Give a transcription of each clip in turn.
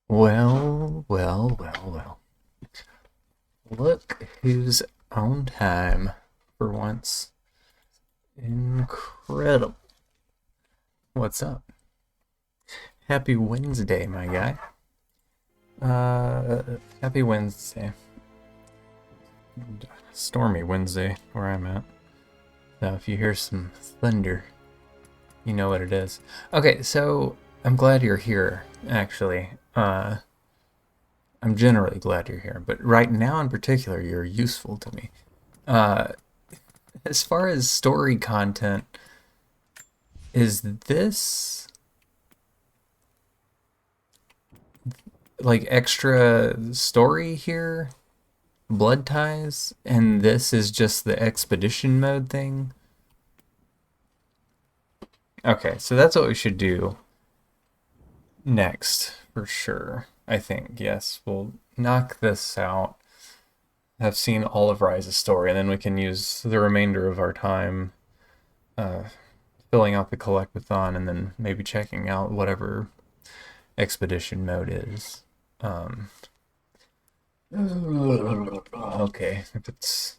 Well, well, well, well. Look who's on time for once. Incredible. What's up? Happy Wednesday, my guy. Happy Wednesday. Stormy Wednesday, where I'm at. Now, if you hear some thunder, you know what it is. Okay, so I'm glad you're here, actually. I'm generally glad you're here, but right now in particular, you're useful to me. Uh, as far as story content, is this like extra story here? Blood ties? And this is just the expedition mode thing? Okay, so that's what we should do next, for sure. I think, yes. We'll knock this out, have seen all of Rise's story, and then we can use the remainder of our time uh, filling out the collectathon and then maybe checking out whatever expedition mode is. Okay, if it's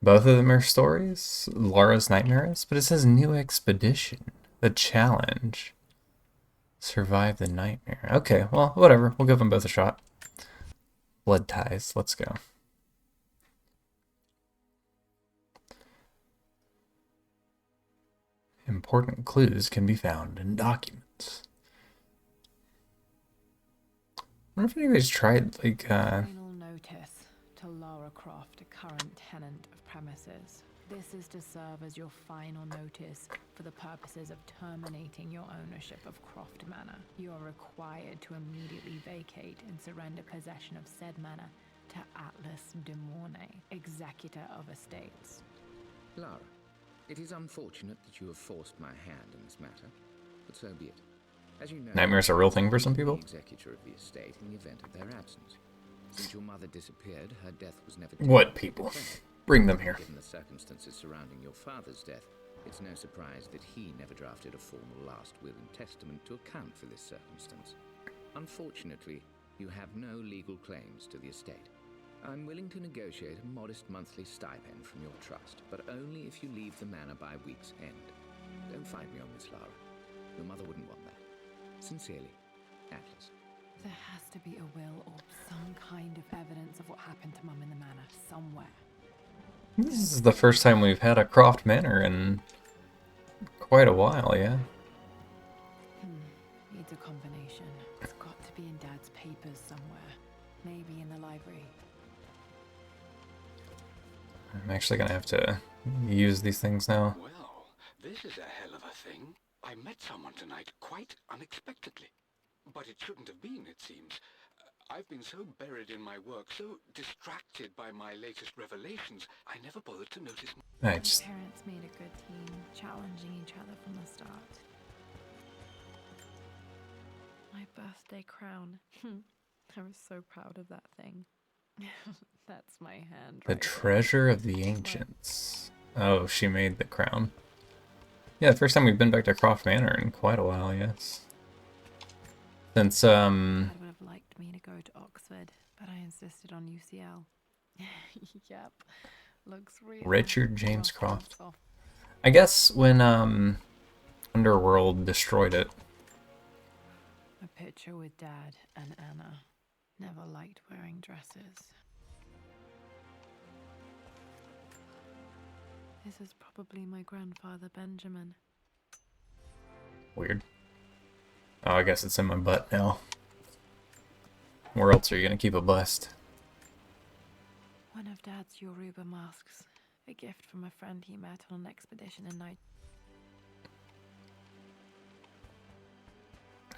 both of them are stories, Laura's Nightmares, but it says new expedition, the challenge, survive the nightmare. Okay, well, whatever. We'll give them both a shot. Blood ties. Let's go. Important clues can be found in documents. I wonder if anybody's tried, like, Final notice to Lara Croft, a current tenant of premises. This is to serve as your final notice for the purposes of terminating your ownership of Croft Manor. You are required to immediately vacate and surrender possession of said manor to Atlas de Mornay, executor of estates. Lara, it is unfortunate that you have forced my hand in this matter, but so be it. As you know, nightmares are a real thing for some people. The executor of the estate in the event of their absence. Since your mother disappeared, her death was never. What people? Bring them here. Given the circumstances surrounding your father's death, it's no surprise that he never drafted a formal last will and testament to account for this circumstance. Unfortunately, you have no legal claims to the estate. I'm willing to negotiate a modest monthly stipend from your trust, but only if you leave the manor by week's end. Don't fight me on this, Lara. Your mother wouldn't want that. Sincerely, Atlas. There has to be a will or some kind of evidence of what happened to Mum in the manor somewhere. This is the first time we've had a Croft Manor in quite a while, yeah. Needs a combination. It's got to be in Dad's papers somewhere. Maybe in the library. I'm actually gonna have to use these things now. Well, this is a hell of a thing. I met someone tonight quite unexpectedly. But it shouldn't have been, it seems. I've been so buried in my work, so distracted by my latest revelations, I never bothered to notice. I just... My parents made a good team, challenging each other from the start. My birthday crown. I was so proud of that thing. That's my hand. The treasure of the ancients. Oh, she made the crown. Yeah, the first time we've been back to Croft Manor in quite a while, yes. Since, Dad would have liked me to go to Oxford, but I insisted on UCL. Yep, looks real. Richard James Croft. I guess when, Underworld destroyed it. A picture with Dad and Anna. Never liked wearing dresses. This is probably my grandfather Benjamin. Weird. Oh, I guess it's in my butt now. Where else are you gonna keep a bust? One of Dad's Yoruba masks. A gift from a friend he met on an expedition in Nigeria.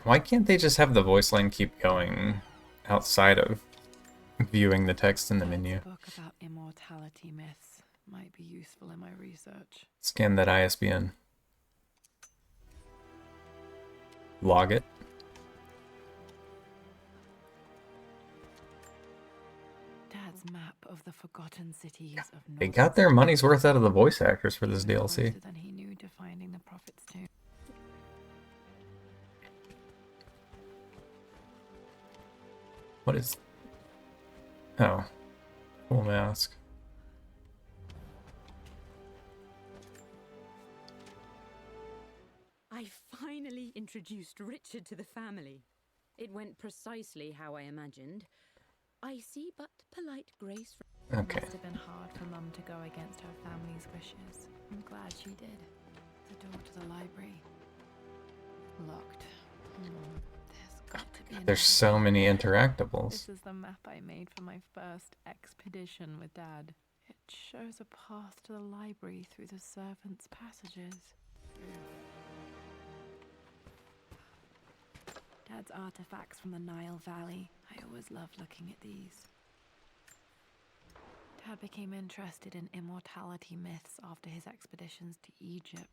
Why can't they just have the voice line keep going outside of viewing the text in the menu? A book about immortality myths might be useful in my research. Scan that ISBN. Log it. Dad's map of the forgotten cities of North. They got their money's worth out of the voice actors for this DLC. Closer than he knew to finding the prophet's tomb. What is... Oh. Cool mask. I finally introduced Richard to the family. It went precisely how I imagined. I see but polite grace. Okay. Must have been hard for Mum to go against her family's wishes. I'm glad she did. The door to the library. Locked. There's got to be There's so many interactables. This is the map I made for my first expedition with Dad. It shows a path to the library through the servants' passages. Dad's artifacts from the Nile Valley. I always loved looking at these. Dad became interested in immortality myths after his expeditions to Egypt.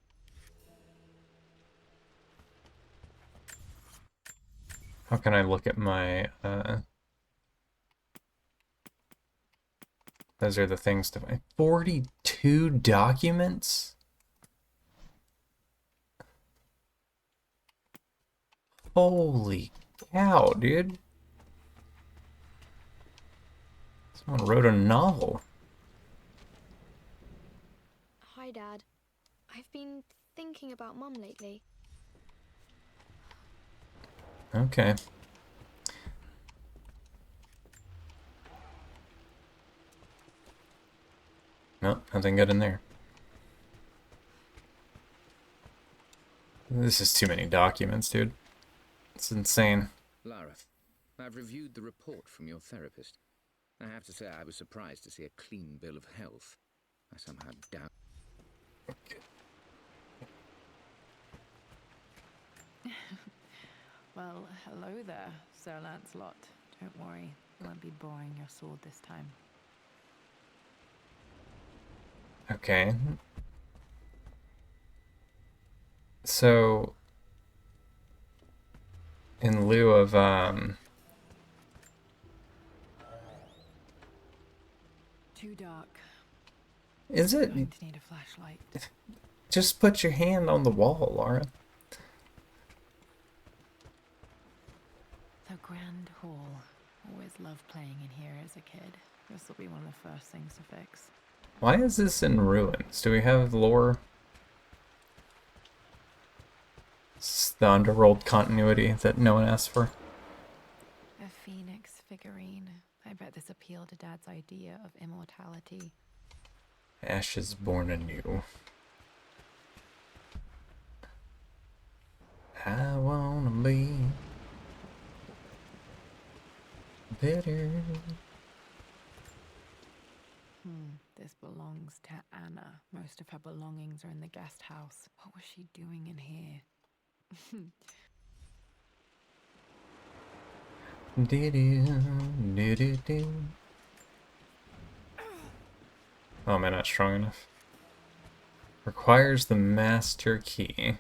How can I look at my, Those are the things to find. 42 documents? Holy cow, dude. Someone wrote a novel. Hi, Dad. I've been thinking about Mum lately. Okay. No, nothing good in there. This is too many documents, dude. It's insane. Lara, I've reviewed the report from your therapist. I have to say I was surprised to see a clean bill of health. I somehow doubt... Well, hello there, Sir Lancelot. Don't worry, you won't be boring your sword this time. Okay. So, in lieu of, Too dark. is it? I'm going to need a flashlight. Just put your hand on the wall, Laura. The Grand Hall. Always loved playing in here as a kid. This will be one of the first things to fix. Why is this in ruins? Do we have lore? It's the underworld continuity that no one asked for. A phoenix figurine. I bet this appealed to Dad's idea of immortality. Ashes born anew. I wanna be better. This belongs to Anna. Most of her belongings are in the guest house. What was she doing in here? Oh, am I not strong enough? Requires the master key.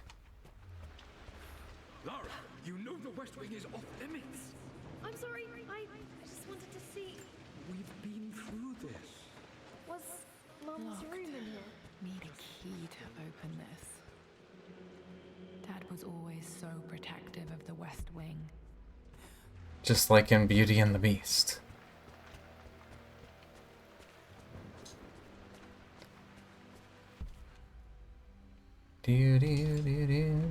Lara, you know the West Wing is off limits. I'm sorry, I just wanted to see. We've been through this. Was Mum's Locked. room in here? Need a key to open this. Dad was always so protective of the West Wing. Just like in Beauty and the Beast. Do do do do.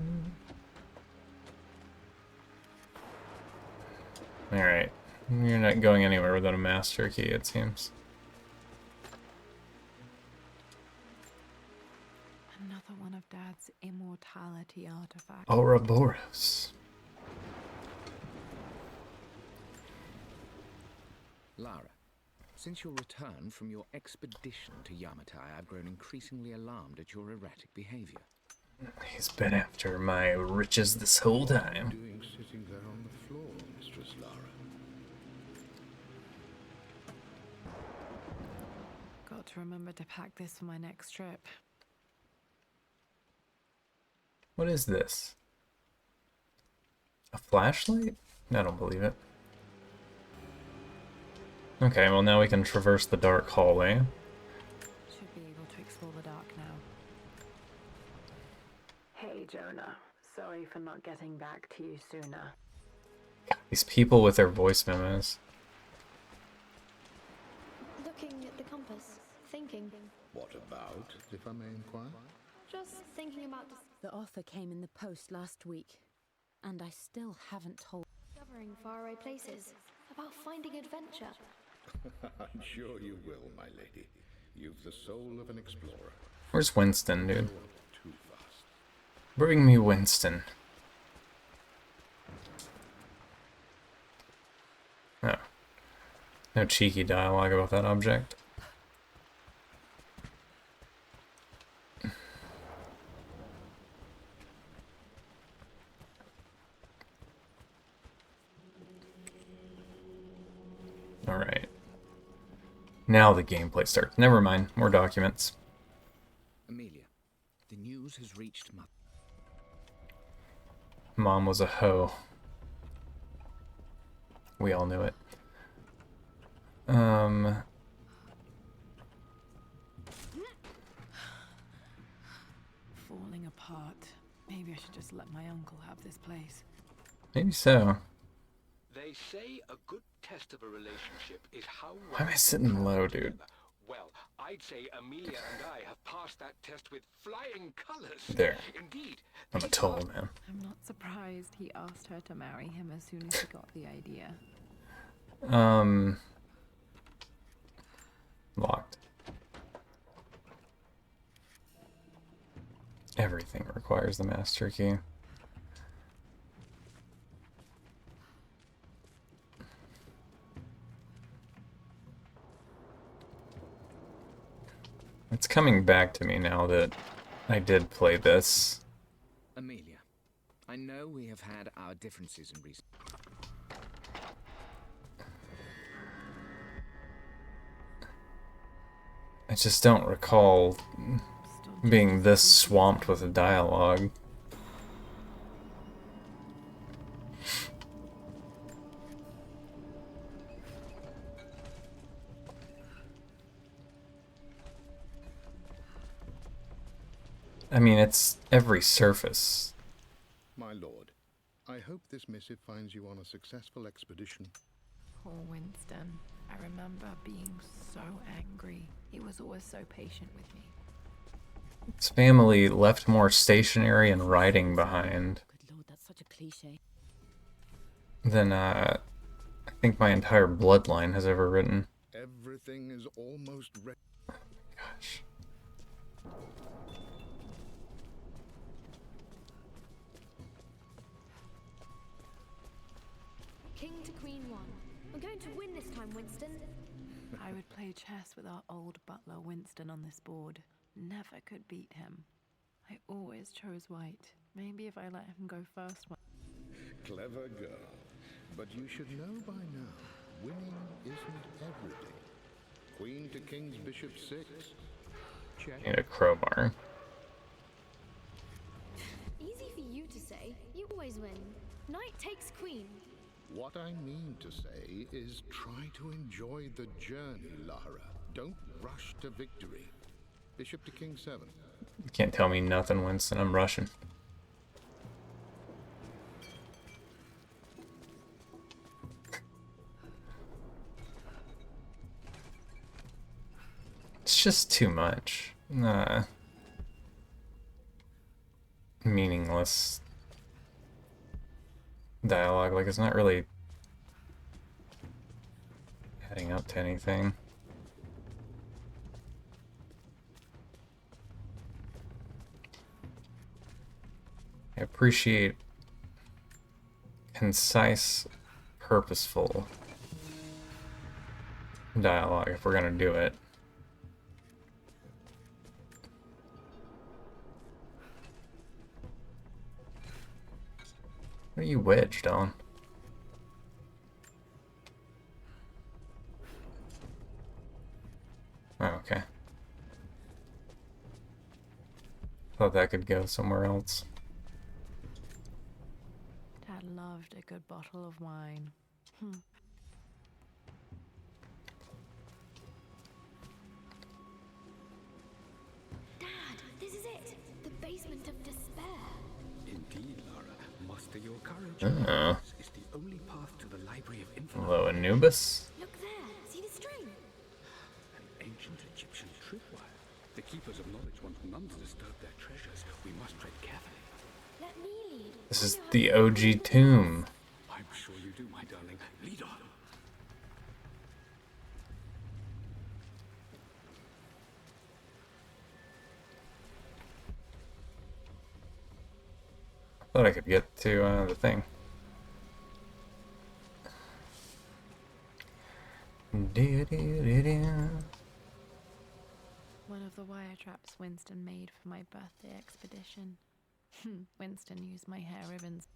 Alright. You're not going anywhere without a master key, it seems. Another one of Dad's immortality artifacts. Ouroboros. Lara, since your return from your expedition to Yamatai, I've grown increasingly alarmed at your erratic behavior. He's been after my riches this whole time. Doing sitting there on the floor, Mistress Lara? Got to remember to pack this for my next trip. What is this? A flashlight? I don't believe it. Okay, well now we can traverse the dark hallway. Should be able to explore the dark now. Hey, Jonah. Sorry for not getting back to you sooner. These people with their voice memos. about, if I may inquire? Just thinking about The offer came in the post last week, and I still haven't told. discovering faraway places, about finding adventure. I'm sure you will, my lady. You've the soul of an explorer. Where's Winston, dude? Too fast. Bring me Winston. Oh. No cheeky dialogue about that object. Alright. Now the gameplay starts. Never mind. More documents. Amelia, the news has reached Mom was a hoe. We all knew it. Falling apart. Maybe I should just let my uncle have this place. Maybe so. They say a good test of a relationship is how Why am I well sitting you low, travel dude? together. Well, I'd say Amelia and I have passed that test with flying colors. There. Indeed. I'm a these tall are- man. I'm not surprised he asked her to marry him as soon as he got the idea. Locked. Everything requires the master key. It's coming back to me now that I did play this. Amelia, I know we have had our differences in recent. I just don't recall Still being just this as swamped with a dialogue. I mean, it's every surface. My lord, I hope this missive finds you on a successful expedition. Poor Winston. I remember being so angry. He was always so patient with me. His family left more stationery and writing behind Good lord, that's such a cliche. than I think my entire bloodline has ever written. Everything is almost ready. Gosh. King to Queen 1. I'm going to win this time, Winston. I would play chess with our old butler Winston on this board. Never could beat him. I always chose white. Maybe if I let him go first one. Clever girl. But you should know by now, winning isn't everything. Queen to King's Bishop 6. Check. Need a crowbar. Easy for you to say. You always win. Knight takes queen. What I mean to say is try to enjoy the journey, Lara. Don't rush to victory. Bishop to King 7. You can't tell me nothing, Winston. I'm Russian. It's just too much. Meaningless dialogue. Like, it's not really adding up to anything. I appreciate concise, purposeful dialogue if we're gonna do it. What are you wedged on? Oh, okay. Thought that could go somewhere else. Dad loved a good bottle of wine. Dad, this is it. The basement of despair. Indeed, Lara. Muster your courage. Oh. This is the only path to the Library of Infinite. Hello, Anubis. Look there. See the string? An ancient Egyptian tripwire. The keeper This is the OG tomb. I'm sure you do, my darling. Lead on. Thought I could get to the thing. One of the wire traps Winston made for my birthday expedition. Winston used my hair ribbons.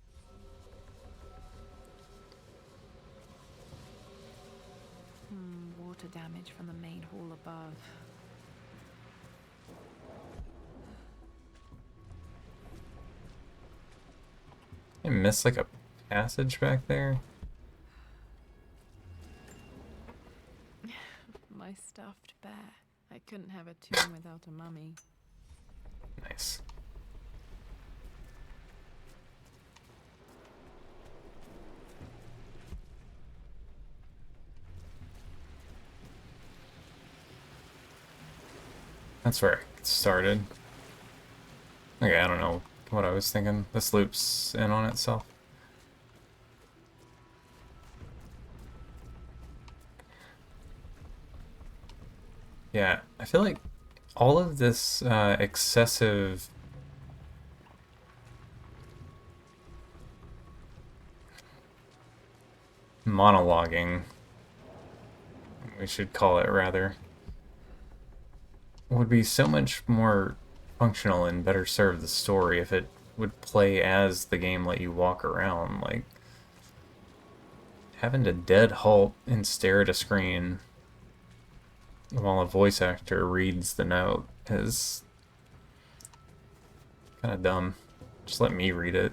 Water damage from the main hall above. I missed like a passage back there. My stuffed bear. I couldn't have a tomb without a mummy. Nice. That's where it started. Okay, I don't know what I was thinking. This loops in on itself. Yeah, I feel like all of this excessive monologuing, we should call it rather, would be so much more functional and better serve the story if it would play as the game let you walk around. Like, having to dead halt and stare at a screen while a voice actor reads the note is kind of dumb. Just let me read it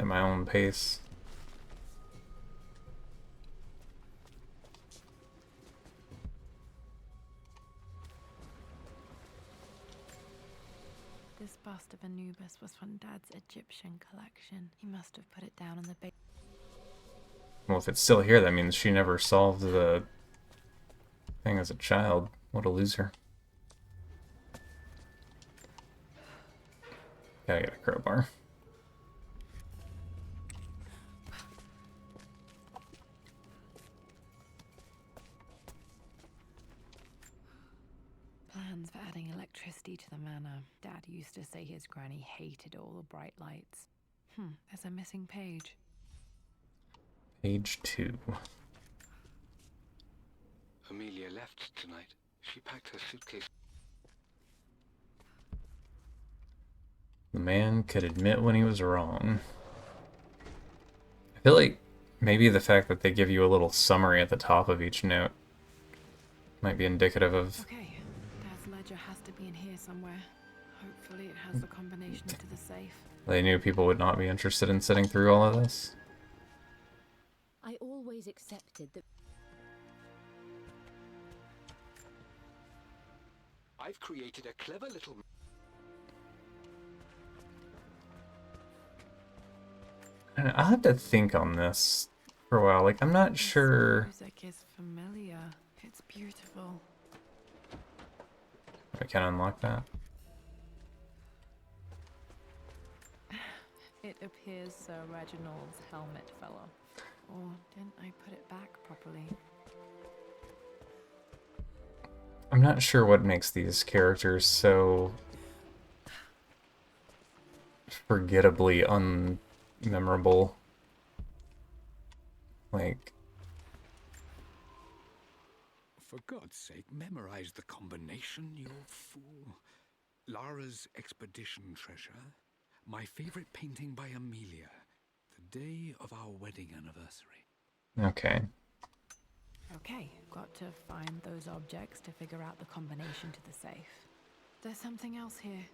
at my own pace. This bust of Anubis was from Dad's Egyptian collection. He must have put it down in the base. Well, if it's still here, that means she never solved the thing as a child. What a loser. Gotta get a crowbar. Plans for adding electricity to the manor. Dad used to say his granny hated all the bright lights. There's a missing page. Page 2. Amelia left tonight. She packed her suitcase. The man could admit when he was wrong. I feel like maybe the fact that they give you a little summary at the top of each note might be indicative of... Okay, Dad's ledger has to be in here somewhere. Hopefully it has the combination to the safe. They knew people would not be interested in sitting through all of this. I always accepted that. I've created a clever little... And I'll have to think on this for a while. Like, I'm not sure... Music is familiar. It's beautiful. I can unlock that. It appears Sir Reginald's helmet fell off. Or didn't I put it back properly? I'm not sure what makes these characters so forgettably unmemorable. Like, For God's sake, memorize the combination, you fool. Lara's expedition treasure. My favorite painting by Amelia. The day of our wedding anniversary. okay. Okay, got to find those objects to figure out the combination to the safe. There's something else here.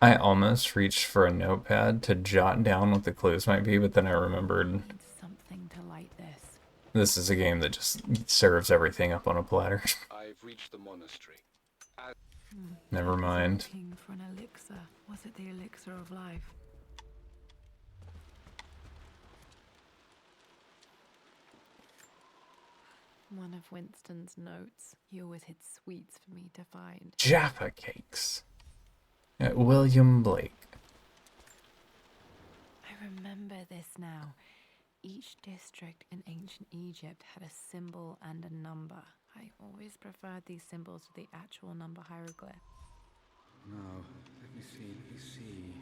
I almost reached for a notepad to jot down what the clues might be, but then I remembered Need something to light this. this is a game that just serves everything up on a platter. I've reached the monastery. Never mind. Looking for an elixir. Was it the elixir of life? One of Winston's notes. He always hid sweets for me to find. Jaffa cakes. William Blake. I remember this now. Each district in ancient Egypt had a symbol and a number. I always preferred these symbols to the actual number hieroglyph. Now, let me see.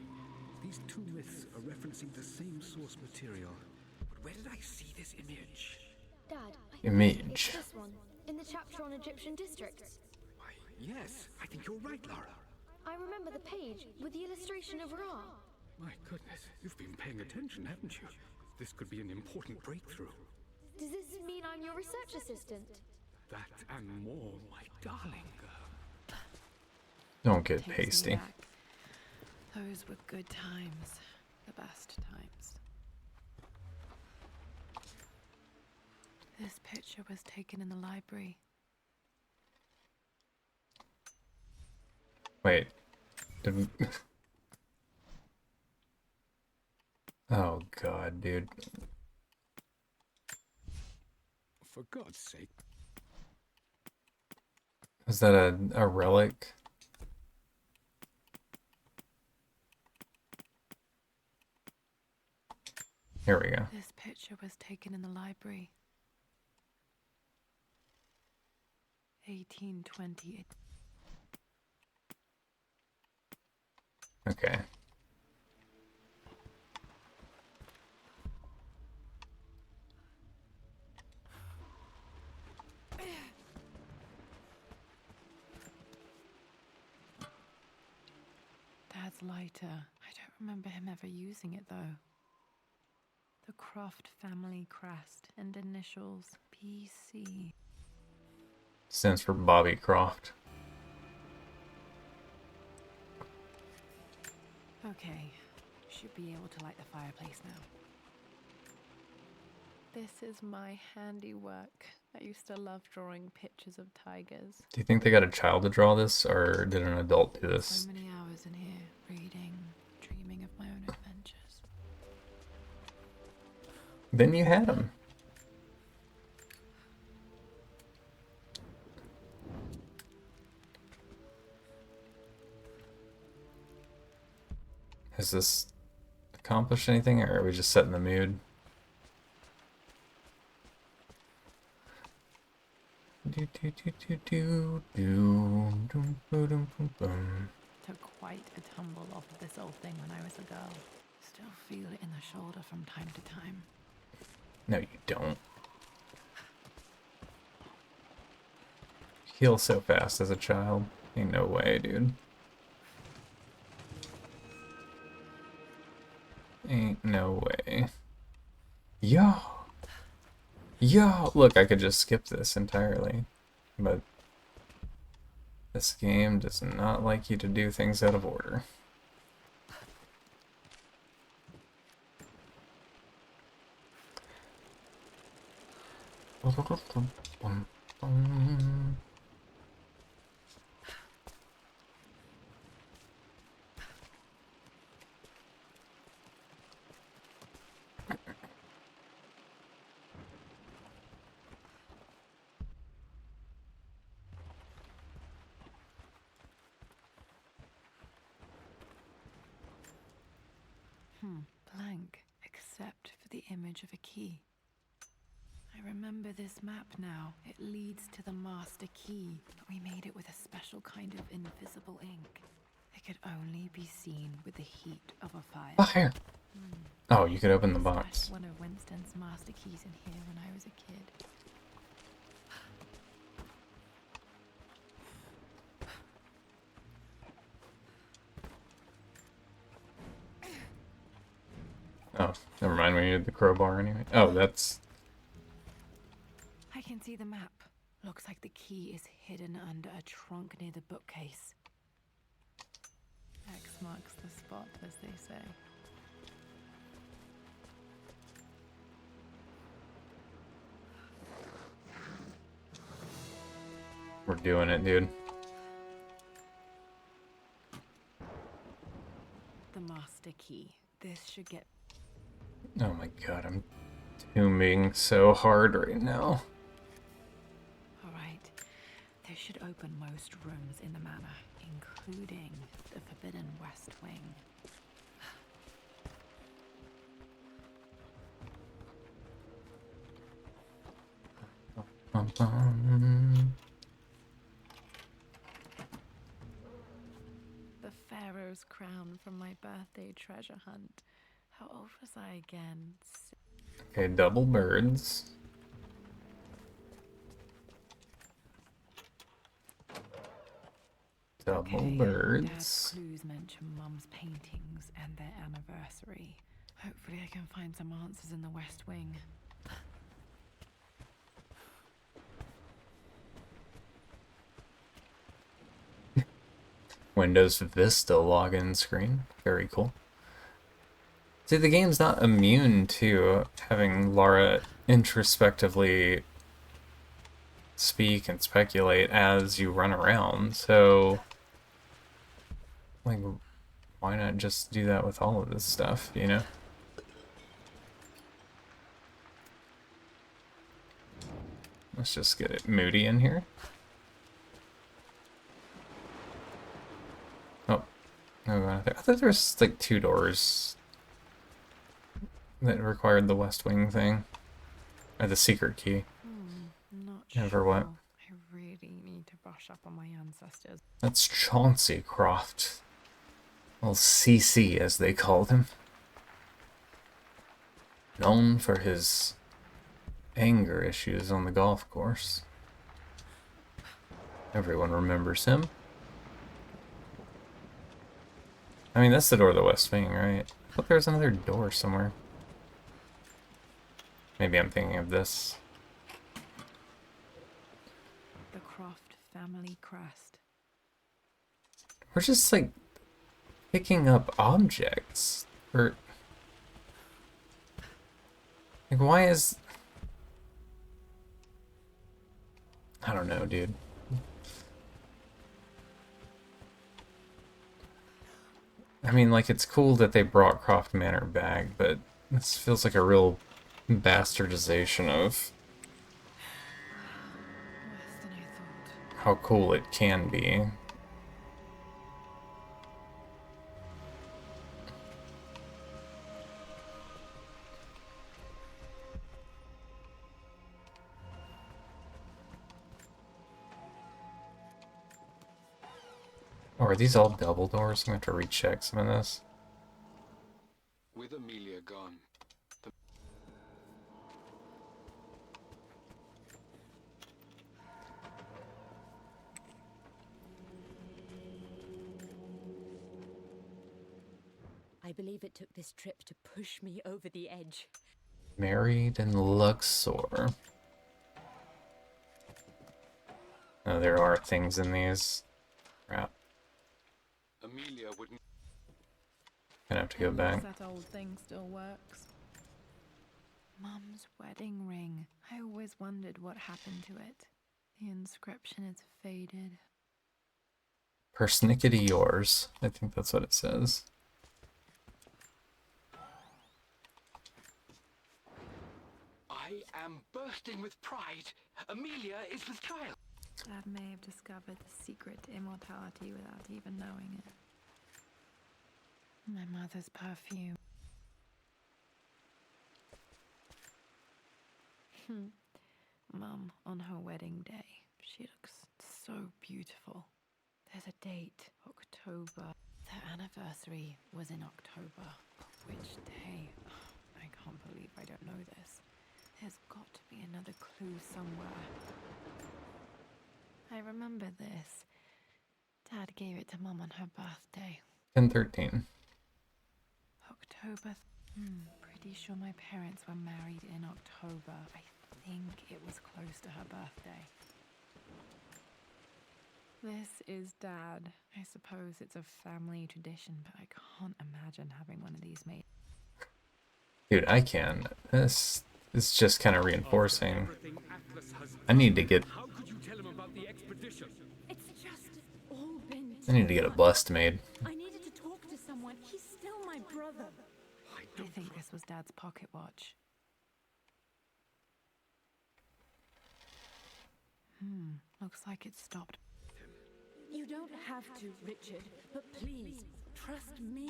These two myths are referencing the same source material. But where did I see this image? Dad, I think Image. it's this one, in the chapter on Egyptian districts. Why, yes, I think you're right, Lara. I remember the page with the illustration of Ra. My goodness, you've been paying attention, haven't you? This could be an important breakthrough. Does this mean I'm your research assistant? That and more, my darling girl. Don't get Takes me pasty. back. Those were good times. The best times. This picture was taken in the library. Wait. Did... Oh god, dude. For God's sake. Is that a relic? Here we go. This picture was taken in the library. 1820. Okay. Dad's lighter. I don't remember him ever using it though. The Croft family crest and initials PC. Stands for Bobby Croft. Okay, should be able to light the fireplace now. This is my handiwork. I used to love drawing pictures of tigers. Do you think they got a child to draw this, or did an adult do this? So many hours in here, reading, dreaming of my own adventures. Then you had him. Has this accomplished anything, or are we just setting the mood? Took quite a tumble off of this old thing when I was a girl. Still feel it in the shoulder from time to time. No, you don't. Heal so fast as a child. Ain't no way, dude. Ain't no way. Yo! Yo! Look, I could just skip this entirely. But this game does not like you to do things out of order. Blank, except for the image of a key. I remember this map now. It leads to the master key, but we made it with a special kind of invisible ink. It could only be seen with the heat of a fire. Fire! Oh, you could open the box. Stashed one of Winston's master keys in here when I was a kid. Oh, never mind, we needed the crowbar anyway. Oh, that's... I can see the map. Looks like the key is hidden under a trunk near the bookcase. X marks the spot, as they say. We're doing it, dude. The master key. This should get... Oh my god, I'm tombing so hard right now. Alright. This should open most rooms in the manor, including the forbidden west wing. The Pharaoh's crown from my birthday treasure hunt. How old was I again? Okay, double birds. Double Dad's birds. clues mention Mum's paintings and their anniversary. Hopefully I can find some answers in the West Wing. Windows Vista login screen. Very cool. See, the game's not immune to having Lara introspectively speak and speculate as you run around, so like, why not just do that with all of this stuff, you know? Let's just get it moody in here. Oh, I thought there was like 2 doors that required the West Wing thing. Or the secret key. Not Never sure. what? I really need to brush up on my ancestors. That's Chauncey Croft. Well, CC as they called him. Known for his anger issues on the golf course. Everyone remembers him. I mean, that's the door of the West Wing, right? I thought there was another door somewhere. Maybe I'm thinking of this. The Croft family crest. We're just, like, picking up objects. Or... like, why is... I don't know, dude. I mean, like, it's cool that they brought Croft Manor back, but this feels like a real bastardization of Worse than I thought. how cool it can be. Oh, are these all double doors? I'm gonna have to recheck some of this. With Amelia gone, I believe it took this trip to push me over the edge. Married in Luxor. Oh, there are things in these. Crap. Amelia wouldn't. Gonna have to go back. That old thing still works. Mum's wedding ring. I always wondered what happened to it. The inscription is faded. Persnickety yours. I think that's what it says. I am bursting with pride. Amelia is with child. Dad may have discovered the secret to immortality without even knowing it. My mother's perfume. Mum, on her wedding day, she looks so beautiful. There's a date, October. Their anniversary was in October. But which day? I can't believe I don't know this. There's got to be another clue somewhere. I remember this. Dad gave it to Mum on her birthday. 1013. October. Pretty sure my parents were married in October. I think it was close to her birthday. This is Dad. I suppose it's a family tradition, but I can't imagine having one of these made. Dude, I can. This is just kind of reinforcing. I need to get... How could you tell him about the expedition? It's just all been... I need to get a bust made. I needed to talk to someone. He's still my brother. I think this was Dad's pocket watch. Looks like it stopped. You don't have to, Richard, but please, trust me.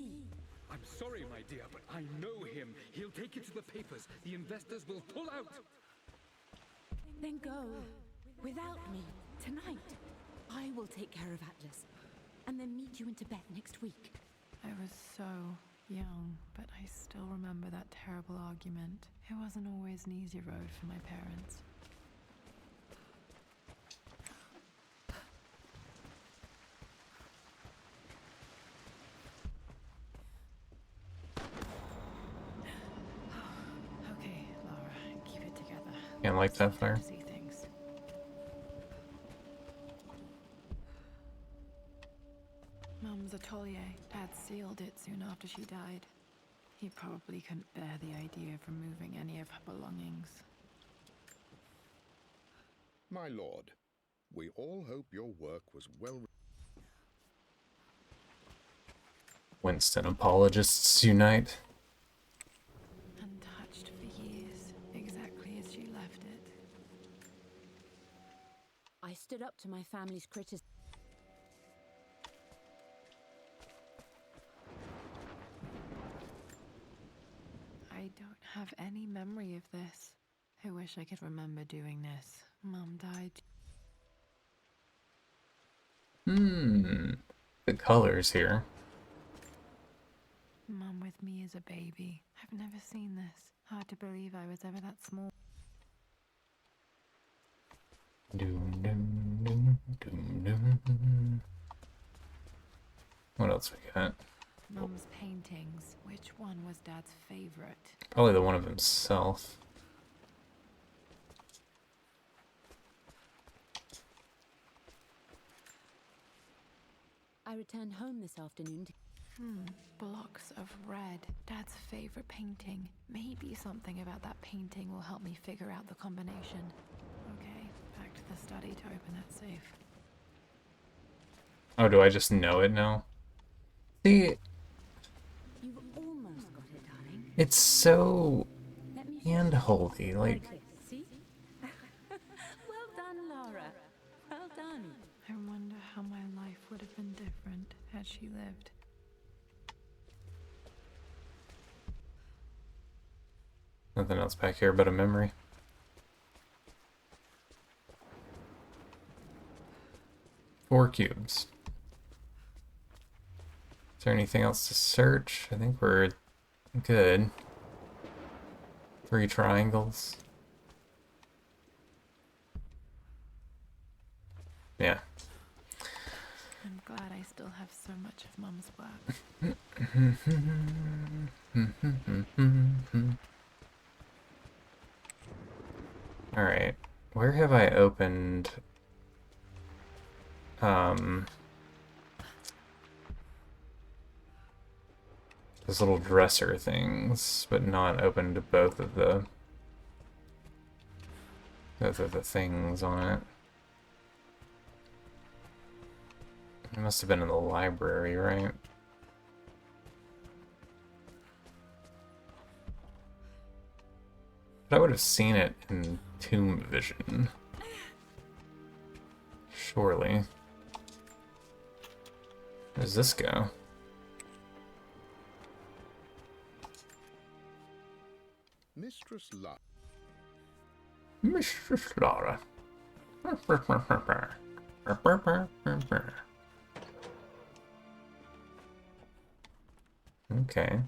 I'm sorry, my dear, but I know him. He'll take it to the papers. The investors will pull out. Then go. Without me. Tonight. I will take care of Atlas. And then meet you in Tibet next week. I was so young, but I still remember that terrible argument. It wasn't always an easy road for my parents. Okay, Lara, keep it together. Can't light that fire. See things. Mum's atelier. Dad sealed it soon after she died. He probably couldn't bear the idea of removing any of her belongings. My lord, we all hope your work was well. Winston apologists unite. Untouched for years, exactly as she left it. I stood up to my family's criticism. I don't have any memory of this. I wish I could remember doing this. Mum died. The colors here. Mum with me as a baby. I've never seen this. Hard to believe I was ever that small. Doom, doom, doom, doom, doom. What else we got? Mum's paintings. Which one was Dad's favorite? Probably the one of himself. I returned home this afternoon to... Blocks of red. Dad's favorite painting. Maybe something about that painting will help me figure out the combination. Okay, back to the study to open that safe. Oh, do I just know it now? See, You've almost got it, darling. it's so Let me show hand-holdy, like... this, see? Well done, Lara. Well done. I wonder how my life would have been different had she lived. Nothing else back here but a memory. Four cubes. Is there anything else to search? I think we're good. 3 triangles. Yeah. I'm glad I still have so much of Mum's work. Alright. Where have I opened those little dresser things, but not opened both of the things on it? It must have been in the library, right? But I would have seen it in Tomb Vision. Surely. Where does this go? Mistress Lara. Mistress Lara. Okay.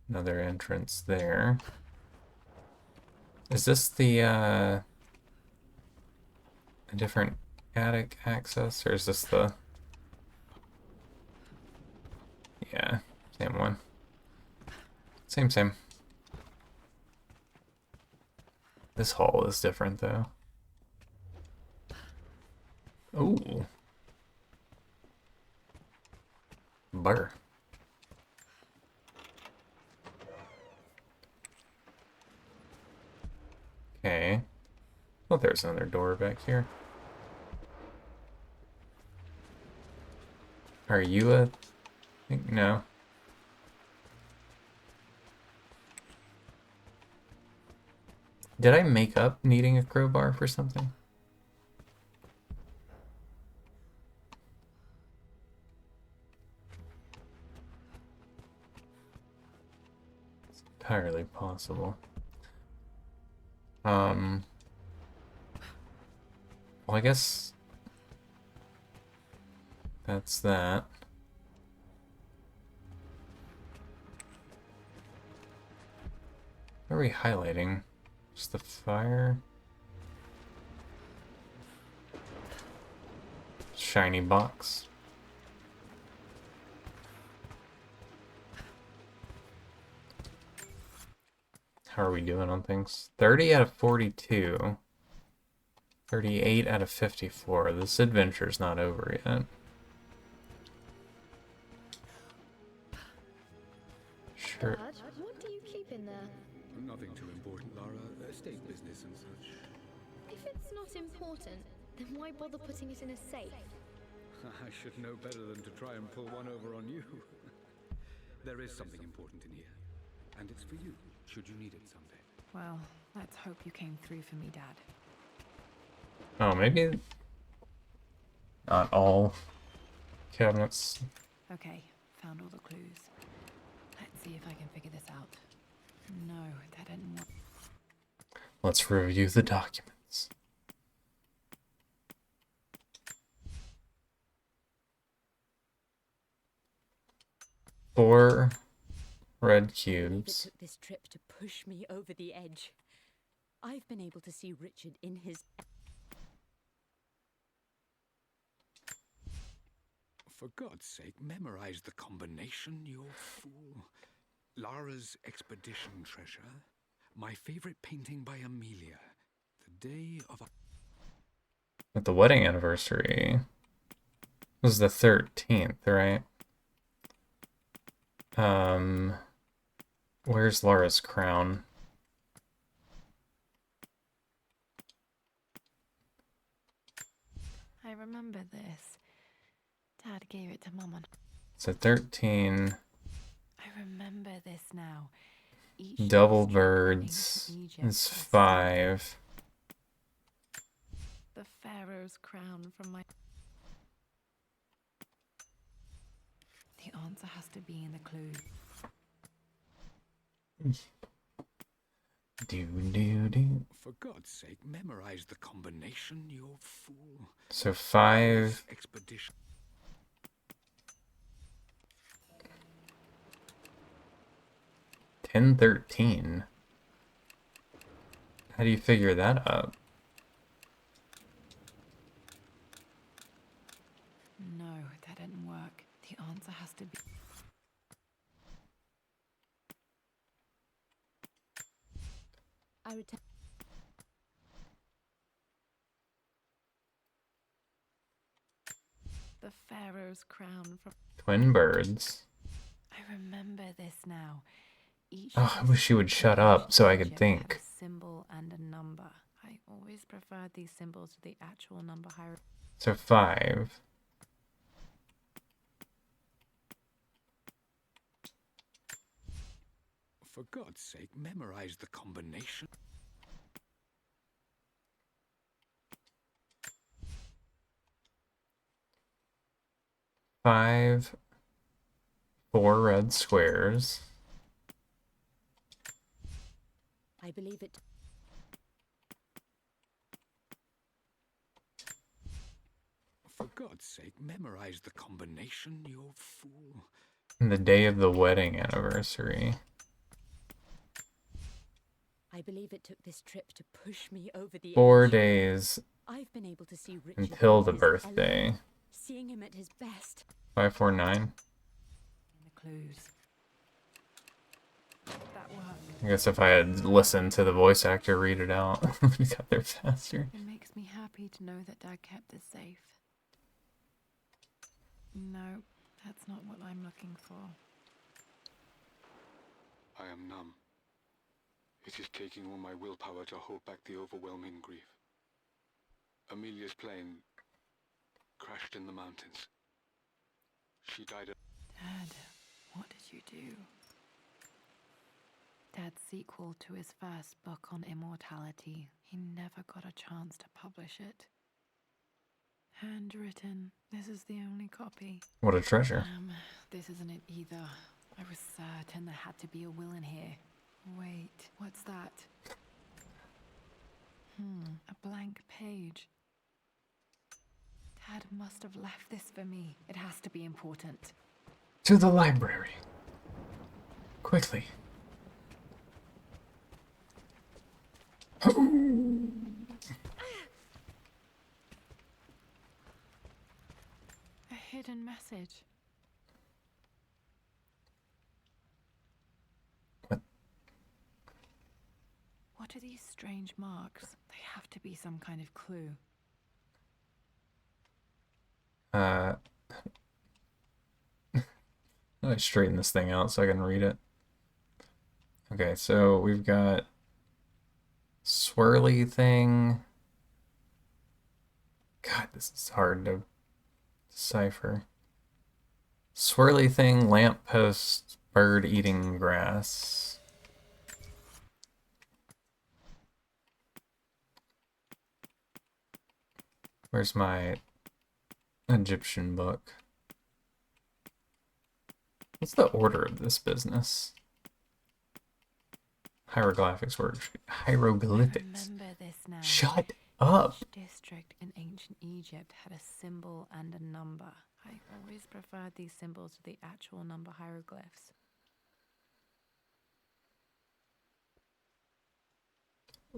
Another entrance there. Is this the, a different attic access, or is this the... Yeah, same one. Same. This hall is different, though. Ooh. Butter. Okay. Oh, there's another door back here. Are you a... No. Did I make up needing a crowbar for something? It's entirely possible. Well, I guess that's that. What are we highlighting? Just the fire? Shiny box. How are we doing on things? 30 out of 42. 38 out of 54. This adventure's not over yet. Sure. Dad, what do you keep in there? Nothing too important, Lara. Estate business and such. If it's not important, then why bother putting it in a safe? I should know better than to try and pull one over on you. There is something important in here. And it's for you, should you need it someday. Well, let's hope you came through for me, Dad. Oh, maybe not all cabinets. Okay, found all the clues. Let's see if I can figure this out. No, that didn't work. Let's review the documents. Four red It cubes. took this trip to push me over the edge. I've been able to see Richard in his... For God's sake, memorize the combination, you fool. Lara's expedition treasure. My favorite painting by Amelia. The day of... At the wedding anniversary. Was the 13th, right? Where's Lara's crown? I remember this. Dad gave it to Mum on... So 13. I remember this now. Double birds is 5. The Pharaoh's crown from my... The answer has to be in the clue. Do. For God's sake, memorize the combination, you fool. So 5. Expedition. 10, 13. How do you figure that up? No, that didn't work. The answer has to be... I return... The Pharaoh's crown from... Twin birds. I remember this now. Each Oh, I wish you would shut up so I could Egypt had think. a symbol and a number. I always preferred these symbols to the actual number hierarchy. So 5. For God's sake, memorize the combination. Five. 4 red squares. I believe it... For God's sake, memorize the combination, you fool. And the day of the wedding anniversary. I believe it took this trip to push me over the 4 edge. days I've been able to see Richard until in the his birthday. element, seeing him at his best. 5, 4, 9. In the clues. That worked. I guess if I had listened to the voice actor read it out, I would have got there faster. It makes me happy to know that Dad kept this safe. No, that's not what I'm looking for. I am numb. It is taking all my willpower to hold back the overwhelming grief. Amelia's plane crashed in the mountains. She died of... Dad, what did you do? Dad's sequel to his first book on immortality. He never got a chance to publish it. Handwritten. This is the only copy. What a treasure. This isn't it either. I was certain there had to be a will in here. Wait, what's that? A blank page. Dad must have left this for me. It has to be important. To the library. Quickly. A hidden message. What? What are these strange marks? They have to be some kind of clue. Let me straighten this thing out so I can read it. Okay, so we've got swirly thing. God, this is hard to decipher. Swirly thing, lamppost, bird eating grass. Where's my Egyptian book? What's the order of this business? Hieroglyphics work. Hieroglyphics. Remember this now. Shut up. Each district in ancient Egypt had a symbol and a number. I always preferred these symbols to the actual number hieroglyphs.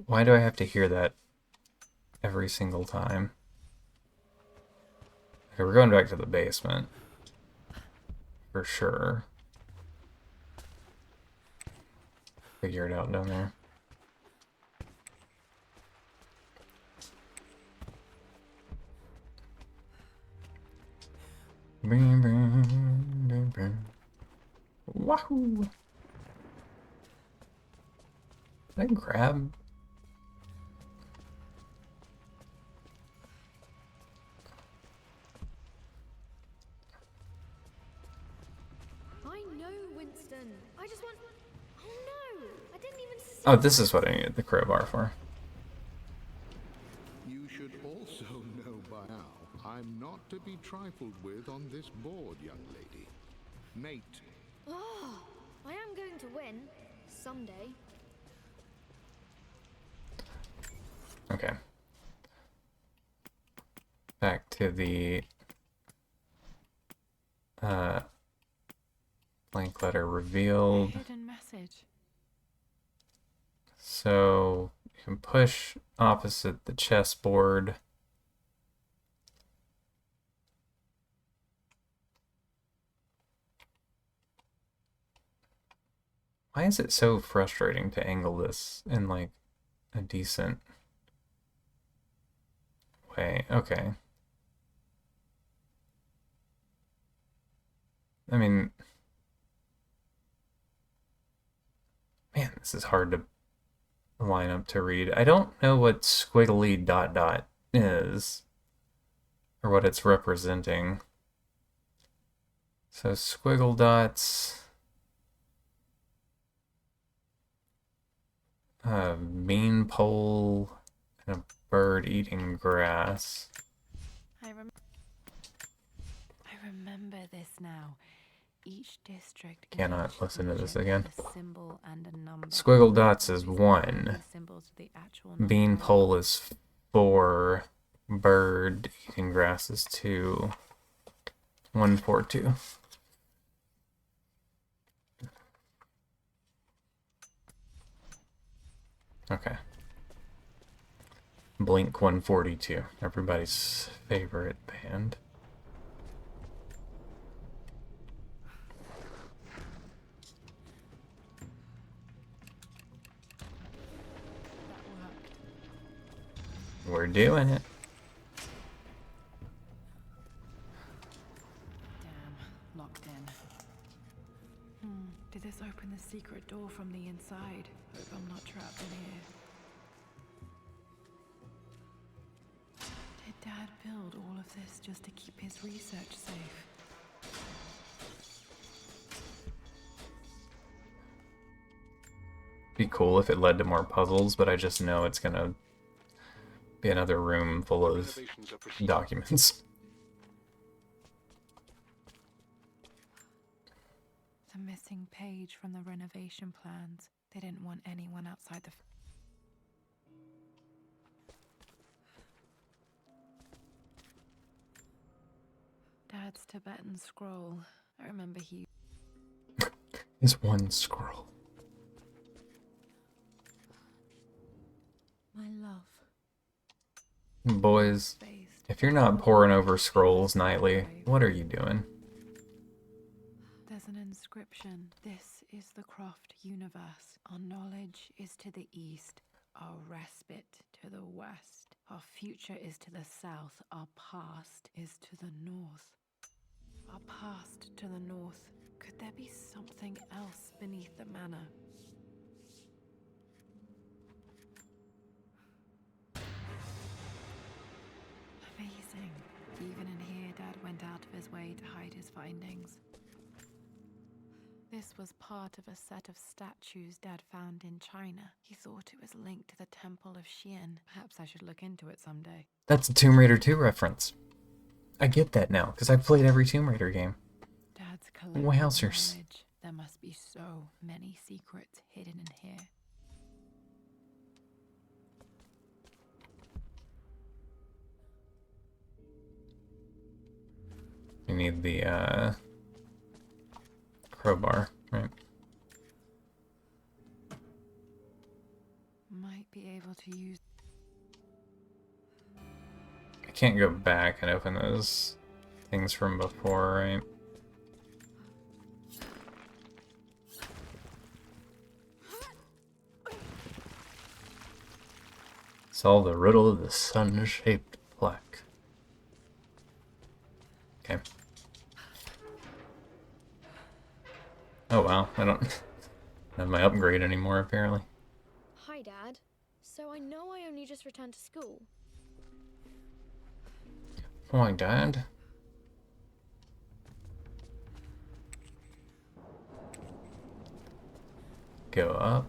Why do I have to hear that every single time? Okay, we're going back to the basement. For sure. Figure it out down there. Wahoo! Did I grab? I know, Winston. I just want... Oh no! I didn't even see... Oh, this is what I needed the crowbar for. You should also know by now, I'm not to be trifled with on this board, young lady. Mate. Oh, I am going to win. Someday. Okay. Back to the blank letter revealed. Hidden message. So you can push opposite the chessboard. Why is it so frustrating to angle this in like a decent way? Okay. I mean, man, this is hard to line up to read. I don't know what squiggly dot dot is or what it's representing. So squiggle dots, a bean pole, and a bird eating grass. I remember this now. Each district in Cannot ancient listen to this Egypt again. had a symbol and a number. Squiggle dots is These 1. symbols to the actual number Bean hieroglyphs. pole is 4. Bird eating grass is 2. 1, 4, 2. Okay. Blink 142. Everybody's favorite band. That worked. We're doing it. Damn, locked in. Did this open the secret door from the inside? Hope I'm not trapped in here. Did Dad build all of this just to keep his research safe? Be cool if it led to more puzzles, but I just know it's gonna be another room full of Renovations are proceeding. documents. The missing page from the renovation plans. They didn't want anyone outside the... Tibetan scroll. I remember he... Is one scroll. My love. Boys, if you're not poring over scrolls nightly, what are you doing? There's an inscription. This is the Croft universe. Our knowledge is to the east, our respite to the west. Our future is to the south, our past is to the north. Our past to the north. Could there be something else beneath the manor? Amazing. Even in here, Dad went out of his way to hide his findings. This was part of a set of statues Dad found in China. He thought it was linked to the Temple of Xian. Perhaps I should look into it someday. That's a Tomb Raider 2 reference. I get that now, because I've played every Tomb Raider game. Dad's collective Wowzers. knowledge. There must be so many secrets hidden in here. You need the, crowbar, right? Might be able to use... I can't go back and open those things from before, right? Solve the riddle of the sun-shaped plaque. Okay. Oh wow, I don't have my upgrade anymore apparently. Hi, Dad. So I know I only just returned to school. Why, Dad? Go up.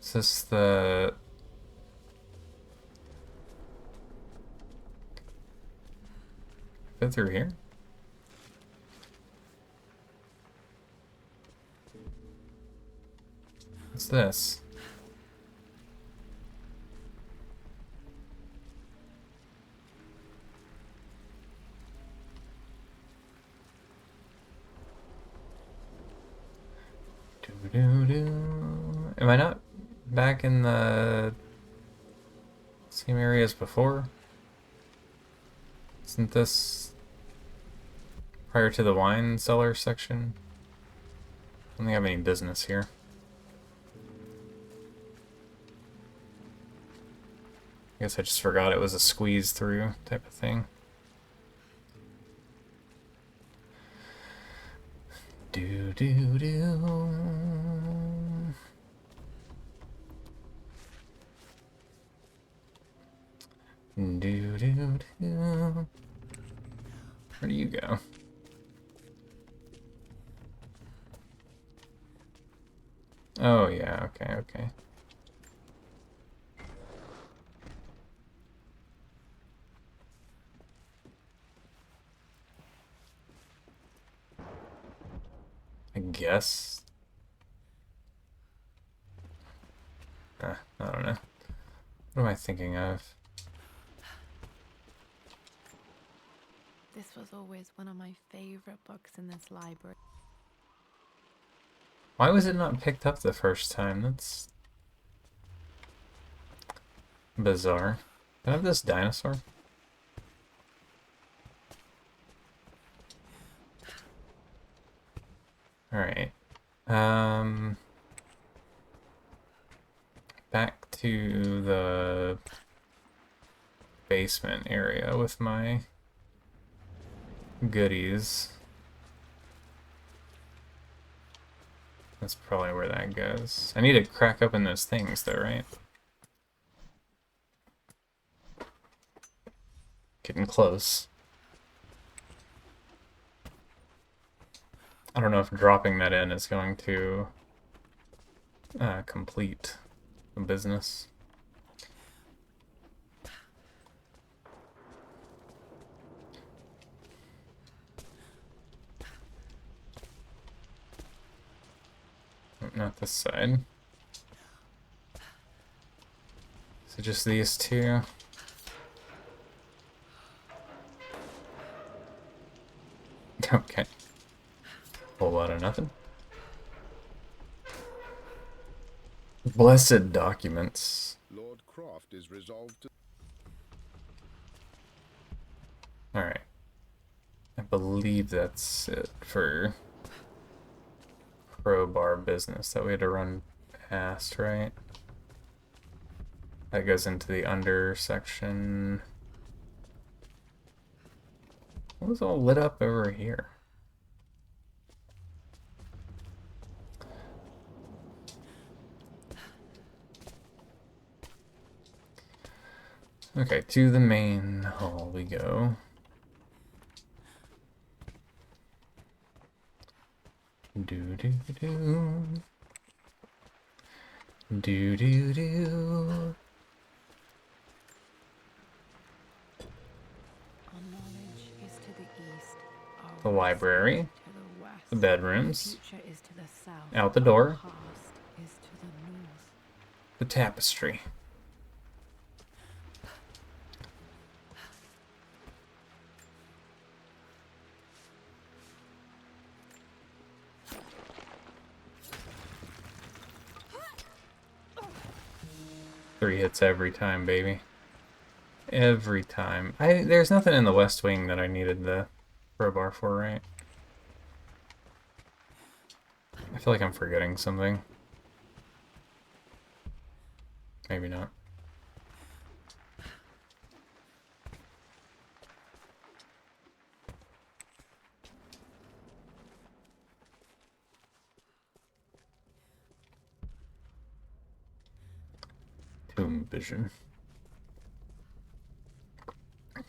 Is this the... Fit through here? What's this? Doo-doo-doo. Am I not back in the same area as before? Isn't this prior to the wine cellar section? I don't think I have any business here. I guess I just forgot it was a squeeze through type of thing. Do do do. Do do do. Where do you go? Oh yeah, okay, okay. I guess. I don't know. What am I thinking of? This was always one of my favorite books in this library. Why was it not picked up the first time? That's bizarre. Do I have this dinosaur? Alright. Back to the basement area with my goodies. That's probably where that goes. I need to crack open those things though, right? Getting close. I don't know if dropping that in is going to complete the business. Not this side. So just these two. Okay. Whole lot of nothing. Blessed documents. Lord Croft is resolved to... Alright. I believe that's it for crowbar business that we had to run past, right? That goes into the under section. What was all lit up over here? Okay, to the main hall we go. Do do do. Do do do. Our knowledge is to the east, our The wisdom library, to the west, the bedrooms, the future is to the south, out the our door, past is to the north. the tapestry. Three hits every time, baby. Every time. There's nothing in the West Wing that I needed the crowbar for, right? I feel like I'm forgetting something. Maybe not. Tomb vision.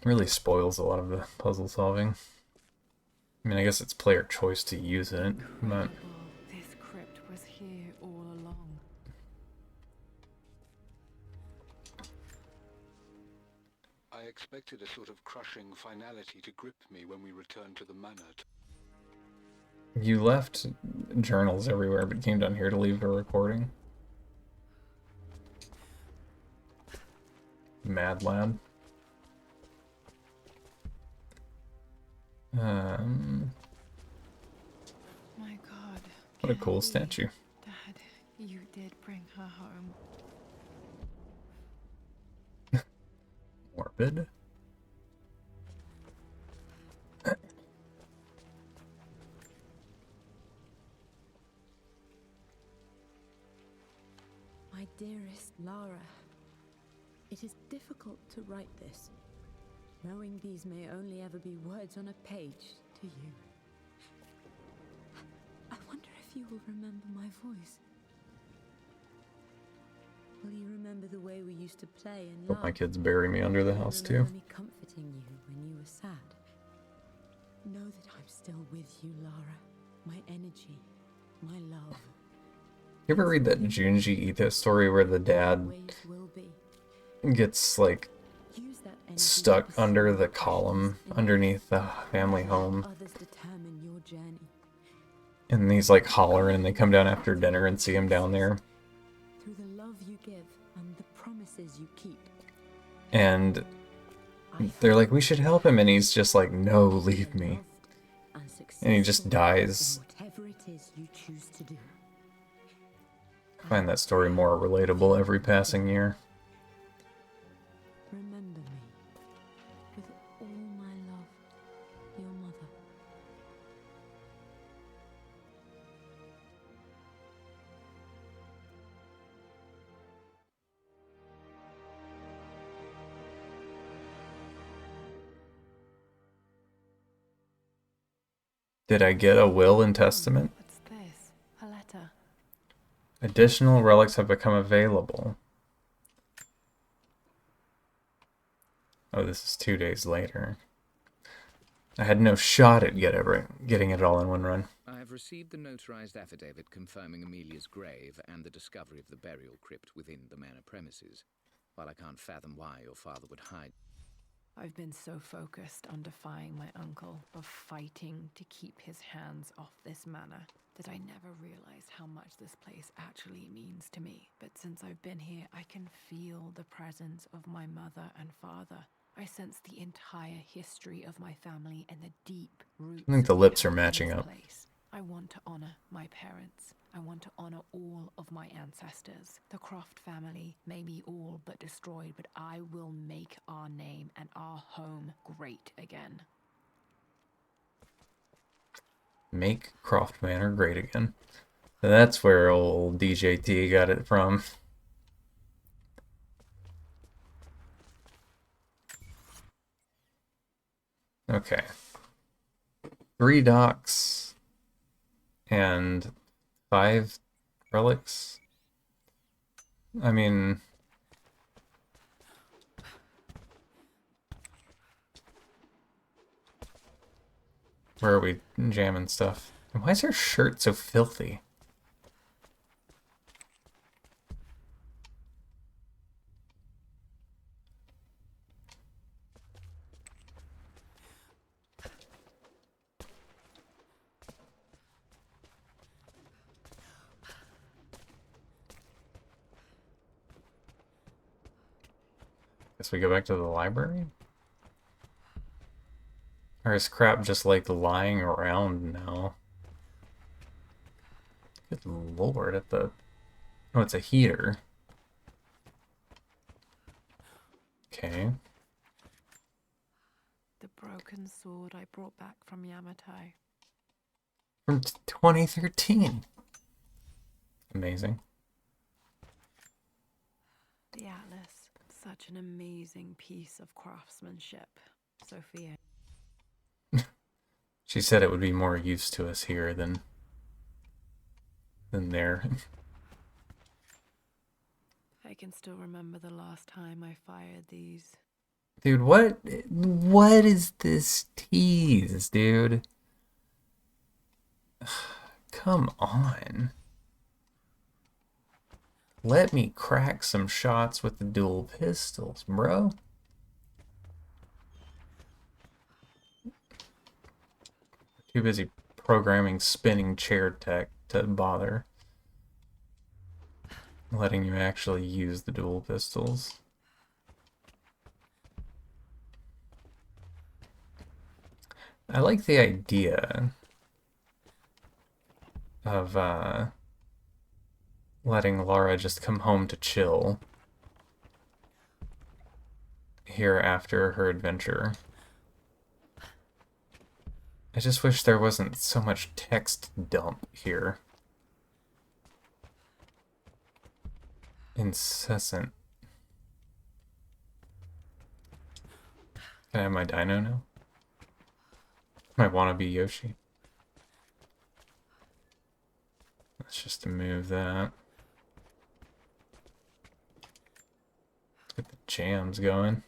Really spoils a lot of the puzzle solving. I mean, I guess it's player choice to use it, but... Incredible. This crypt was here all along. I expected a sort of crushing finality to grip me when we returned to the manor. You left journals everywhere, but came down here to leave a recording. Mad lad. My God. What a cool Kelly. statue. Dad, you did bring her home. Morbid. My dearest Lara, it is difficult to write this, knowing these may only ever be words on a page to you. I wonder if you will remember my voice. Will you remember the way we used to play and Hope laugh? my kids bury me under the Will you house too. remember me comforting you when you were sad? Know that I'm still with you, Lara. My energy, my love. You ever read that Junji Ito story where the dad Always will be. gets like Use that energy stuck to pursue under your the passions column in underneath the family Let home, others determine your journey. and he's like hollering, and they come down after dinner and see him down there, Through the love you give and the promises you keep. and I they're like, we should help him, and he's just like, no, leave me. And he just dies. Whatever it is you choose to do. I find that story more relatable every passing year. Remember me with all my love, your mother. Did I get a will and testament? What's this? A letter. Additional relics have become available. Oh, this is 2 days later. I had no shot at getting it all in one run. I have received the notarized affidavit confirming Amelia's grave and the discovery of the burial crypt within the manor premises. While I can't fathom why your father would hide... I've been so focused on defying my uncle, of fighting to keep his hands off this manor, that I never realized how much this place actually means to me. But since I've been here, I can feel the presence of my mother and father. I sense the entire history of my family and the deep roots. I think the we lips are have in matching this up. place. I want to honor my parents. I want to honor all of my ancestors. The Croft family may be all but destroyed, but I will make our name and our home great again. Make Croft Manor great again. That's where old DJT got it from. Okay. 3 docks and 5 relics. I mean, where are we jamming stuff? And why is her shirt so filthy? Guess we go back to the library? Or is crap just like lying around now? Good lord, at the... Oh, it's a heater. Okay. The broken sword I brought back from Yamatai. From 2013. Amazing. The Atlas. Such an amazing piece of craftsmanship, Sophia. She said it would be more use to us here than there. I can still remember the last time I fired these. Dude, what is this tease, dude? Come on. Let me crack some shots with the dual pistols, bro. Too busy programming spinning chair tech to bother letting you actually use the dual pistols. I like the idea of letting Lara just come home to chill here after her adventure. I just wish there wasn't so much text dump here. Incessant. Can I have my dino now? My wannabe Yoshi. Let's just move that. Get the jams going.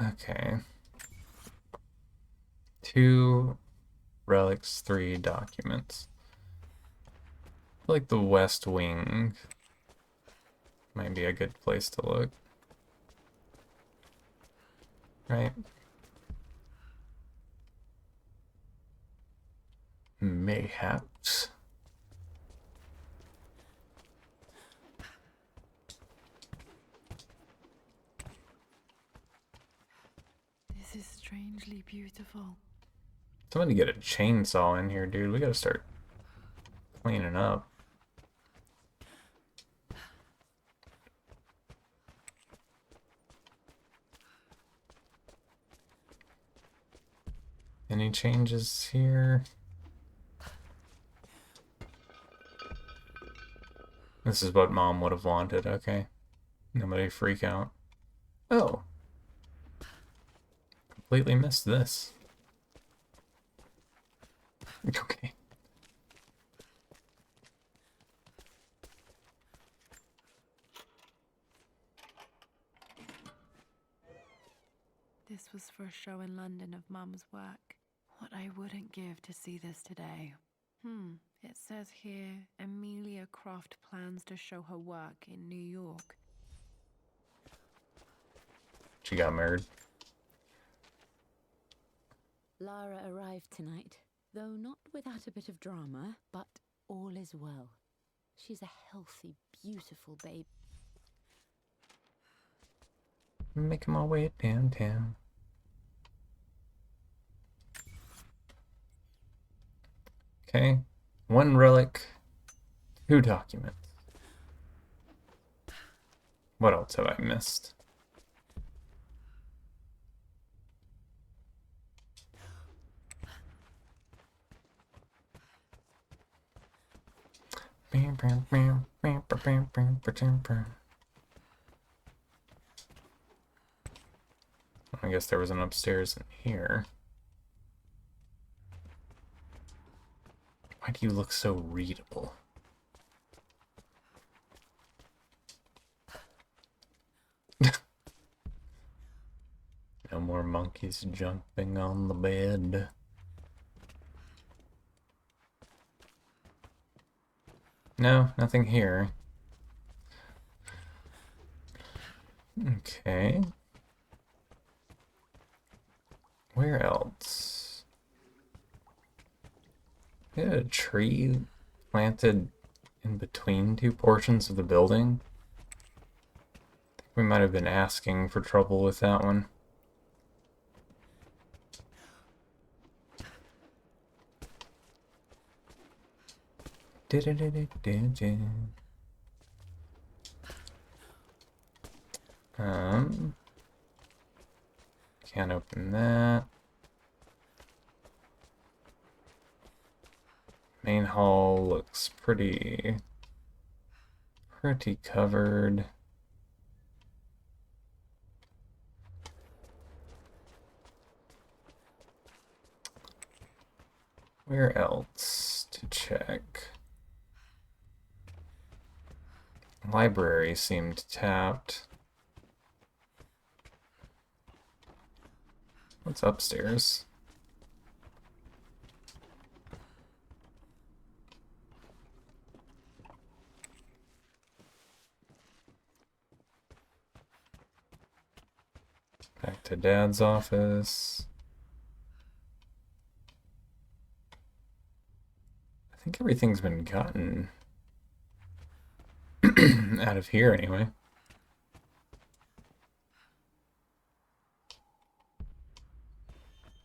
Okay. 2 relics, 3 documents. I feel like the West Wing might be a good place to look. Right? Mayhaps. This is strangely beautiful. Somebody get a chainsaw in here, dude. We gotta start cleaning up. Any changes here? This is what Mom would have wanted, okay. Nobody freak out. Oh. Completely missed this. Okay. This was for a show in London of Mum's work. What I wouldn't give to see this today. It says here, Amelia Croft plans to show her work in New York. She got married. Lara arrived tonight, though not without a bit of drama, but all is well. She's a healthy, beautiful baby. Making my way downtown. Okay. 1 relic, 2 documents. What else have I missed? I guess there was an upstairs in here. Why do you look so readable? No more monkeys jumping on the bed. No, nothing here. Okay. Where else? We had a tree planted in between 2 portions of the building. I think we might have been asking for trouble with that one. Can't open that. Main hall looks pretty covered. Where else to check? Library seemed tapped. What's upstairs? Back to Dad's office. I think everything's been gotten out of here anyway.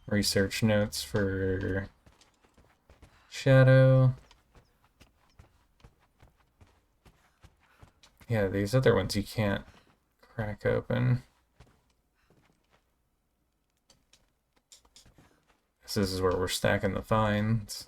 Research notes for Shadow. Yeah, these other ones you can't crack open. This is where we're stacking the finds.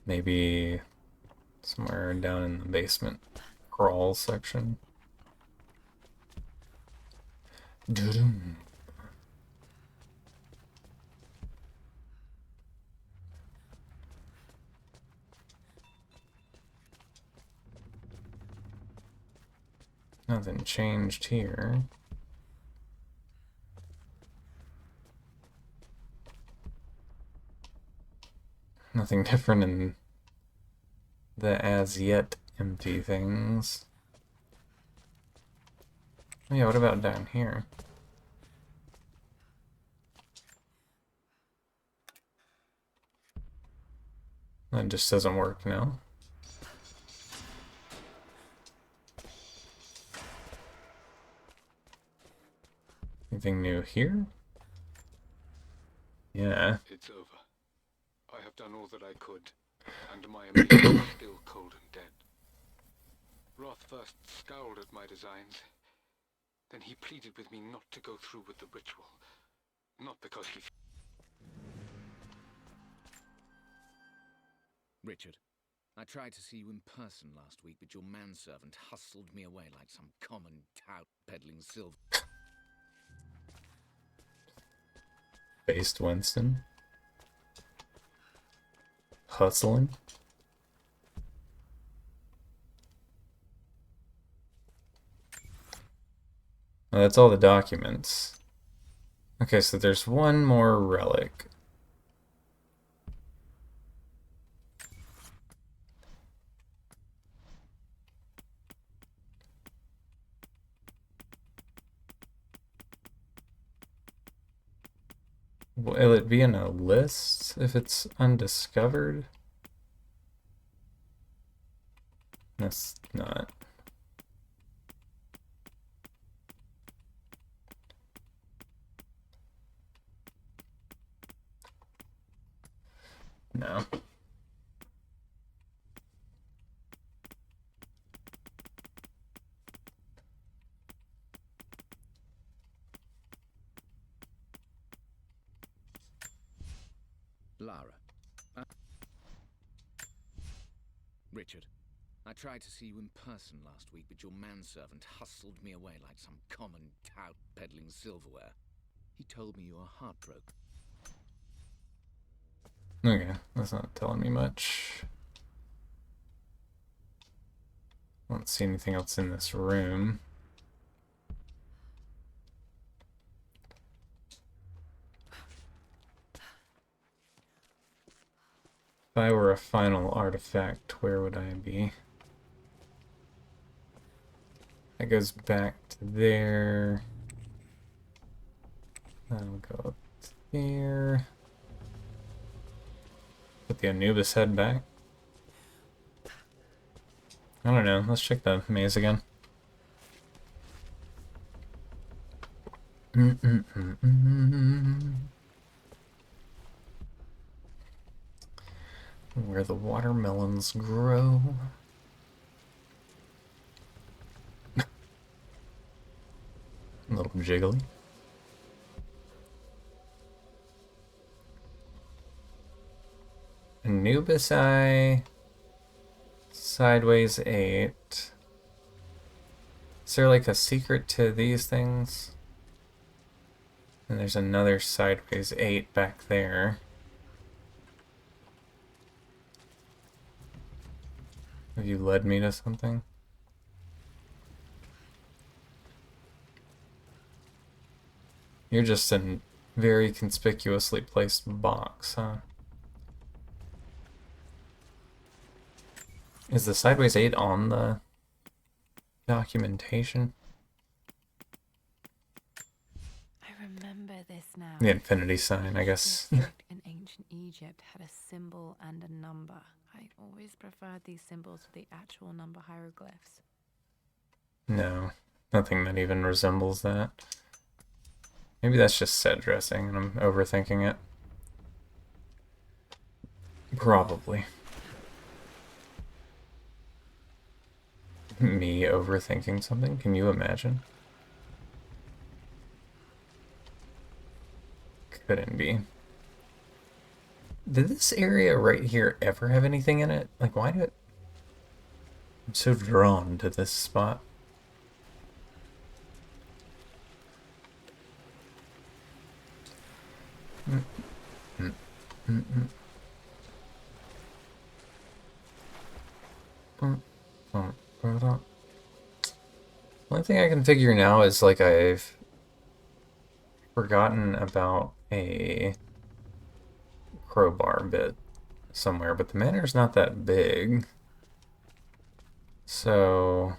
Maybe somewhere down in the basement crawl section. Doo-doo. Nothing changed here. Nothing different in the as yet empty things. Oh yeah, what about down here? That just doesn't work now. Anything new here? Yeah. It's over. I have done all that I could, and my ambition is still cold and dead. Roth first scowled at my designs. Then he pleaded with me not to go through with the ritual. Not because he... Richard, I tried to see you in person last week, but your manservant hustled me away like some common tout peddling silver. Based Winston. Hustling. Well, that's all the documents. Okay, so there's one more relic. Will it be in a list if it's undiscovered? That's not. No. Lara. Richard, I tried to see you in person last week, but your manservant hustled me away like some common tout peddling silverware. He told me you are heartbroken. Okay, that's not telling me much. I don't see anything else in this room. If I were a final artifact, where would I be? That goes back to there. That'll go up to there. Put the Anubis head back. I don't know. Let's check the maze again. Where the watermelons grow. A little jiggly. Anubis eye. Sideways 8. Is there like a secret to these things? And there's another sideways 8 back there. Have you led me to something? You're just a very conspicuously placed box, huh? Is the sideways 8 on the documentation? I remember this now. The infinity sign, I guess. District in ancient Egypt had a symbol and a number. I always preferred these symbols to the actual number hieroglyphs. No, nothing that even resembles that. Maybe that's just set dressing and I'm overthinking it. Probably. Me overthinking something? Can you imagine? Couldn't be. Did this area right here ever have anything in it? Like, why do it... I'm so drawn to this spot. One thing I can figure now is, like, I've forgotten about a crowbar bit somewhere, but the manor's not that big. So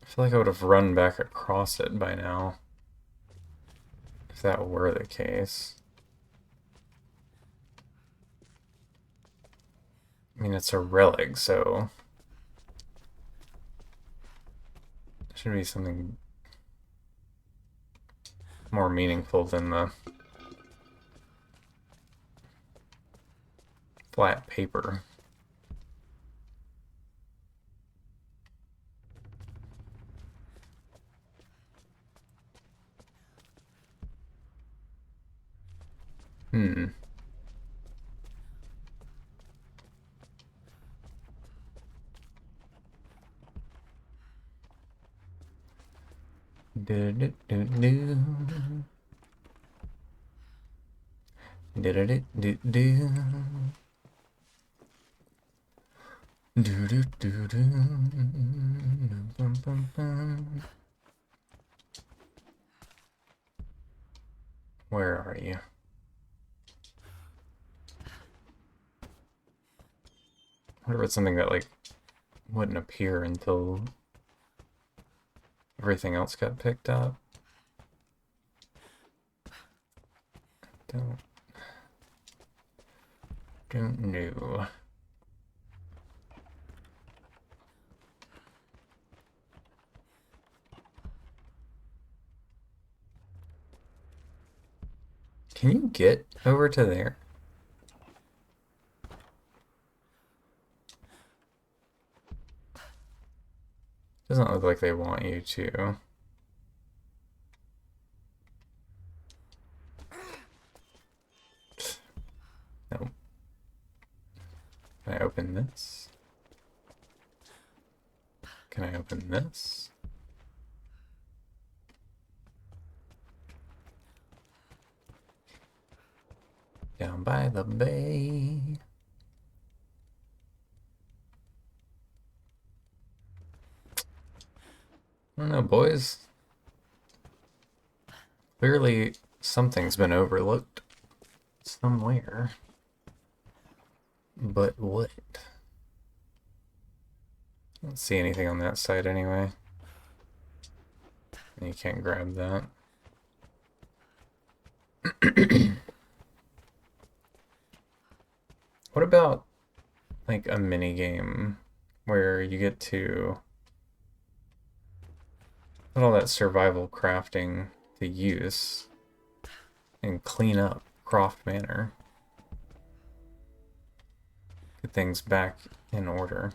I feel like I would have run back across it by now, if that were the case. I mean, it's a relic, so it should be something more meaningful than the flat paper. Hmm. Do do do do. Do do do do do. Do do do do. Bum, bum, bum. Where are you? I wonder if it's something that, like, wouldn't appear until everything else got picked up. Don't know. Can you get over to there? Doesn't look like they want you to. No. Can I open this? Can I open this? Down by the bay. I don't know, boys. Clearly, something's been overlooked somewhere. But what? I don't see anything on that side anyway. You can't grab that. What about, like, a mini game where you get to put all that survival crafting to use and clean up Croft Manor? Get things back in order.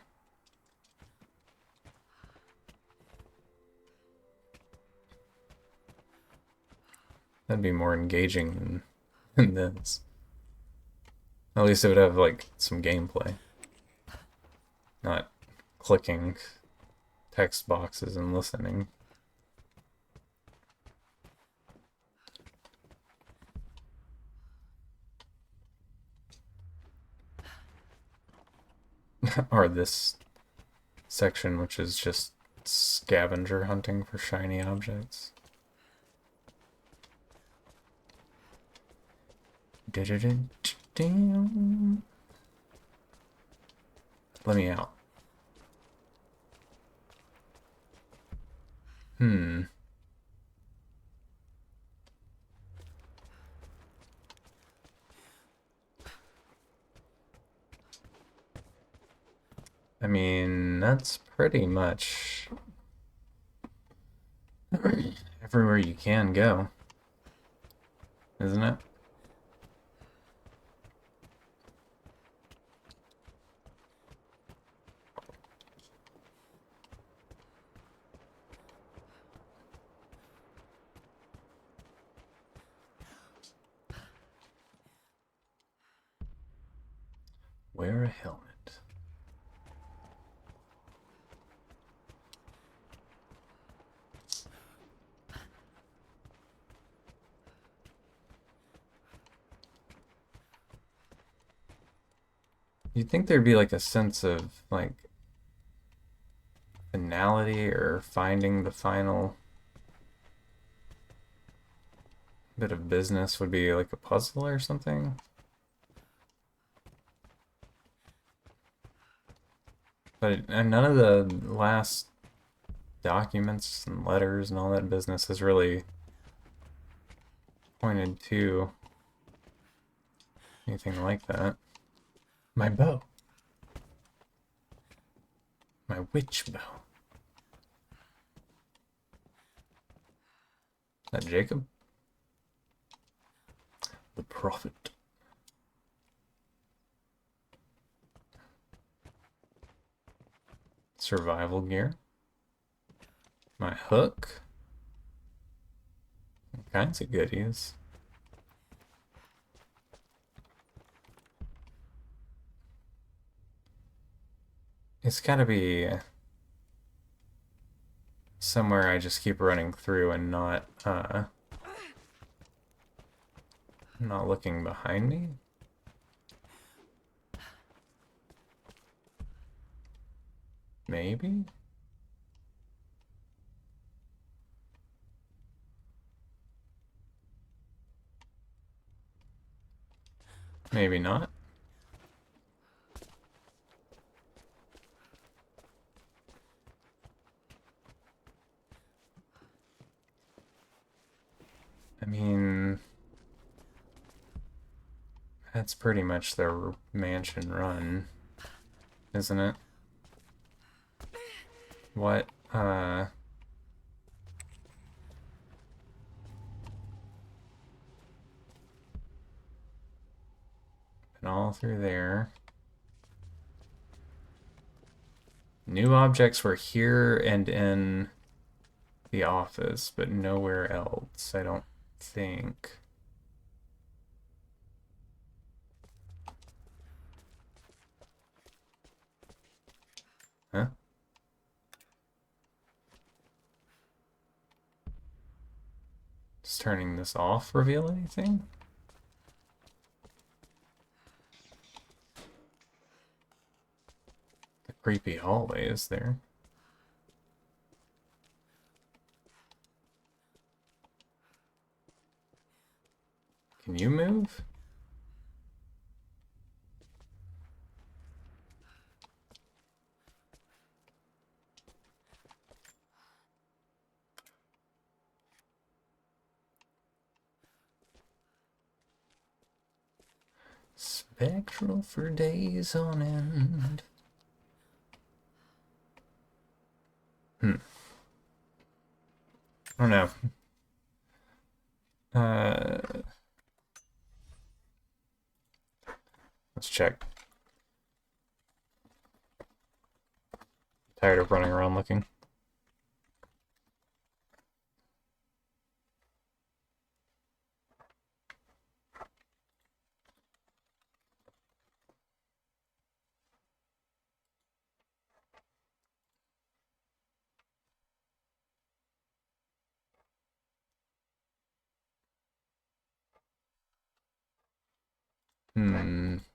That'd be more engaging than this. At least it would have, like, some gameplay. Not clicking text boxes and listening. Or this section, which is just scavenger hunting for shiny objects. Let me out. I mean, that's pretty much everywhere you can go, isn't it? Wear a helmet. You'd think there'd be like a sense of like finality or finding the final bit of business would be like a puzzle or something. But none of the last documents and letters and all that business has really pointed to anything like that. My bow. My witch bow. Is that Jacob? The prophet. Survival gear. My hook. All kinds of goodies. It's gotta be somewhere I just keep running through and not looking behind me. Maybe? Maybe not. I mean, that's pretty much their mansion run, isn't it? What, and all through there. New objects were here and in the office, but nowhere else, I don't think. Huh? Does turning this off reveal anything? The creepy hallway is there. Can you move? Spectral for days on end. I don't know. Let's check. Tired of running around looking.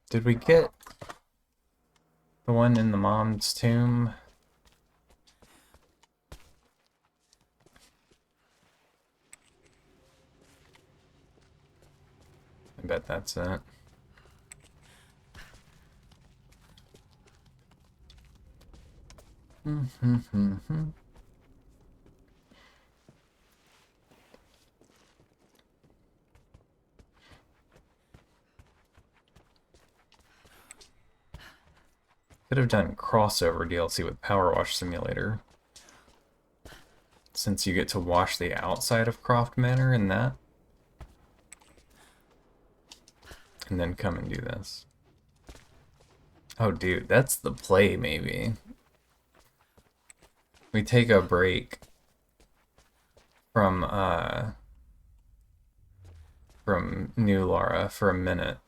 Did we get the one in the mom's tomb? I bet that's it. Could have done crossover DLC with Power Wash Simulator, since you get to wash the outside of Croft Manor in that. And then come and do this. Oh, dude, that's the play, maybe. We take a break from nu-lara for a minute.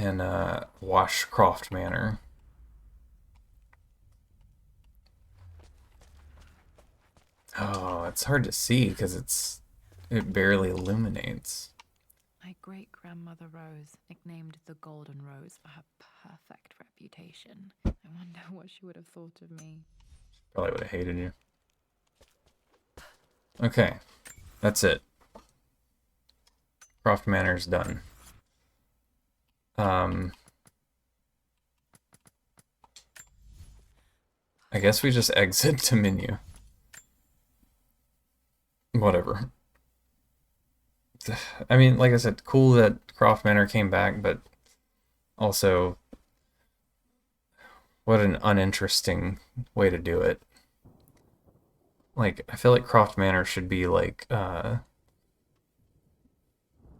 And, wash Croft Manor. Oh, it's hard to see because it barely illuminates. My great-grandmother Rose, nicknamed the Golden Rose for her perfect reputation. I wonder what she would have thought of me. Probably would have hated you. Okay, that's it. Croft Manor's done. I guess we just exit to menu. Whatever. I mean, like I said, cool that Croft Manor came back, but also, what an uninteresting way to do it. Like, I feel like Croft Manor should be like,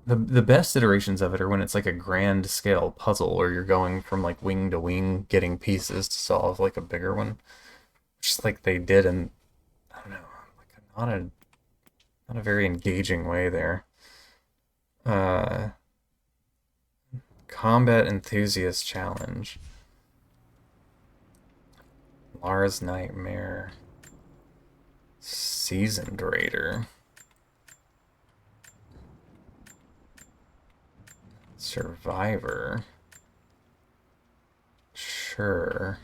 the best iterations of it are when it's like a grand scale puzzle where you're going from like wing to wing, getting pieces to solve like a bigger one. Just like they did in, I don't know, like not a very engaging way there. Combat Enthusiast Challenge. Lara's Nightmare. Seasoned Raider. Survivor. Sure.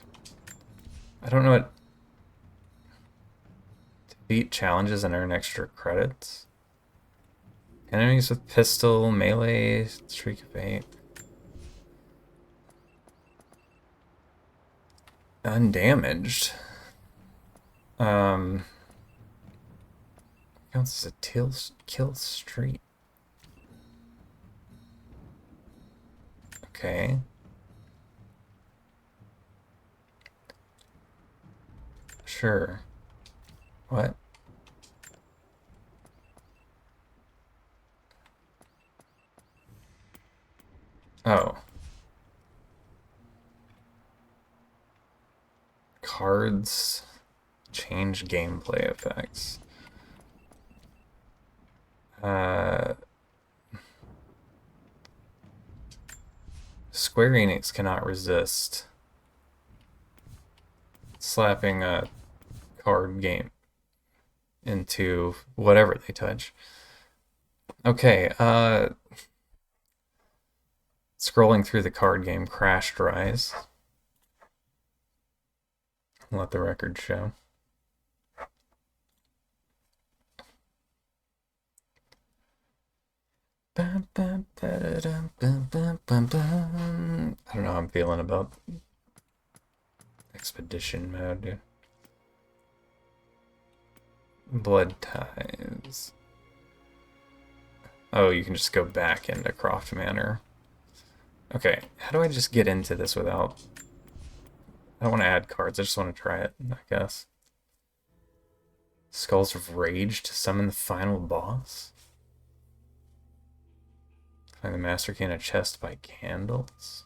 I don't know what... To beat challenges and earn extra credits? Enemies with pistol, melee, streak of 8. Undamaged. Counts as a kill streak. Okay. Sure. What? Oh. Cards change gameplay effects. Square Enix cannot resist slapping a card game into whatever they touch. Okay, scrolling through the card game crashed Rise. Let the record show. I don't know how I'm feeling about expedition mode, dude. Blood ties. Oh, you can just go back into Croft Manor. Okay, how do I just get into this without... I don't want to add cards, I just want to try it, I guess. Skulls of Rage to summon the final boss? Find the Master Key in a chest by candles?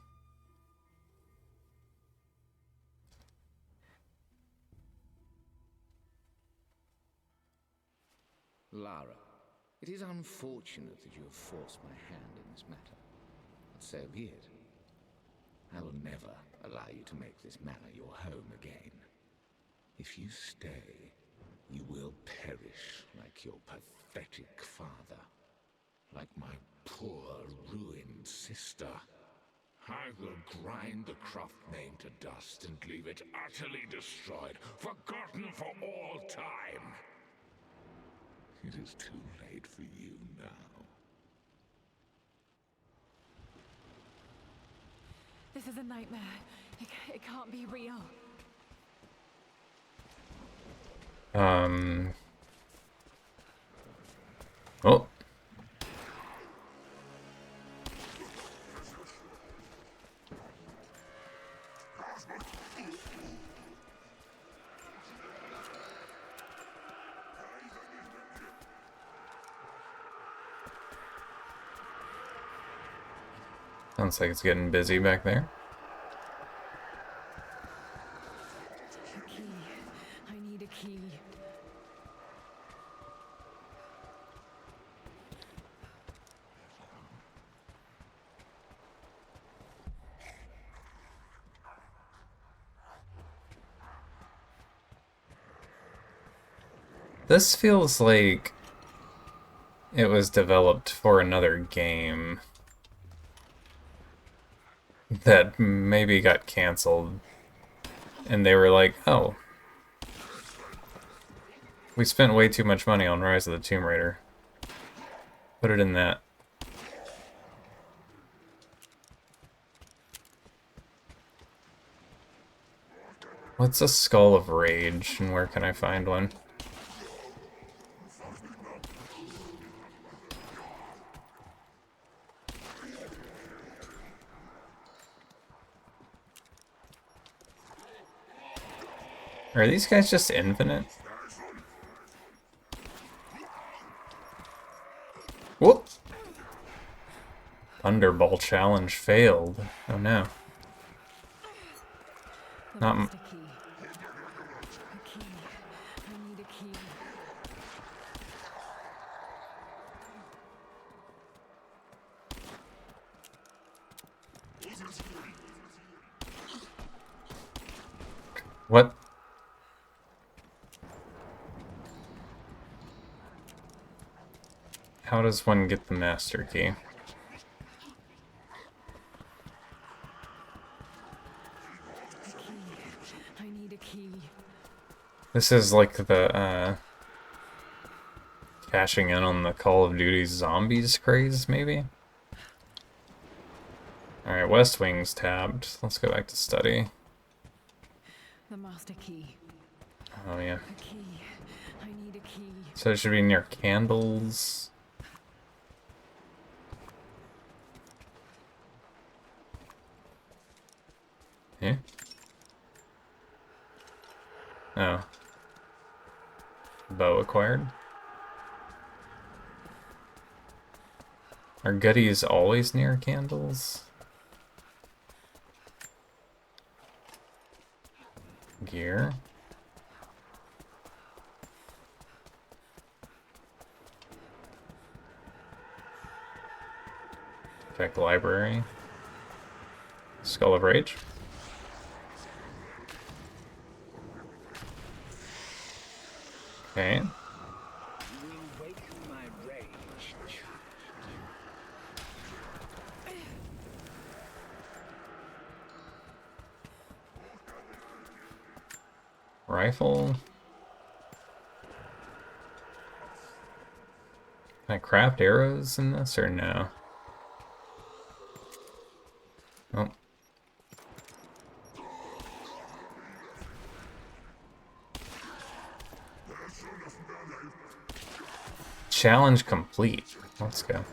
Lara, it is unfortunate that you have forced my hand in this matter. But so be it. I will never allow you to make this manor your home again. If you stay, you will perish like your pathetic father. Like my poor, ruined sister. I will grind the Croft name to dust and leave it utterly destroyed, forgotten for all time. It is too late for you now. This is a nightmare. It can't be real. Oh. Sounds like it's getting busy back there. A key. I need a key. This feels like it was developed for another game that maybe got canceled, and they were like, oh, we spent way too much money on Rise of the Tomb Raider. Put it in that. What's a Skull of Rage, and where can I find one? Are these guys just infinite? Whoop! Thunderball challenge failed. Oh no. Not A key. A key. I need a key. what? How does one get the master key? I need a key. This is like the Cashing in on the Call of Duty Zombies craze, maybe? Alright, West Wing's tabbed. Let's go back to study. The master key. Oh, yeah. A key. I need a key. So it should be near candles. Yeah? Oh. Bow acquired? Are goodies always near candles? Gear? Check library. Skull of Rage. Okay. Rifle. Can I craft arrows in this or no? Oh. Challenge complete. Let's go.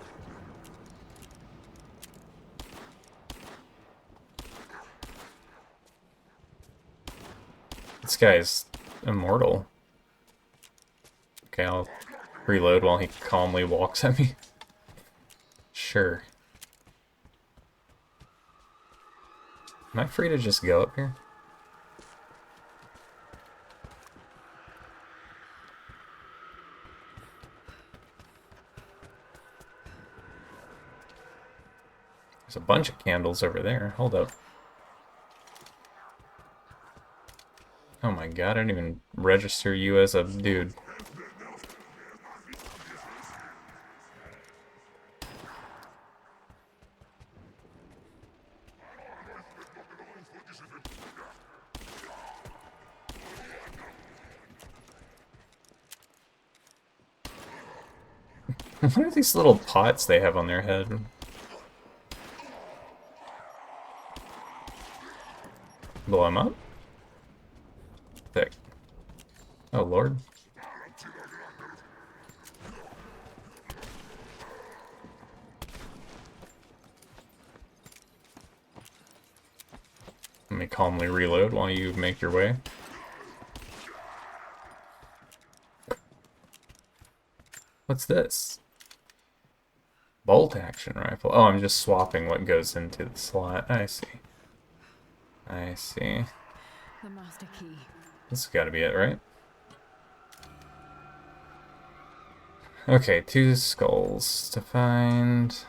This guy's immortal. Okay, I'll reload while he calmly walks at me. Sure. Am I free to just go up here? There's a bunch of candles over there. Hold up. Oh my god, I didn't even register you as a dude. What are these little pots they have on their head? Blow them up? Thick. Oh lord. Let me calmly reload while you make your way. What's this? Bolt action rifle. Oh, I'm just swapping what goes into the slot. I see. I see. The master key. This has got to be it, right? Okay, 2 skulls to find.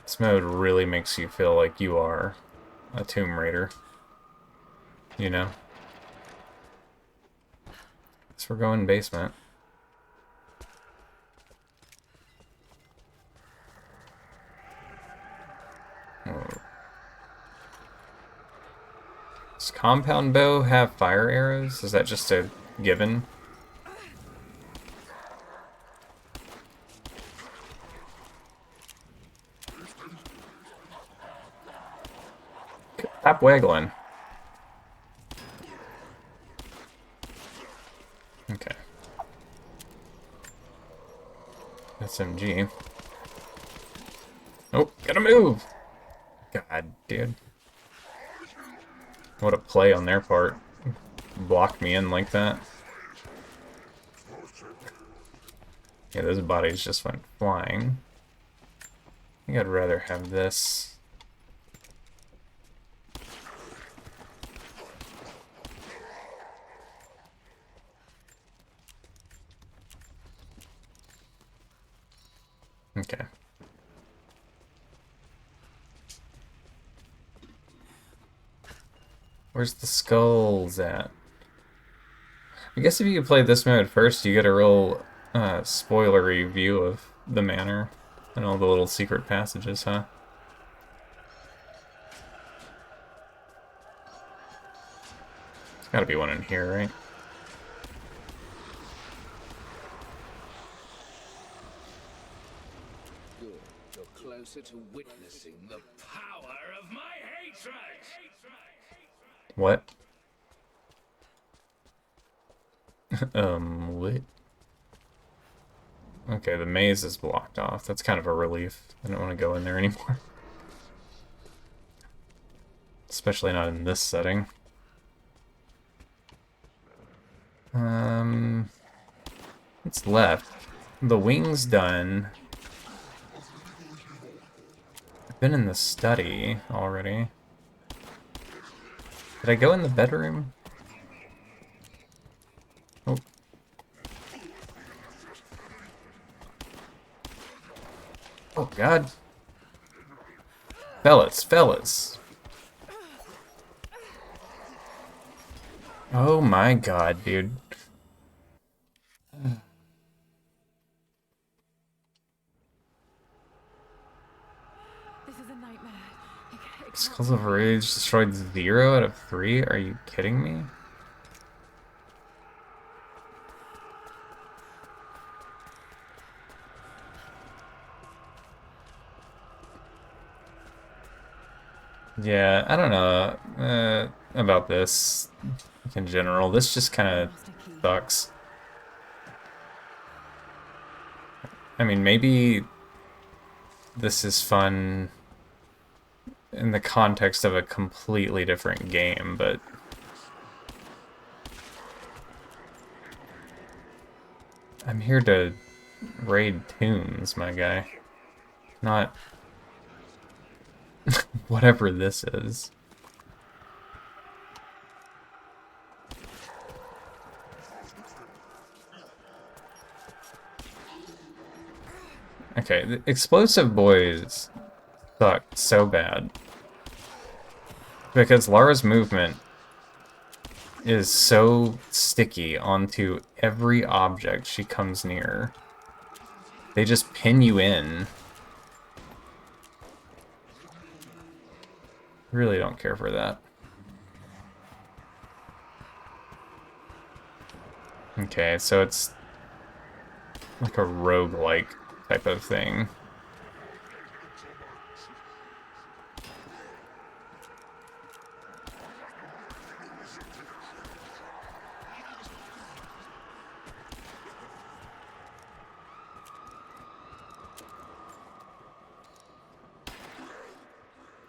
This mode really makes you feel like you are a Tomb Raider. You know? So we're going basement. Does compound bow have fire arrows? Is that just a given? Stop waggling. Okay. SMG. Oh, gotta move! God, dude. What a play on their part. Block me in like that. Yeah, those bodies just went flying. I think I'd rather have this. Okay. Where's the skulls at? I guess if you play this mode first, you get a real spoilery view of the manor and all the little secret passages, huh? Gotta be one in here, right? Good. You're closer to witnessing the power of my hatred! What? What? Okay, the maze is blocked off. That's kind of a relief. I don't want to go in there anymore. Especially not in this setting. What's left? The wing's done. I've been in the study already. Did I go in the bedroom? Oh. Oh, God. Fellas. Oh my God, dude. This is a nightmare. Skulls of Rage destroyed 0 out of 3? Are you kidding me? Yeah, I don't know about this in general. This just kind of sucks. I mean, maybe this is fun in the context of a completely different game, but I'm here to raid tombs, my guy. Not whatever this is. Okay, the explosive boys sucked so bad. Because Lara's movement is so sticky onto every object she comes near. They just pin you in. Really don't care for that. Okay, so it's like a roguelike type of thing.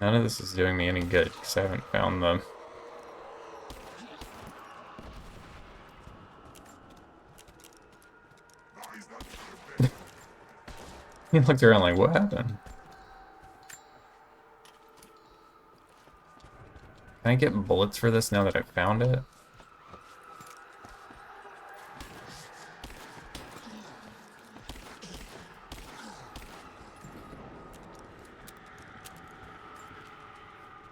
None of this is doing me any good because I haven't found them. He looked around like, what happened? Can I get bullets for this now that I found it?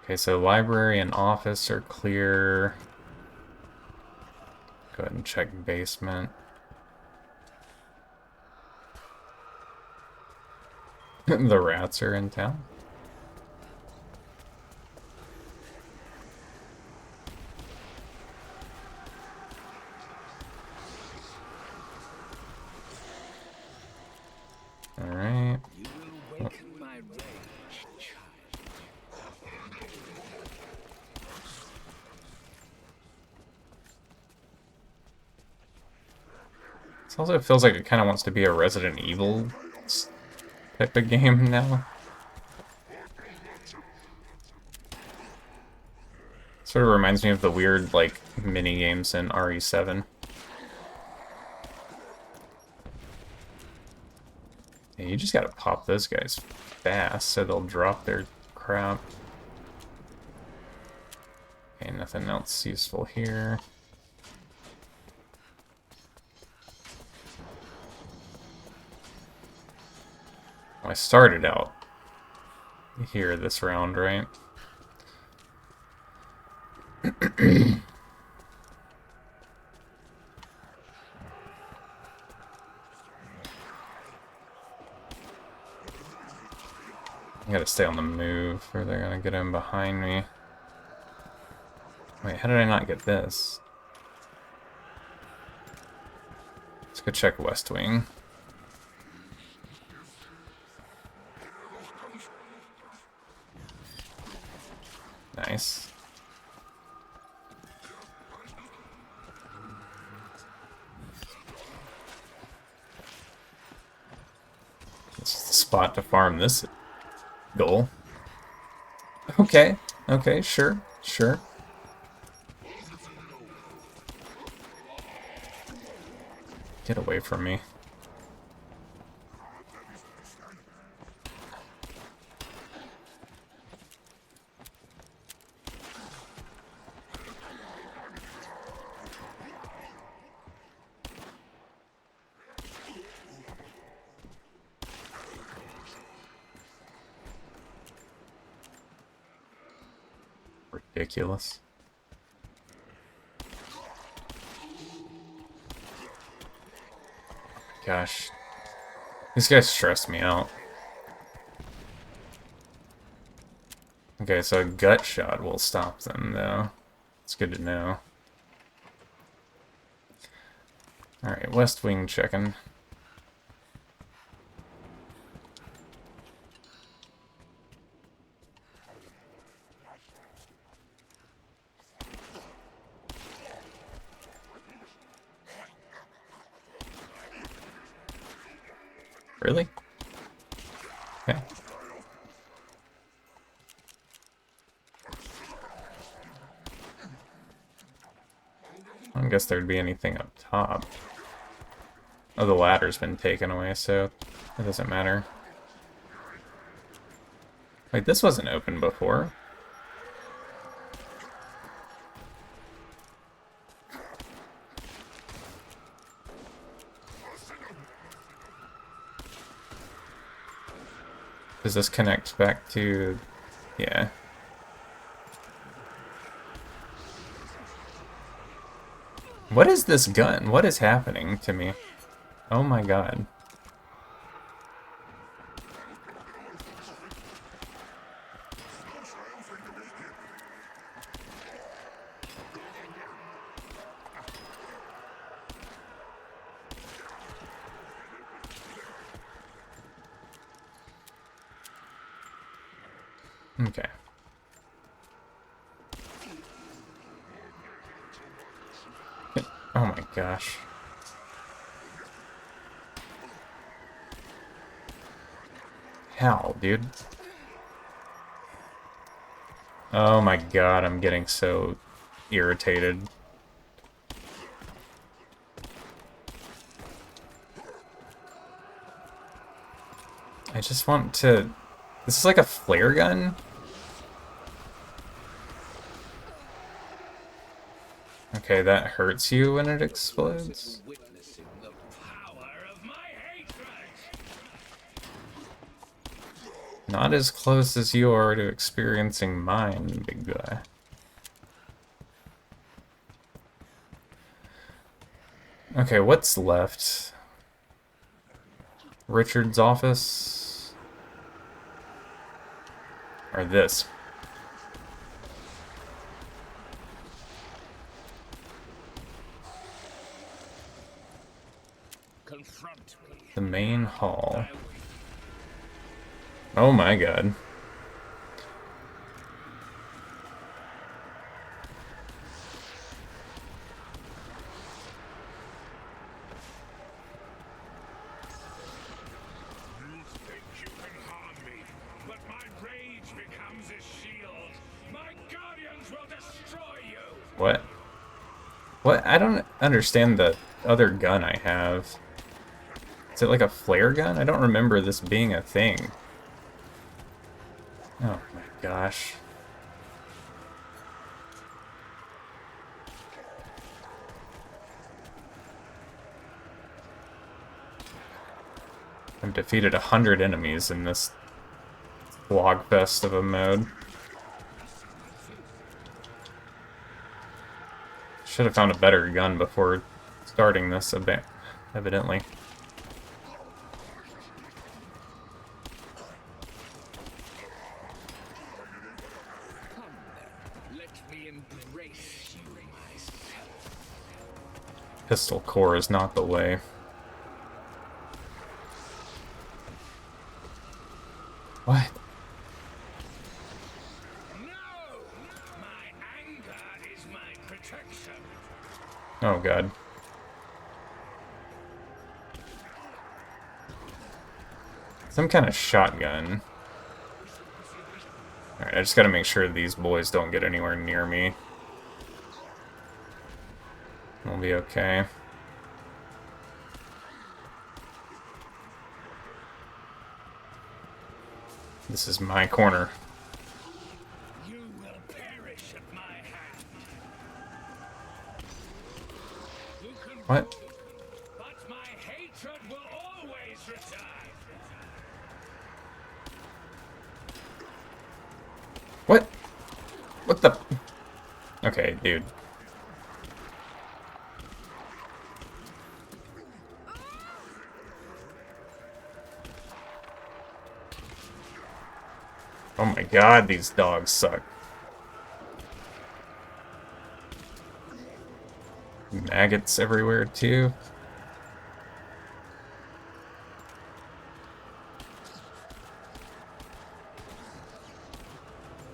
Okay, so library and office are clear. Go ahead and check basement. The rats are in town. Alright. You will awaken my rage, child. This also feels like it kind of wants to be a Resident Evil type of game now. Sort of reminds me of the weird, like, mini games in RE7. Yeah, you just gotta pop those guys fast so they'll drop their crap. Okay, nothing else useful here. I started out here this round, right? I gotta stay on the move or they're gonna get in behind me. Wait, how did I not get this? Let's go check West Wing. Nice. This is the spot to farm this goal. Okay, okay, sure, sure. Get away from me. Ridiculous. Gosh. These guys stress me out. Okay, so a gut shot will stop them, though. It's good to know. Alright, West Wing checking. Really? Okay. I don't guess there'd be anything up top. Oh, the ladder's been taken away, so it doesn't matter. Wait, this wasn't open before. Does this connect back to... yeah. What is this gun? What is happening to me? Oh my god. Okay. Oh my gosh. How, dude? Oh my god, I'm getting so irritated. I just want to... This is like a flare gun? Okay, that hurts you when it explodes. Not as close as you are to experiencing mine, big guy. Okay, what's left? Richard's office? Or this? The main hall. Oh my god. What? What? I don't understand the other gun I have. Is it like a flare gun? I don't remember this being a thing. Oh my gosh. I've defeated 100 enemies in this slogfest of a mode. Should have found a better gun before starting this, evidently. Pistol core is not the way. Oh god. Some kind of shotgun. Alright, I just gotta make sure these boys don't get anywhere near me. We'll be okay. This is my corner. You will perish at my hand. You can What? move, but my hatred will always return. What? What the? Okay, dude. Oh my god, these dogs suck. Maggots everywhere, too.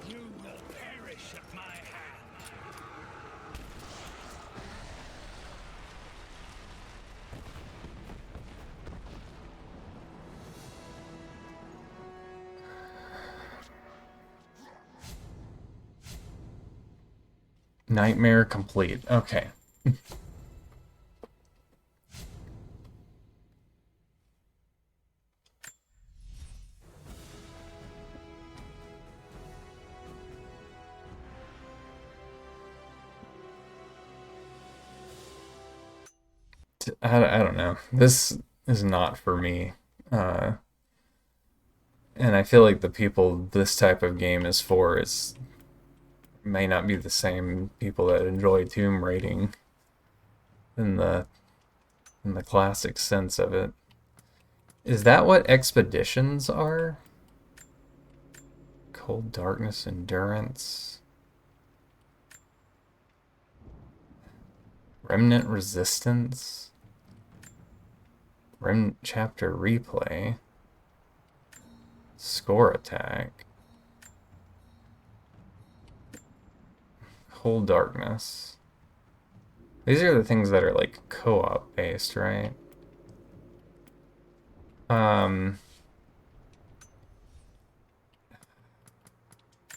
You will perish at my hand. Nightmare complete. Okay. I don't know. This is not for me. And I feel like the people this type of game is for is may not be the same people that enjoy tomb raiding in the classic sense of it. Is that what expeditions are? Cold darkness, endurance, remnant resistance, remnant chapter replay, score attack, cold darkness. These are the things that are like co-op based, right?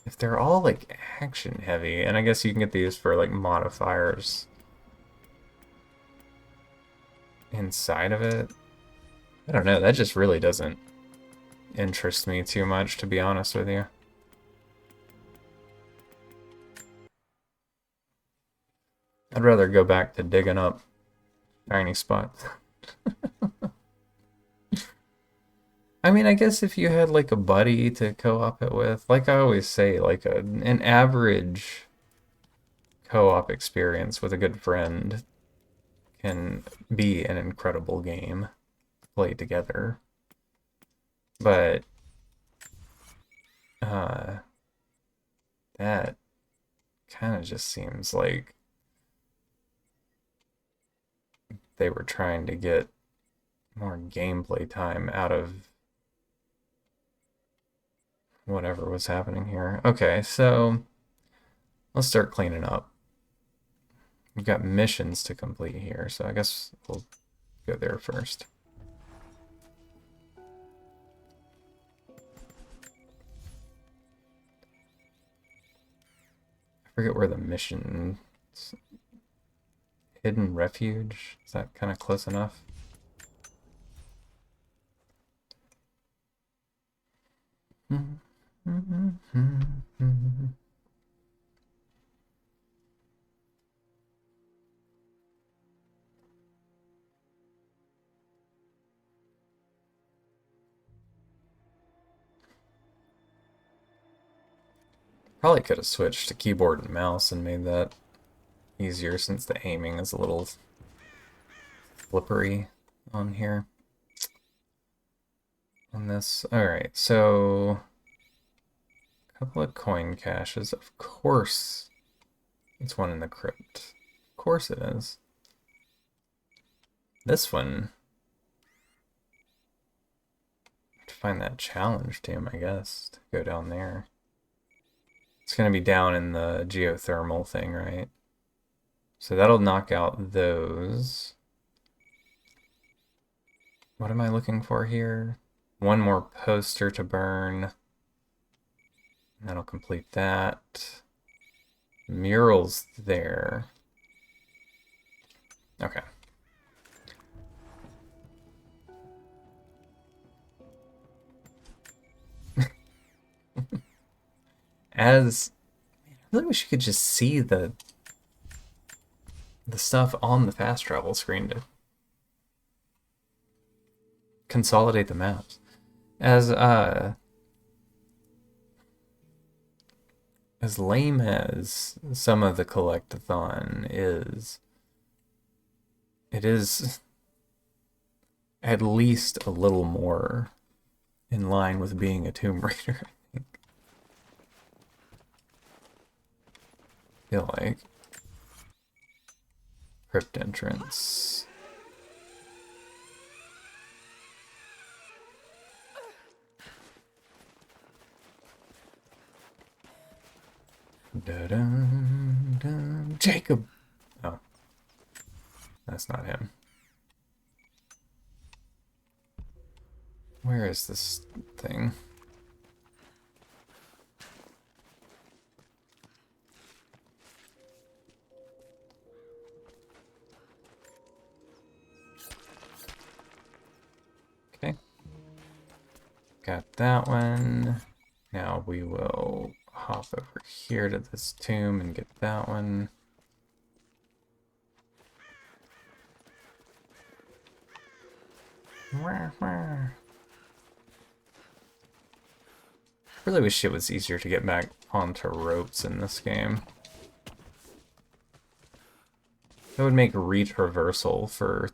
If they're all like action heavy, and I guess you can get these for like modifiers inside of it. I don't know, that just really doesn't interest me too much, to be honest with you. I'd rather go back to digging up shiny spots. I mean, I guess if you had like a buddy to co-op it with, like I always say, like an average co-op experience with a good friend can be an incredible game played together. But that kind of just seems like they were trying to get more gameplay time out of whatever was happening here. Okay, so let's start cleaning up. We've got missions to complete here, so I guess we'll go there first. I forget where the mission... Hidden Refuge? Is that kind of close enough? Probably could have switched to keyboard and mouse and made that easier since the aiming is a little flippery on here. On this. Alright, so a couple of coin caches. Of course it's one in the crypt. Of course it is. This one, to find that challenge tomb, I guess, to go down there. It's gonna be down in the geothermal thing, right? So that'll knock out those. What am I looking for here? One more poster to burn. That'll complete that. Mural's there. Okay. As I really wish you could just see the stuff on the fast travel screen to consolidate the maps. As lame as some of the collectathon is, it is at least a little more in line with being a Tomb Raider, I think. Feel like. Crypt entrance. Da-dun-dun. Jacob! Oh. That's not him. Where is this thing? Okay. Got that one. Now we will hop over here to this tomb and get that one. Really wish it was easier to get back onto ropes in this game. That would make retraversal for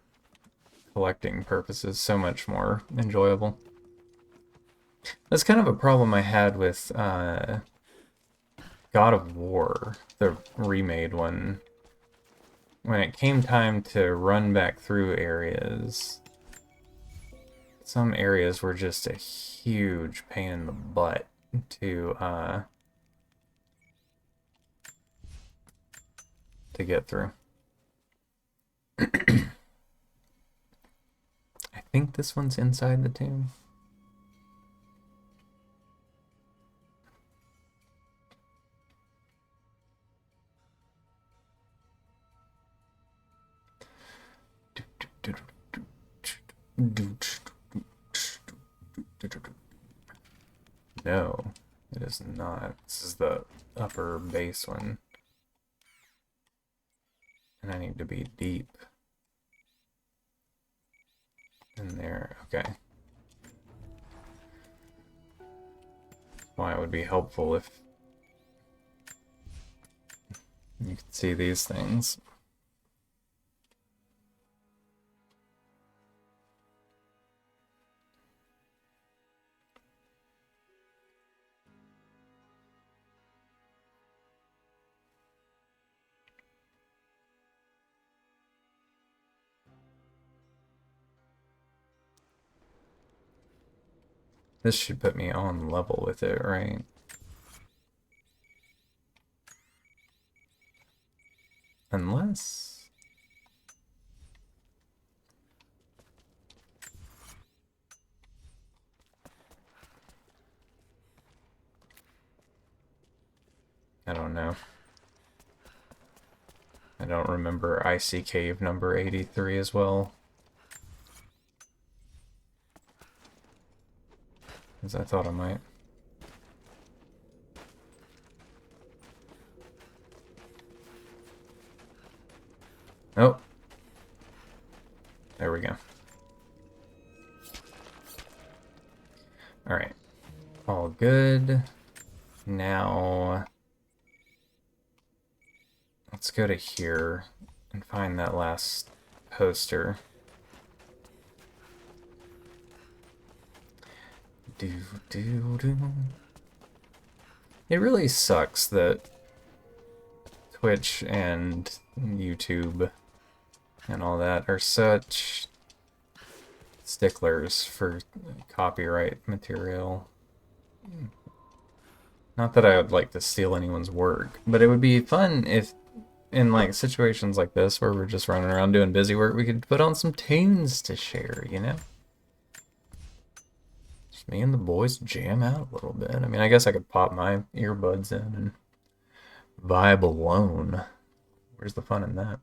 collecting purposes so much more enjoyable. That's kind of a problem I had with God of War, the remade one. When it came time to run back through areas, some areas were just a huge pain in the butt to get through. I think this one's inside the tomb. No, it is not. This is the upper base one. And I need to be deep in there. Okay. Why it would be helpful if you could see these things. This should put me on level with it, right? Unless... I don't know. I don't remember Icy Cave number 83 as well as I thought I might. Oh. There we go. Alright. All good. Now... let's go to here and find that last poster. It really sucks that Twitch and YouTube and all that are such sticklers for copyright material. Not that I would like to steal anyone's work, but it would be fun if in like situations like this where we're just running around doing busy work, we could put on some tunes to share, you know? Just me and the boys jam out a little bit. I mean, I guess I could pop my earbuds in and vibe alone. Where's the fun in that?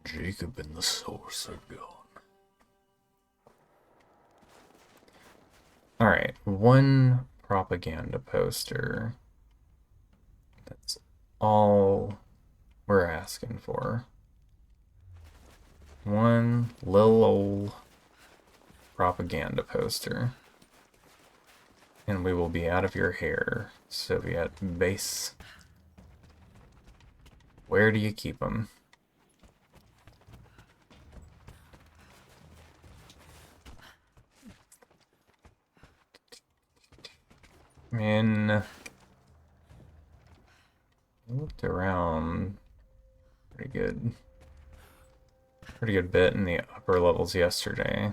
Jacob and the source are gone. Alright, one propaganda poster. That's all we're asking for. One little old propaganda poster. And we will be out of your hair, Soviet base. Where do you keep them? I mean, I looked around pretty good bit in the upper levels yesterday.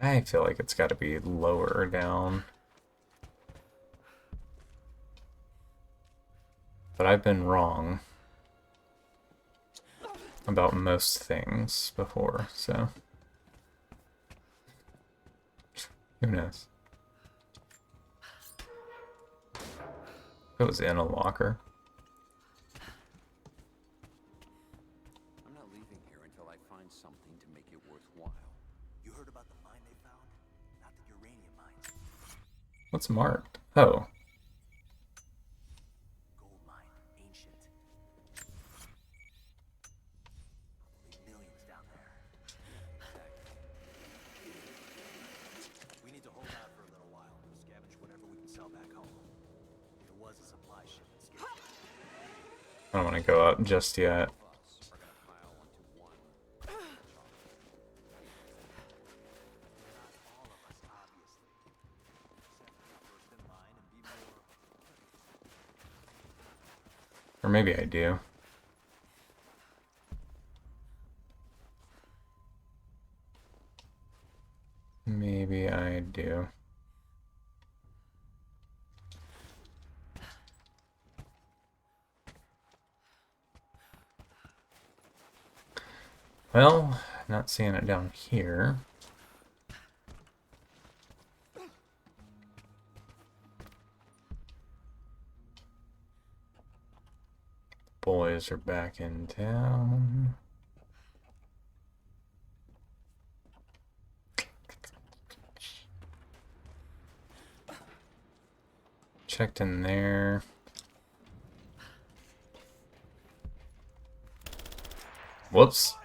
I feel like it's got to be lower down. But I've been wrong about most things before, so who knows? It was in a locker. I'm not leaving here until I find something to make it worthwhile. You heard about the mine they found? Not the uranium mines. What's marked? Oh. Gold mine, ancient. Probably millions down there. Exactly. We need to hold out for a little while. Scavenge whatever we can sell back home. There was a supply shipment scheduled. I don't want to go up just yet. Or maybe I do. Maybe I do. Well, not seeing it down here. Boys are back in town. Checked in there. Whoops.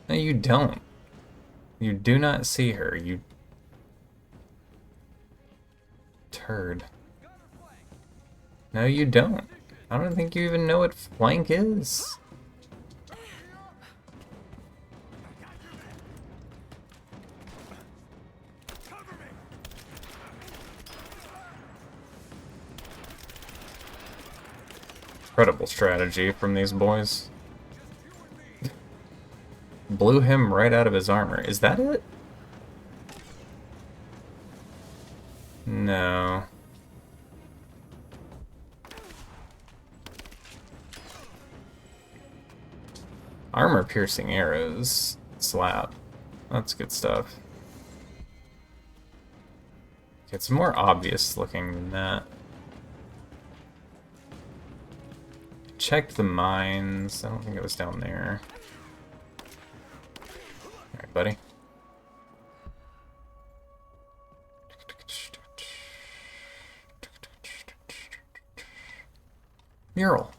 No, you don't. You do not see her, you turd. No, you don't. I don't think you even know what flank is. Incredible strategy from these boys. Blew him right out of his armor. Is that it? No. Armor-piercing arrows. Slap. That's good stuff. It's more obvious looking than that. Checked the mines. I don't think it was down there. Alright, buddy. Mural.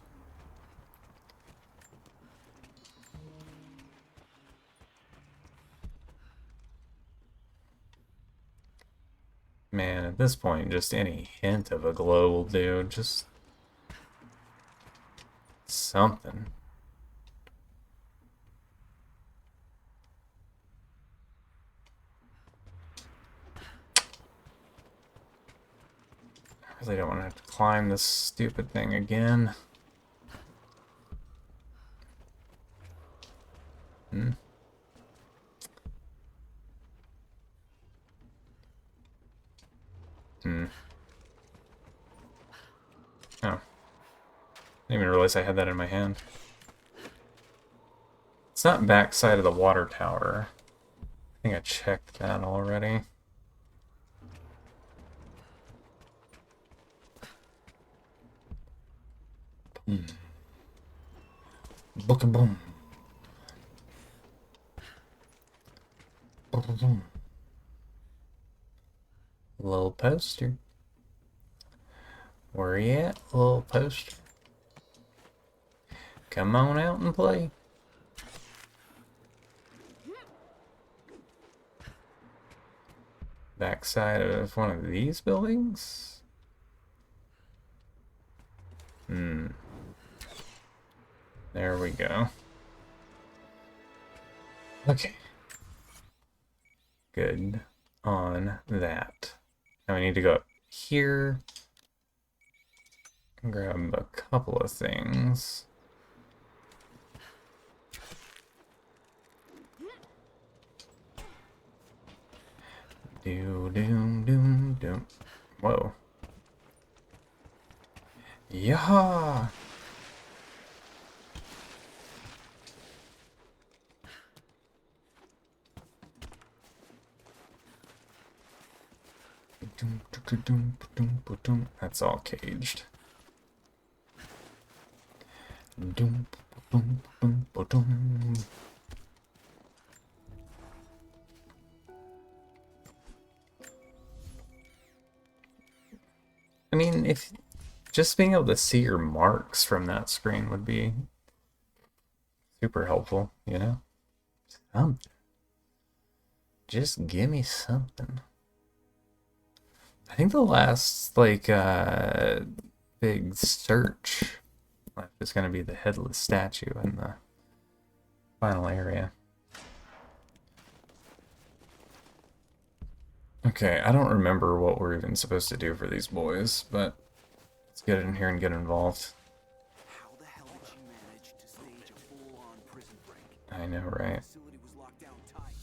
Man, at this point, just any hint of a glow will do. Just something. Because I don't want to have to climb this stupid thing again. Hmm. Hmm. Oh. I didn't even realize I had that in my hand. It's not backside of the water tower. I think I checked that already. Boom. Book and boom. Boom, boom, boom. Little poster. Where you at, little poster? Come on out and play. Backside of one of these buildings? Hmm. There we go. Okay. Good on that. Now we need to go up here and grab a couple of things. Doom. Whoa. Yaha! That's all caged. I mean, if just being able to see your marks from that screen would be super helpful, you know? Something. Just give me something. I think the last, like, big search left is going to be the headless statue in the final area. Okay, I don't remember what we're even supposed to do for these boys, but let's get in here and get involved. How the hell did she manage to stage a full-on prison break? I know, right? The facility was locked down tight.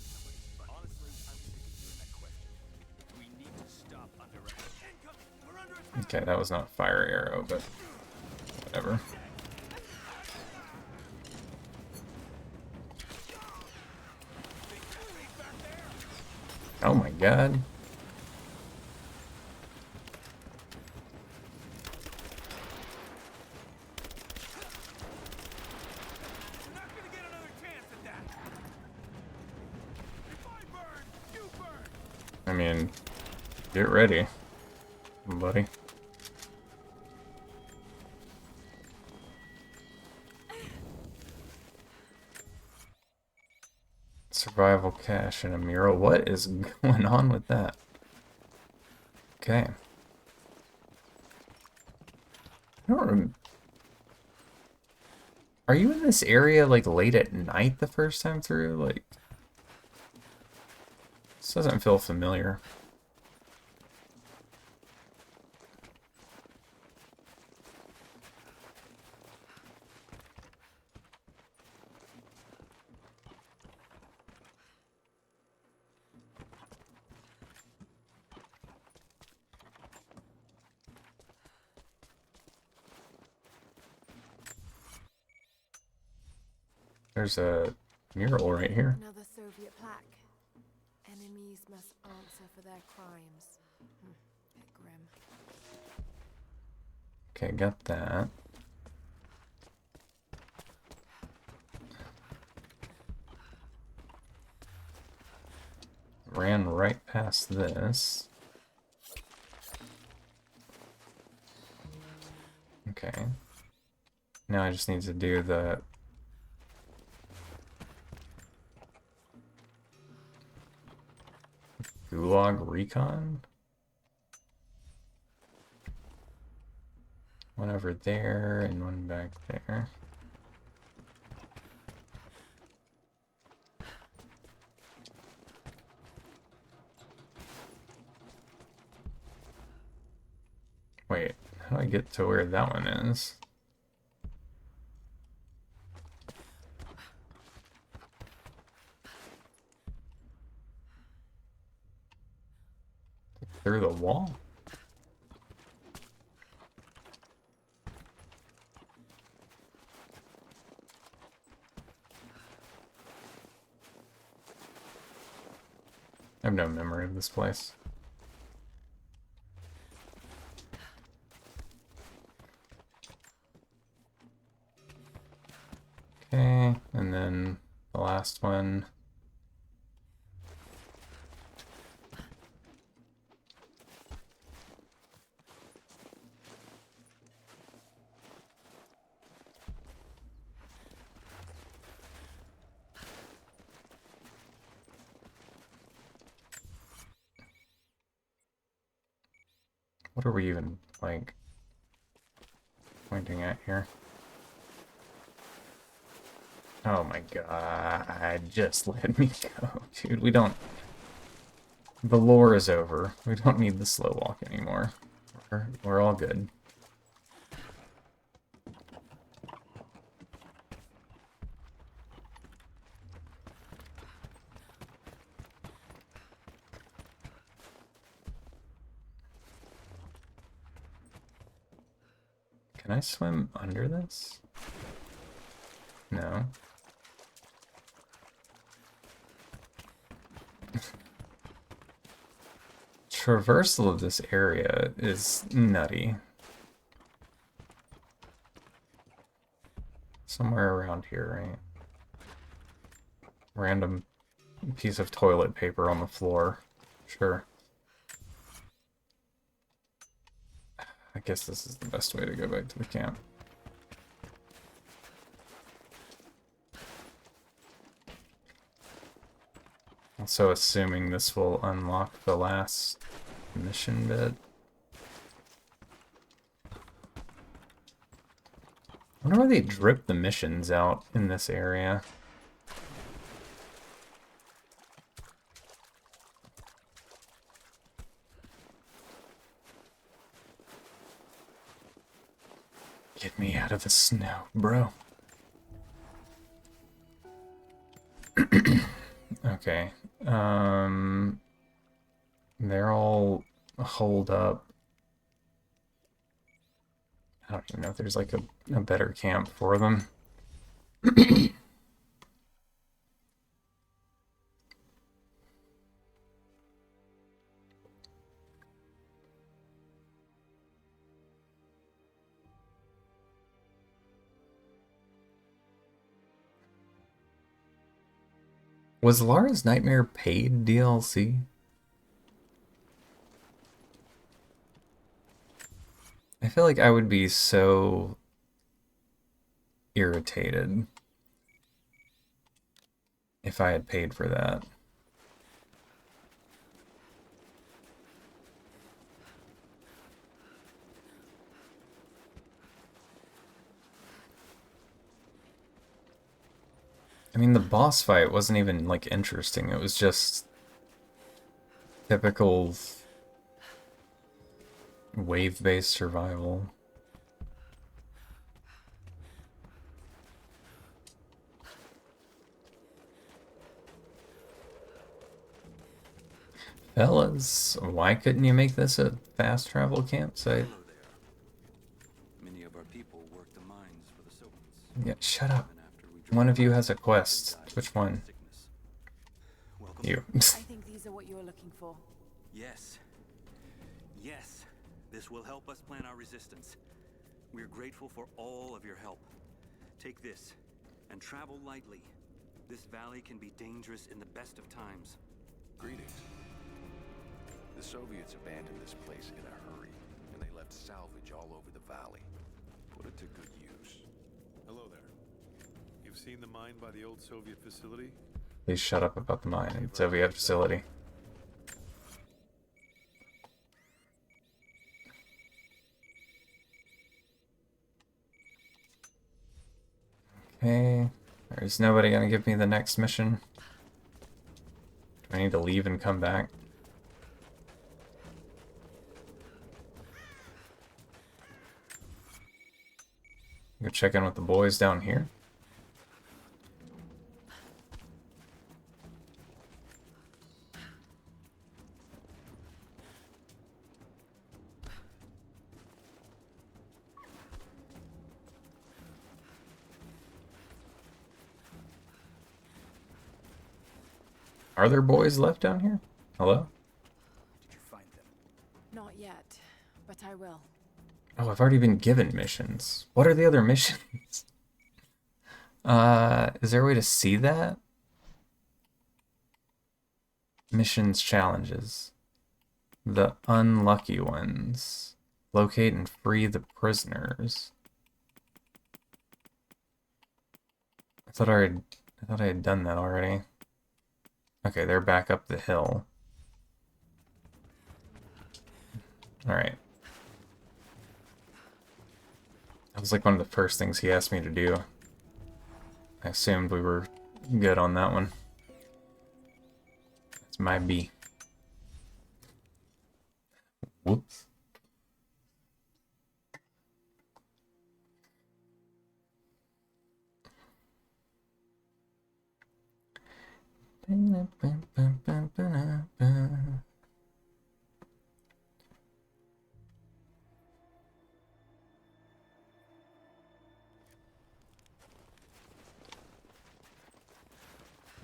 Honestly, I'm sick of hearing that question. We need to stop underestimating. We're under attack. Okay, that was not fire arrow, but whatever. Oh my god. I mean, get ready, buddy. Survival cache and a mural. What is going on with that? Okay. I don't remember. Are you in this area like late at night the first time through? Like, this doesn't feel familiar. There's a mural right here. Another Soviet plaque. Enemies must answer for their crimes. Bit grim. Okay, got that. Ran right past this. Okay. Now I just need to do the Gulag Recon. One over there and one back there. Wait, How do I get to where that one is? Through the wall? I have no memory of this place. Okay, and then the last one. What are we even, like, pointing at here? Oh my god, just let me go, dude. We don't... The lore is over. We don't need the slow walk anymore. We're all good. Can I swim under this? No. Traversal of this area is nutty. Somewhere around here, right? Random piece of toilet paper on the floor. Sure. I guess this is the best way to go back to the camp. Also assuming this will unlock the last mission bit. I wonder why they drip the missions out in this area. Get me out of the snow, bro. Okay. They're all holed up. I don't even know if there's like a better camp for them. Was Lara's Nightmare paid DLC? I feel like I would be so irritated if I had paid for that. I mean, the boss fight wasn't even, like, interesting. It was just typical wave-based survival. Fellas, why couldn't you make this a fast travel campsite? Hello there. Many of our people work the mines for the Sylvans. Yeah, shut up. Even after we drove One of you by, has a they quest. died Which of one? sickness. Welcome. You. I think these are what you're looking for. Yes. Yes. This will help us plan our resistance. We're grateful for all of your help. Take this and travel lightly. This valley can be dangerous in the best of times. Greetings. The Soviets abandoned this place in a hurry, and they left salvage all over the valley. Put it to good use. Hello there. You've seen the mine by the old Soviet facility? Please shut up about the mine and Soviet facility. Okay, there's nobody gonna give me the next mission. Do I need to leave and come back? Go check in with the boys down here. Are there boys left down here? Hello? Did you find them? Not yet, but I will. Oh, I've already been given missions. What are the other missions? Is there a way to see that? Missions challenges. The unlucky ones. Locate and free the prisoners. I thought I had done that already. Okay, they're back up the hill. Alright. That was like one of the first things he asked me to do. I assumed we were good on that one. That's my B. Whoops.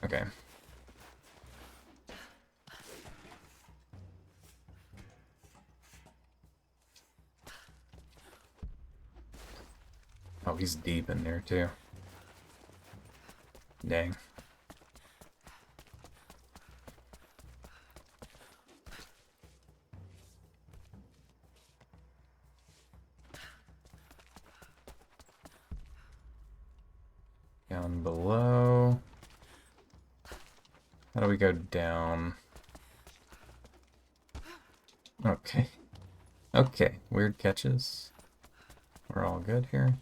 Okay. Oh, he's deep in there too. Dang. Down below. How do we go down? Okay. Okay, weird catches. We're all good here.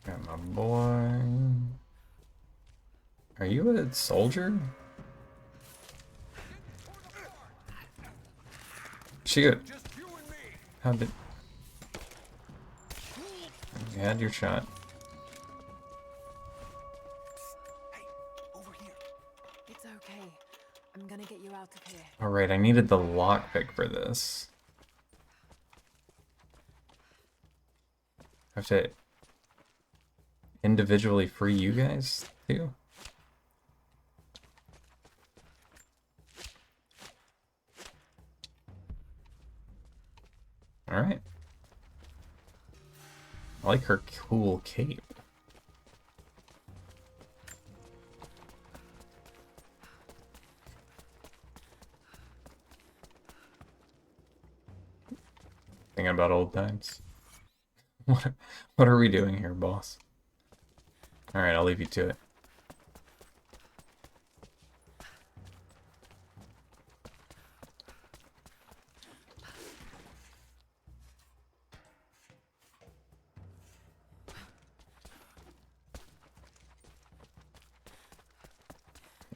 Got my boy. Are you a soldier? Shoot. How did... You had your shot. It's okay. I'm gonna get you out of here. Alright, I needed the lockpick for this. I have to individually free you guys too? Alright. I like her cool cape. Thinking about old times. What are we doing here, boss? Alright, I'll leave you to it.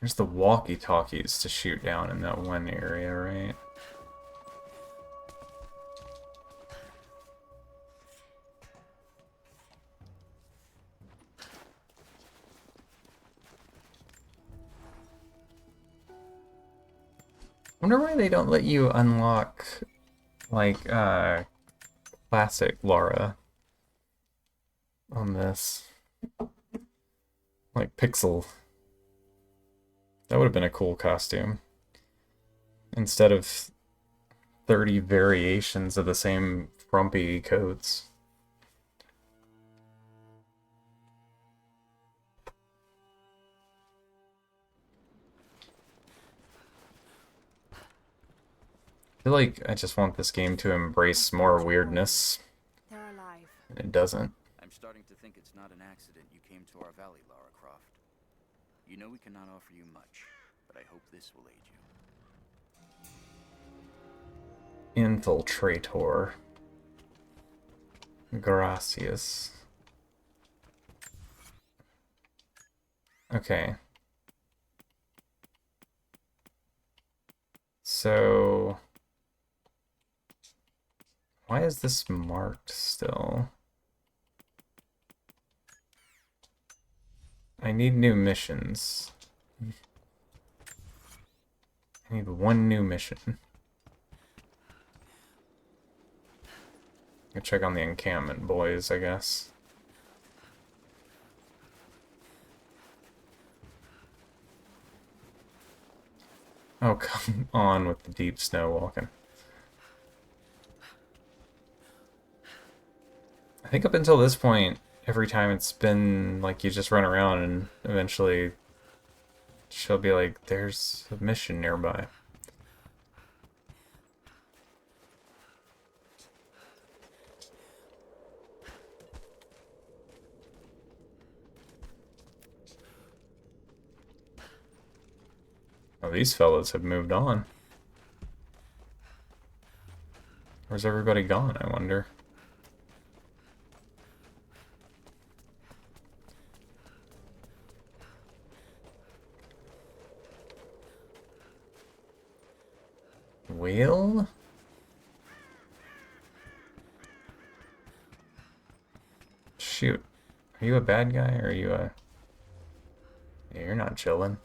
There's the walkie-talkies to shoot down in that one area, right? I wonder why they don't let you unlock, like, classic Lara on this. Like, Pixel. That would have been a cool costume. Instead of 30 variations of the same frumpy coats. I feel like I just want this game to embrace more weirdness. They're alive. And it doesn't. I'm starting to think it's not an accident you came to our valley, Lara Croft. You know we cannot offer you much, but I hope this will aid you. Infiltrator. Gracias. Okay. So... Why is this marked still? I need new missions. I need one new mission. Go check on the encampment, boys, I guess. Oh, come on with the deep snow walking. I think up until this point, every time it's been like you just run around and eventually she'll be like, there's a mission nearby. Oh, these fellas have moved on. Where's everybody gone, I wonder? Will? Shoot. Are you a bad guy or are you a... Yeah, you're not chilling.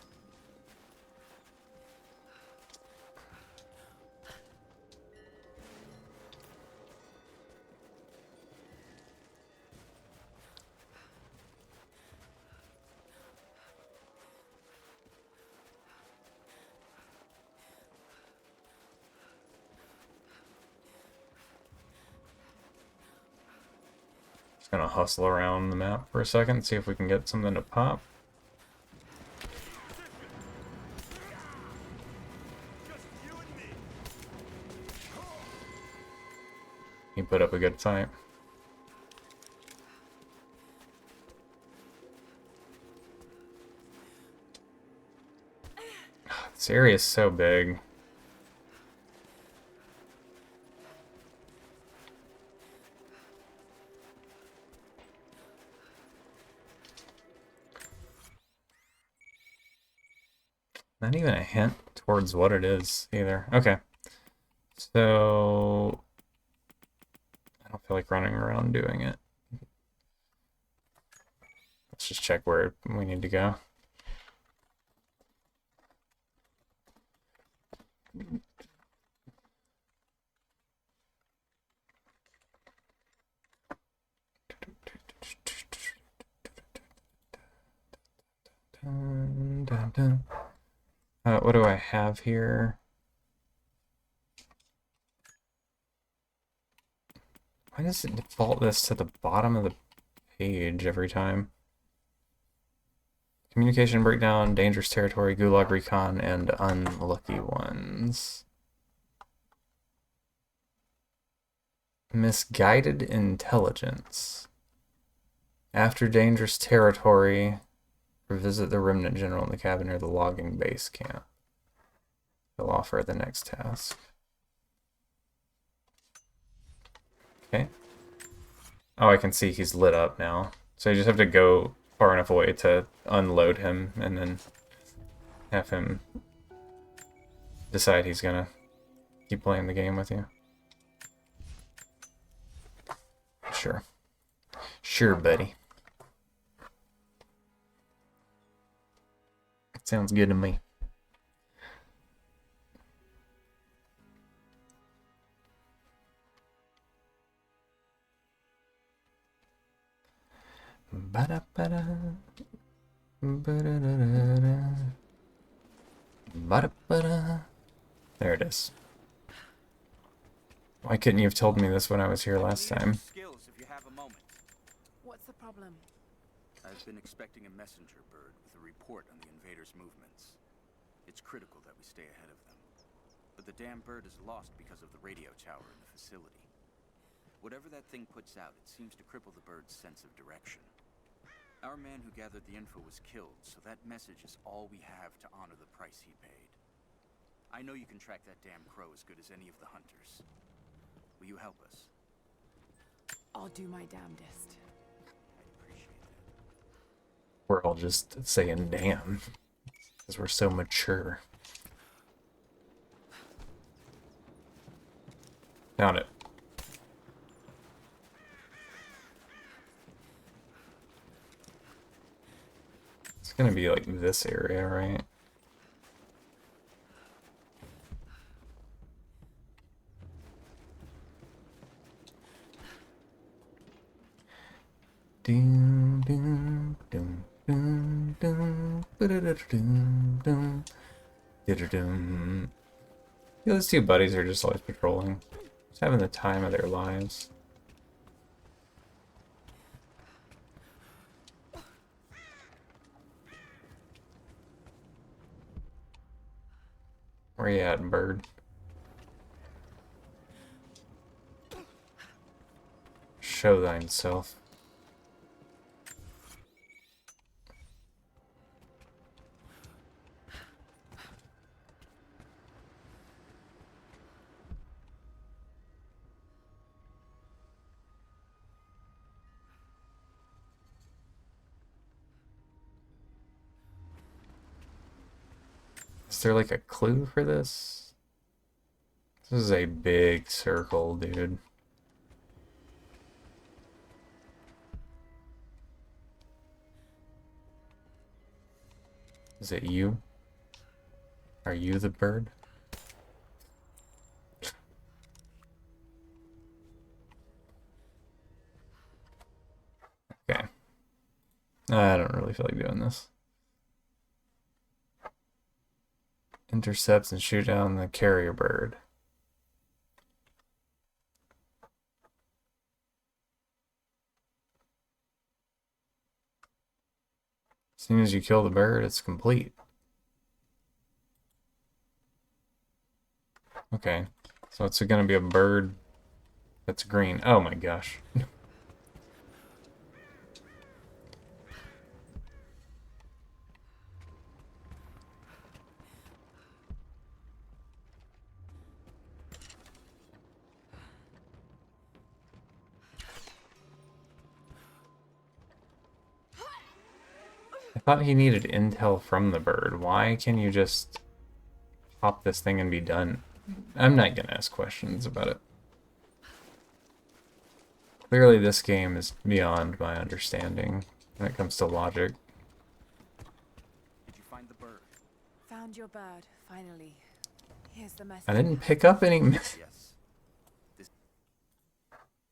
Just gonna hustle around the map for a second, see if we can get something to pop. He put up a good fight. This area is so big. Not even a hint towards what it is either. Okay. So I don't feel like running around doing it. Let's just check where we need to go. Dun, dun, dun. What do I have here? Why does it default this to the bottom of the page every time? Communication breakdown, dangerous territory, gulag recon, and unlucky ones. Misguided intelligence. After dangerous territory, revisit the remnant general in the cabin near the logging base camp. They'll offer the next task. Okay. Oh, I can see he's lit up now. So you just have to go far enough away to unload him and then have him decide he's gonna keep playing the game with you. Sure. Sure, buddy. Sounds good to me. Ba-da-ba-da. Ba-da-da-da-da. Ba-da-ba-da. There it is. Why couldn't you have told me this when I was here last time? Skills if you have a moment. What's the problem? I've been expecting a messenger bird with a report on the invaders' movements. It's critical that we stay ahead of them. But the damn bird is lost because of the radio tower in the facility. Whatever that thing puts out, it seems to cripple the bird's sense of direction. Our man who gathered the info was killed, so that message is all we have to honor the price he paid. I know you can track that damn crow as good as any of the hunters. Will you help us? I'll do my damnedest. I'd appreciate it. We're all just saying damn. Because we're so mature. Found it. gonna be like this area, right? Doom, doom, doom, doom, doom, ba-da-da-da-doom, doom, da-da-doom. Those two buddies are just always patrolling, just having the time of their lives. Where you at, bird? Show thyself. Is there like a clue for this? This is a big circle, dude. Is it you? Are you the bird? Okay. I don't really feel like doing this. Intercepts and shoot down the carrier bird. As soon as you kill the bird, it's complete. Okay, so it's gonna be a bird that's green. Oh my gosh. I thought he needed intel from the bird. Why can you just pop this thing and be done? I'm not gonna ask questions about it. Clearly this game is beyond my understanding when it comes to logic. Did you find the bird? Found your bird, finally. Here's the message. I didn't pick up any... Yes.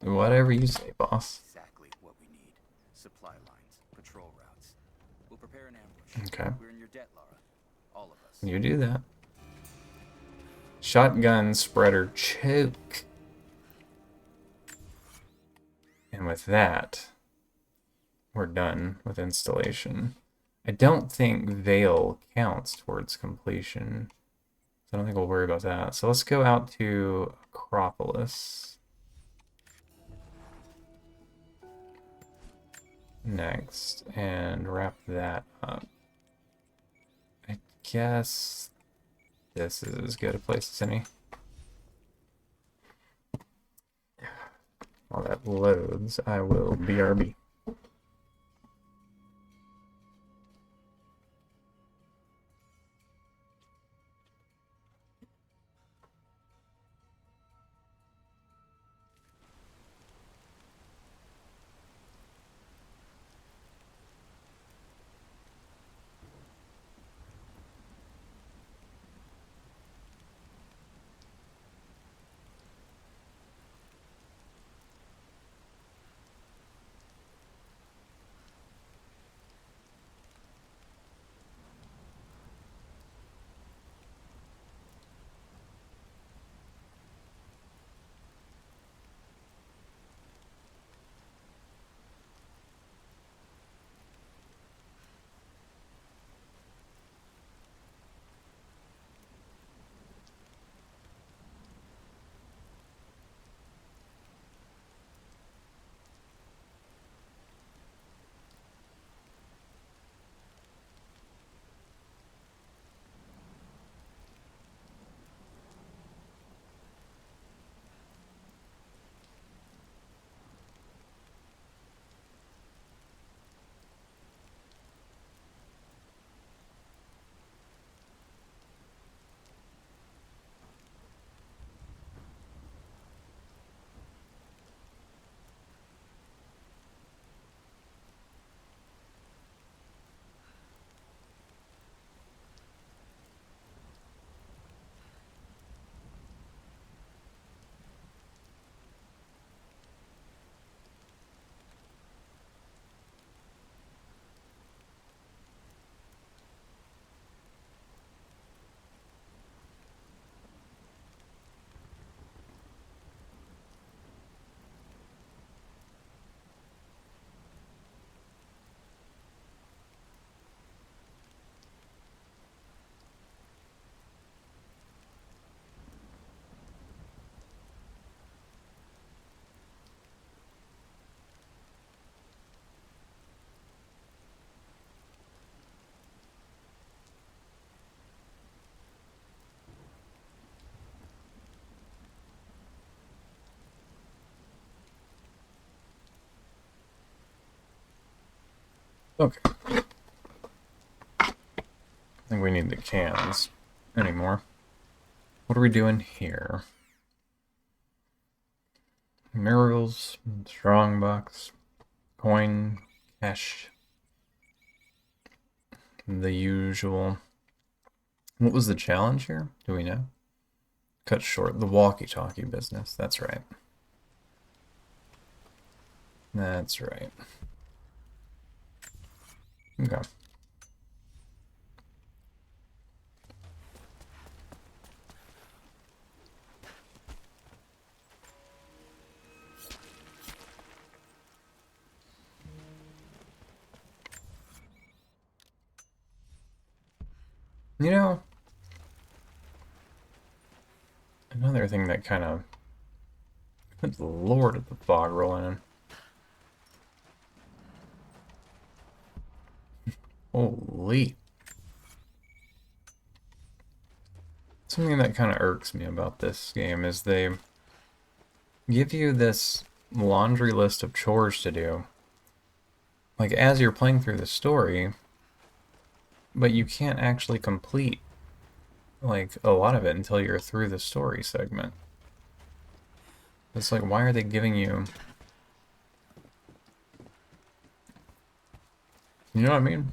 Whatever you say, boss. Exactly what we need. Supply lines, patrol routes. We'll prepare an ambush. Okay. We're in your debt, Lara. All of us. You do that. Shotgun spreader choke. And with that, we're done with installation. I don't think Veil counts towards completion. So I don't think we'll worry about that. So let's go out to Acropolis. Next, and wrap that up. I guess this is as good a place as any. While that loads, I will BRB. Okay. I think we need the cans anymore. What are we doing here? Murals, strongbox, coin, cash. The usual. What was the challenge here? Do we know? Cut short the walkie-talkie business. That's right. That's right. Okay. You know, another thing that kind of... Good lord, at the fog rolling in. Holy. Something that kind of irks me about this game is they give you this laundry list of chores to do, like as you're playing through the story, but you can't actually complete like a lot of it until you're through the story segment. It's like, why are they giving you... You know what I mean?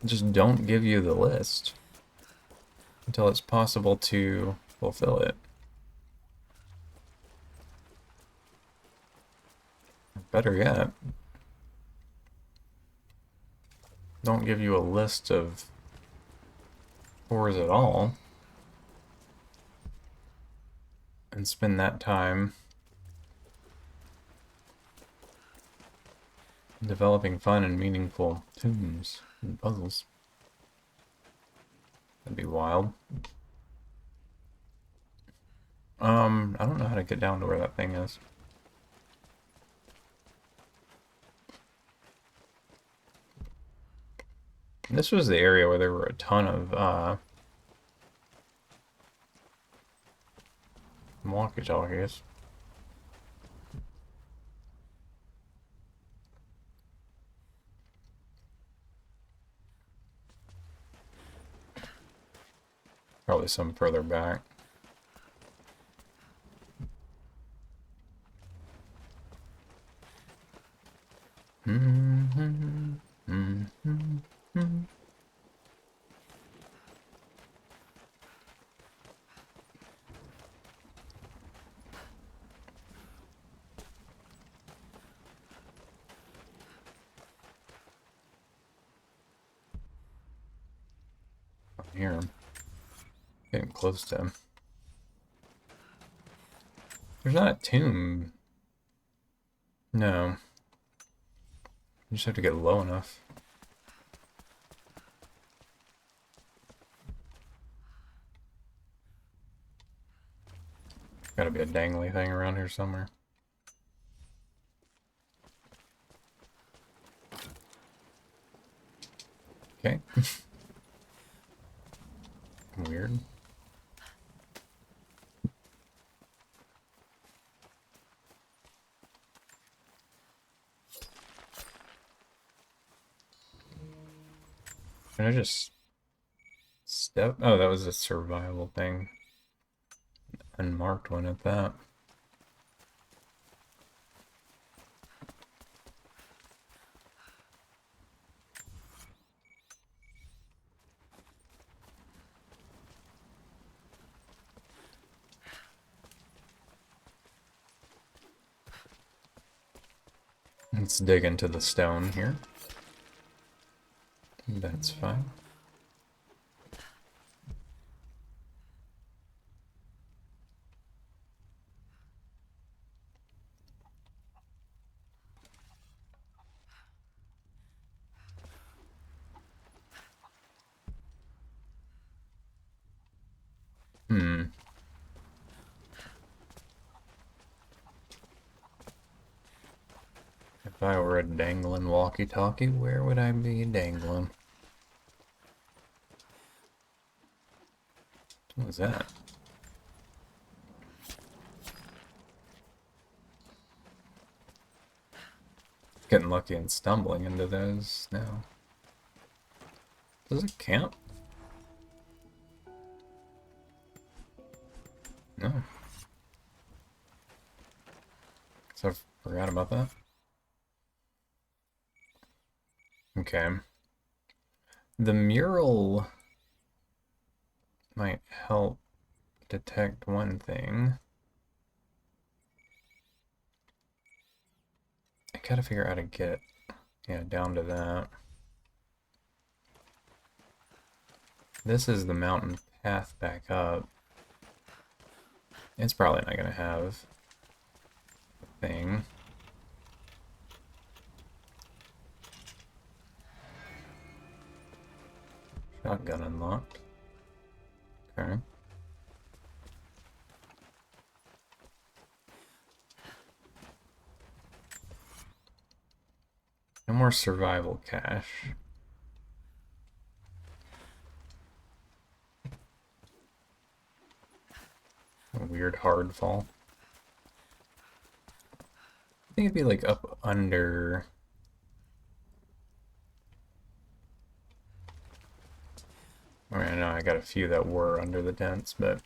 Just don't give you the list until it's possible to fulfill it. Better yet, don't give you a list of chores at all and spend that time developing fun and meaningful tunes and puzzles. That'd be wild. I don't know how to get down to where that thing is. This was the area where there were a ton of, walkie-talkies. Probably some further back. Here. Getting close to him. There's not a tomb. No. You just have to get low enough. Gotta be a dangly thing around here somewhere. Okay. Weird. Can I just step? Oh, that was a survival thing. Unmarked one at that. Let's dig into the stone here. That's fine. If I were a dangling walkie-talkie, where would I be dangling? What was that? Getting lucky and stumbling into those now. Does it count? No. So I forgot about that. Okay. The mural might help detect one thing. I gotta figure out how to get, yeah, down to that. This is the mountain path back up. It's probably not gonna have a thing. Shotgun unlocked. Okay. No more survival cache. A weird hard fall. I think it'd be like up under. I mean, I know I got a few that were under the tents, but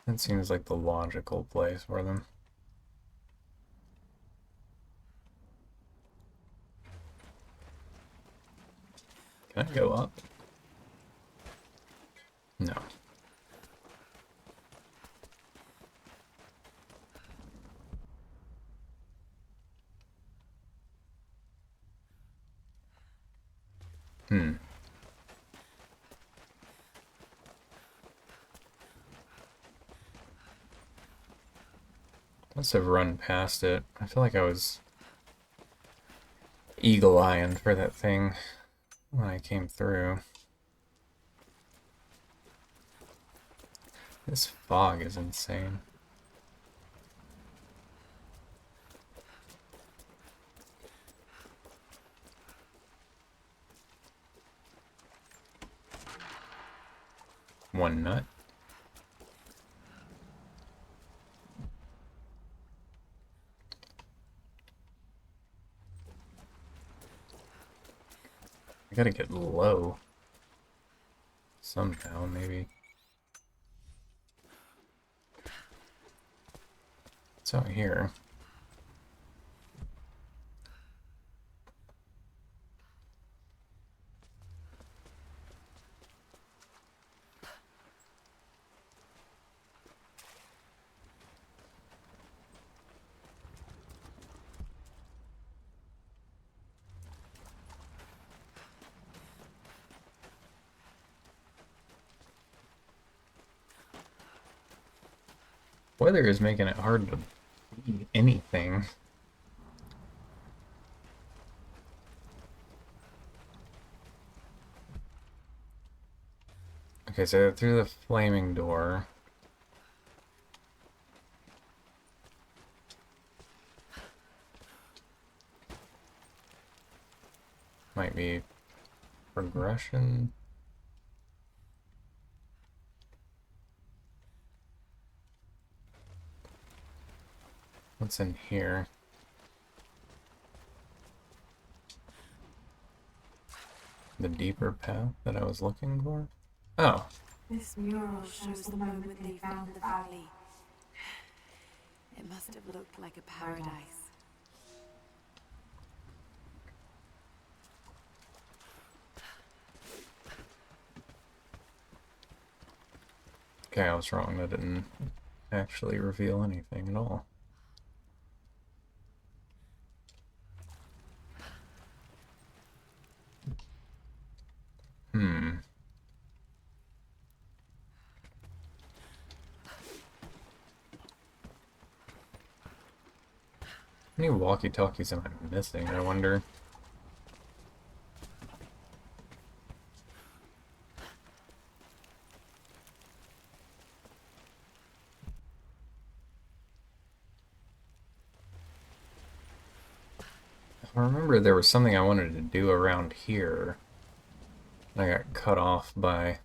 that seems like the logical place for them. Can I go up? No. Hmm. Must have run past it. I feel like I was eagle-eyeing for that thing when I came through. This fog is insane. One nut. I gotta get low. Somehow, maybe. It's out here. Weather is making it hard to eat anything. Okay, so through the flaming door. Might be progression. What's in here? The deeper path that I was looking for? Oh. This mural shows the moment they found the valley. It must have looked like a paradise. Okay, I was wrong. That didn't actually reveal anything at all. Hmm. How many walkie-talkies am I missing, I wonder? I remember there was something I wanted to do around here. I got cut off by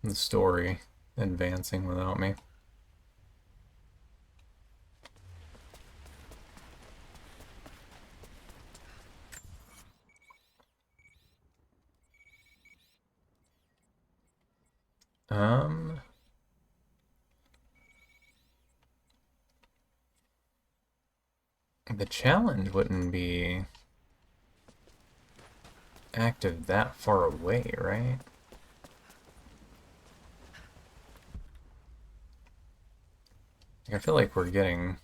the story advancing without me. Um... The challenge wouldn't be active that far away, right? I feel like we're getting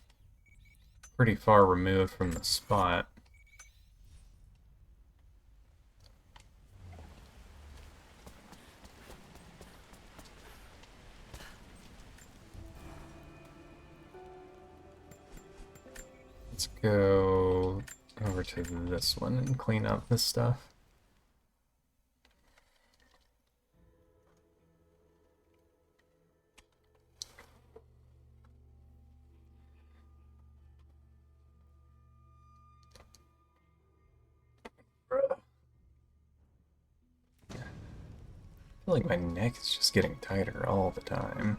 pretty far removed from the spot. Let's go over to this one and clean up this stuff. I feel like my neck is just getting tighter all the time.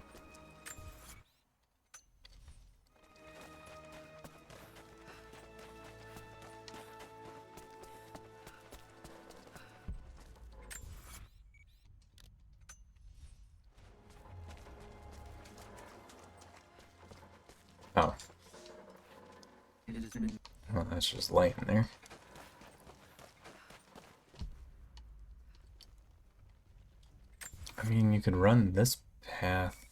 Oh. Well, that's just laying there. I mean, you could run this path.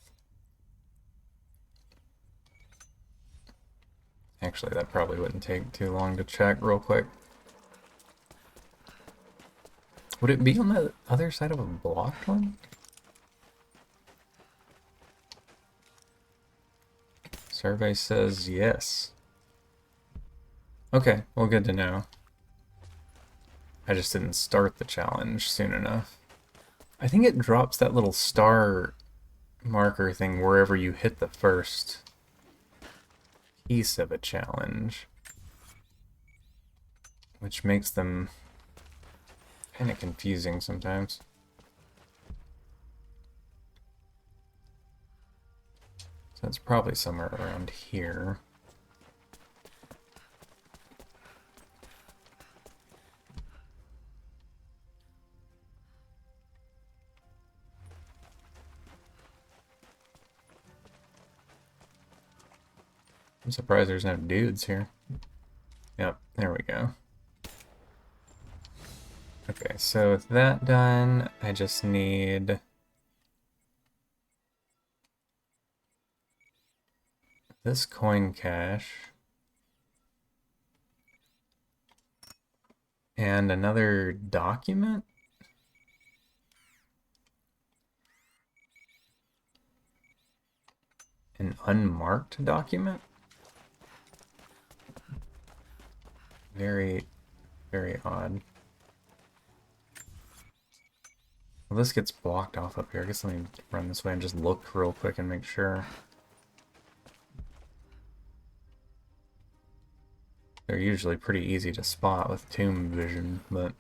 Actually, that probably wouldn't take too long to check real quick. Would it be on the other side of a blocked one? Survey says yes. Okay, well, good to know. I just didn't start the challenge soon enough. I think it drops that little star marker thing wherever you hit the first piece of a challenge, which makes them kind of confusing sometimes. So it's probably somewhere around here. I'm surprised there's no dudes here. Yep, there we go. Okay, so with that done, I just need this coin cache and another document. An unmarked document? Very, very odd. Well, this gets blocked off up here. I guess let me run this way and just look real quick and make sure. They're usually pretty easy to spot with tomb vision, but...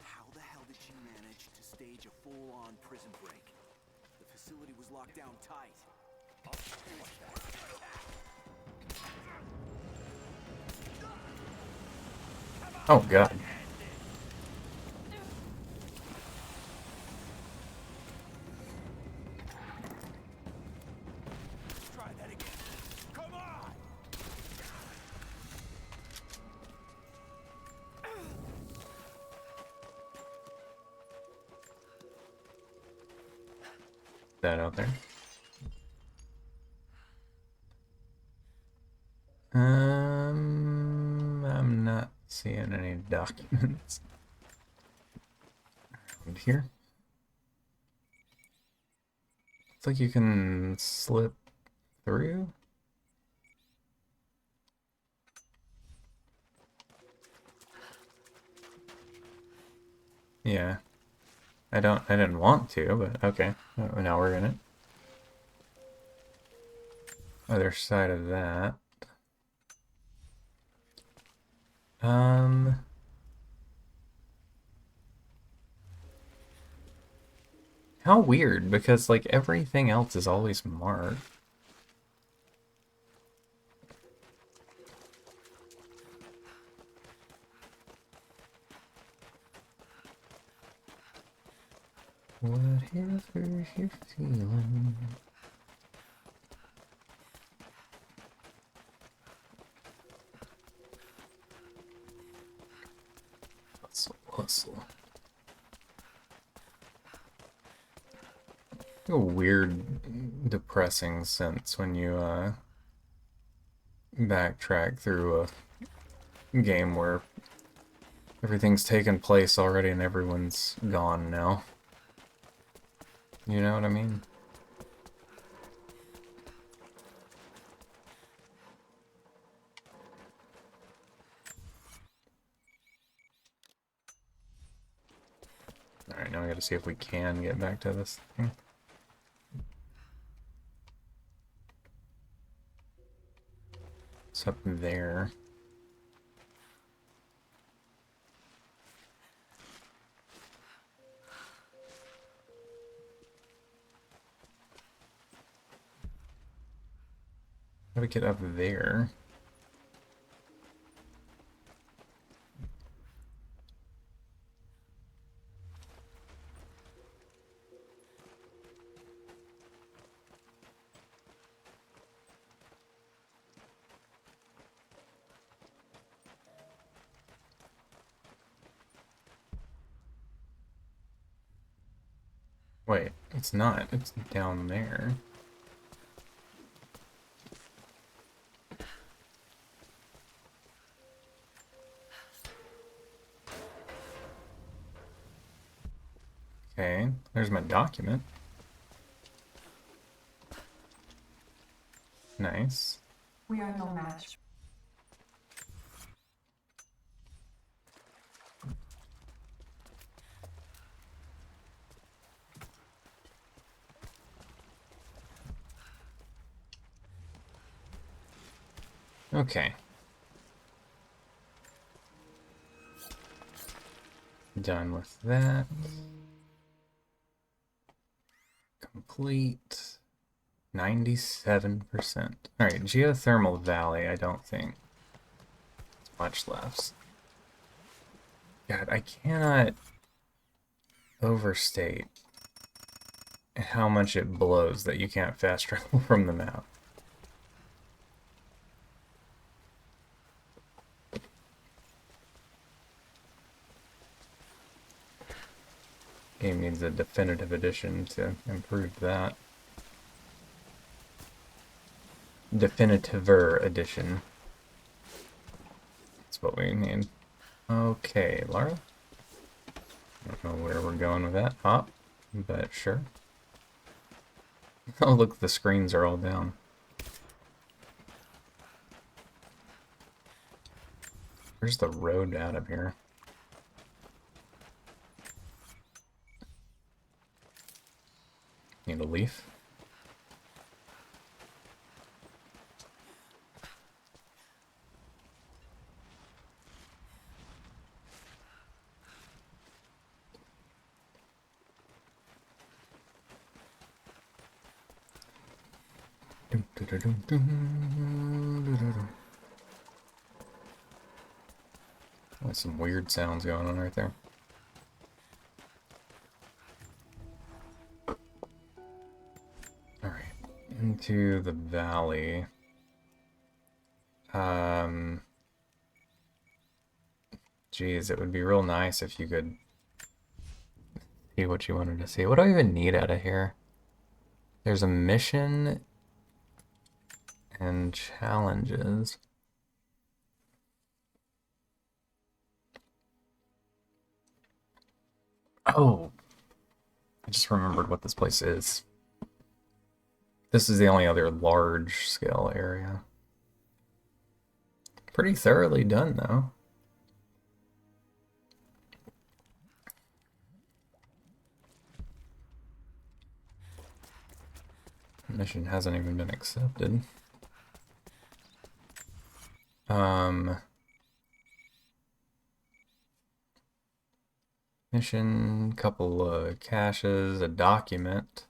How the hell did she manage to stage a full-on prison break? The facility was locked down tight. Oh, God. Try that again. Come on! That out there. I'm not seeing any documents around here. Looks like you can slip through. Yeah. I didn't want to, but okay. Oh, now we're in it. Other side of that. How weird, because like everything else is always marked. Whatever you're feeling. Hustle, hustle. A weird, depressing sense when you backtrack through a game where everything's taken place already and everyone's gone now. You know what I mean? Alright, now we gotta see if we can get back to this thing. It's up there. How do we get up there? Wait, it's not. It's down there. Okay, there's my document. Nice. We are no match. Okay. Done with that. Complete. 97%. Alright, geothermal valley, I don't think. It's much less. God, I cannot overstate how much it blows that you can't fast travel from the map. Game needs a definitive edition to improve that. Definitiver edition. That's what we need. Okay, Lara. I don't know where we're going with that. Hop, but sure. Oh, look, the screens are all down. Where's the road out of here? Need a leaf? There's some weird sounds going on right there. Alright, into the valley. Geez, it would be real nice if you could see what you wanted to see. What do I even need out of here? There's a mission and challenges. Oh, I just remembered what this place is. This is the only other large-scale area. Pretty thoroughly done, though. Mission hasn't even been accepted. Mission, couple of caches, a document,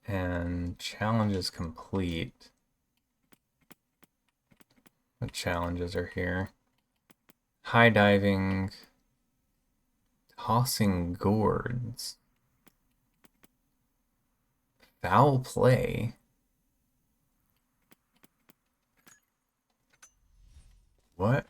and challenges complete. What challenges are here? High diving, Tossing gourds. Foul play. What?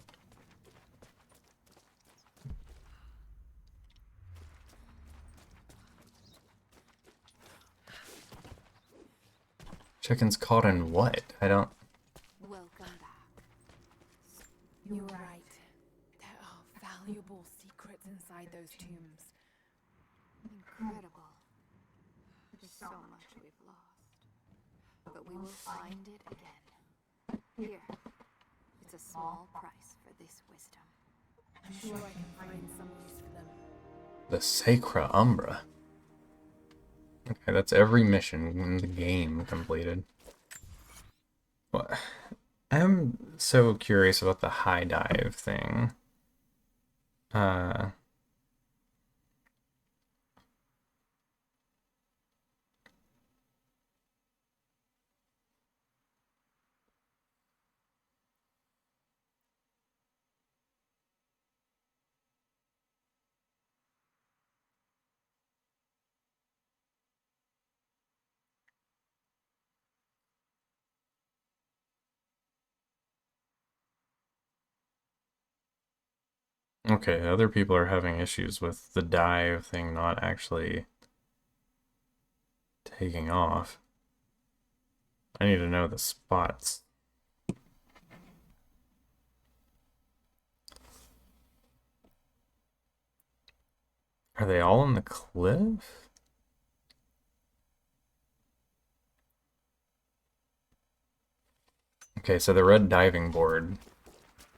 Chickens caught in what? I don't... Welcome back. You're right. There are valuable secrets inside those tombs. Incredible. There's so much we've lost. But we will find it again. Here. It's a small price for this wisdom. I'm sure I can find some use for them. The Sacra Umbra. Okay, that's every mission in the game completed. What? I'm so curious about the high dive thing. Okay, other people are having issues with the dive thing not actually taking off. I need to know the spots. Are they all on the cliff? Okay, so the red diving board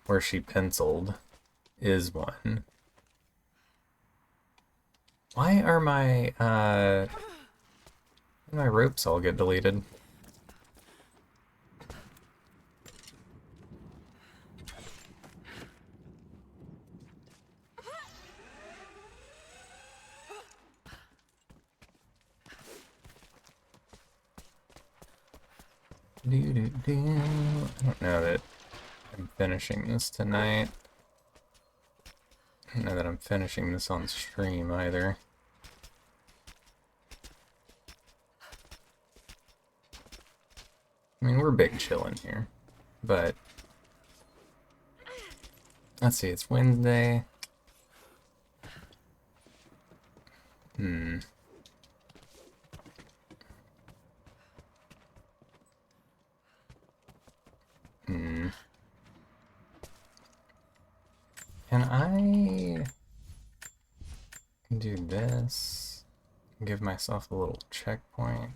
where she penciled is one. Why are my ropes all get deleted? I don't know that I'm finishing this tonight. I don't know that I'm finishing this on stream either. I mean, we're big chillin' here, but let's see, it's Wednesday. Hmm. Can I do this? Give myself a little checkpoint.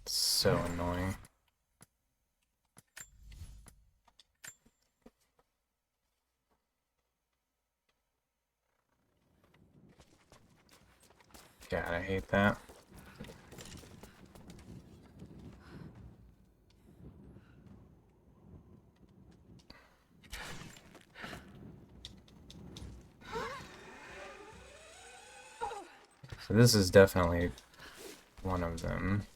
It's so annoying. God, I hate that. So this is definitely one of them.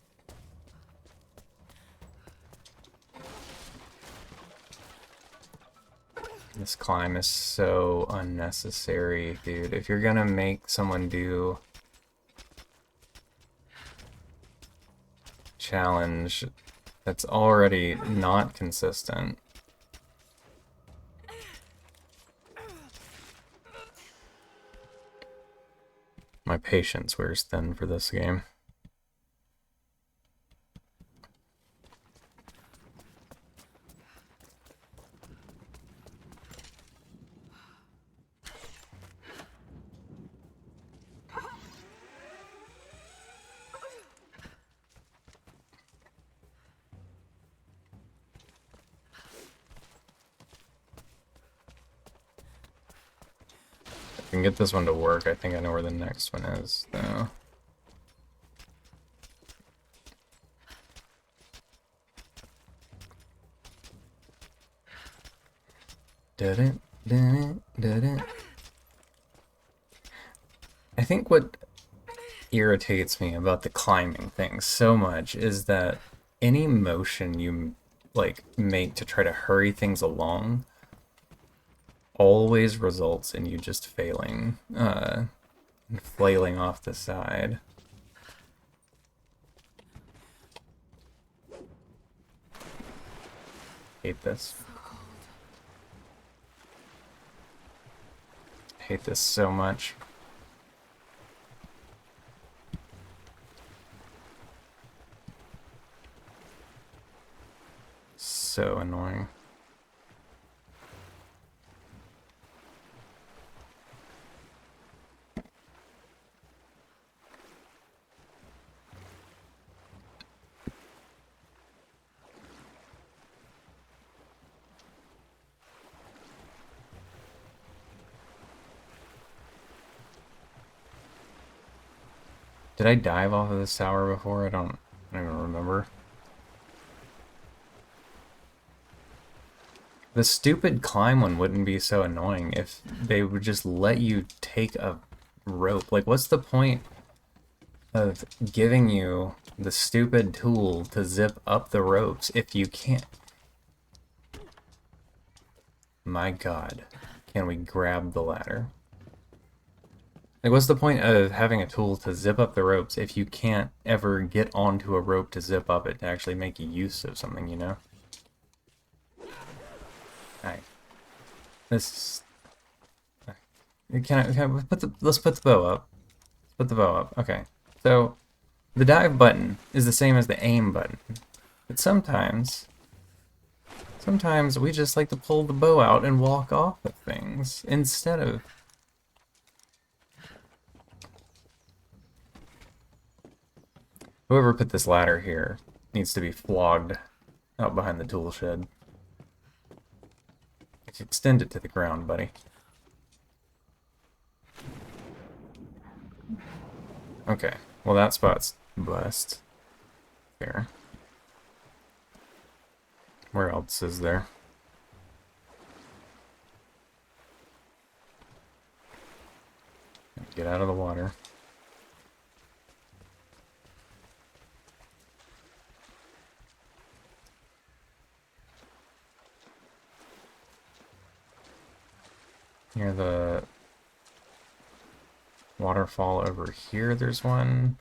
This climb is so unnecessary, dude. If you're gonna make someone do challenge that's already not consistent. My patience wears thin for this game. If I can get this one to work, I think I know where the next one is, though. Dun-dun, dun-dun, dun-dun. I think what irritates me about the climbing thing so much is that any motion you like make to try to hurry things along always results in you just failing, and flailing off the side. Hate this. Hate this so much. So annoying. Did I dive off of this tower before? I don't even remember. The stupid climb one wouldn't be so annoying if they would just let you take a rope. Like, what's the point of giving you the stupid tool to zip up the ropes if you can't? My God. Can we grab the ladder? Like, what's the point of having a tool to zip up the ropes if you can't ever get onto a rope to zip up it to actually make use of something, you know? Alright. This... let's put the bow up. Let's put the bow up. Okay. So, the dive button is the same as the aim button. But sometimes we just like to pull the bow out and walk off of things instead of... Whoever put this ladder here needs to be flogged out behind the tool shed. Extend it to the ground, buddy. Okay, well that spot's blessed. There. Where else is there? Get out of the water. Near the waterfall over here, there's one.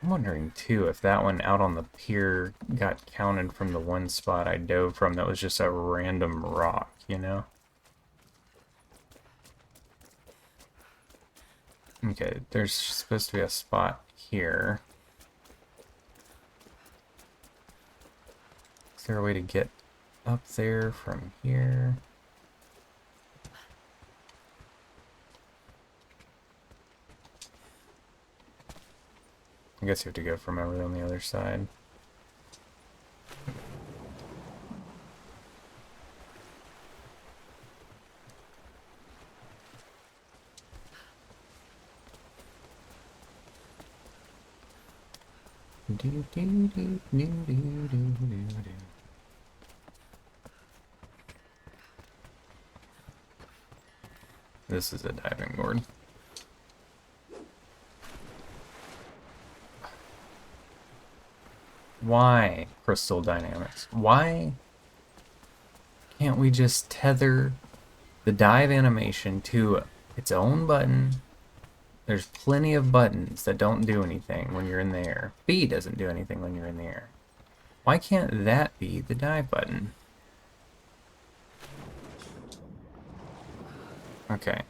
I'm wondering, too, if that one out on the pier got counted from the one spot I dove from that was just a random rock, you know? Okay, there's supposed to be a spot here. Is there a way to get up there from here? I guess you have to go from over on the other side. This is a diving board. Why, Crystal Dynamics? Why can't we just tether the dive animation to its own button? There's plenty of buttons that don't do anything when you're in the air. B doesn't do anything when you're in the air. Why can't that be the dive button? Okay.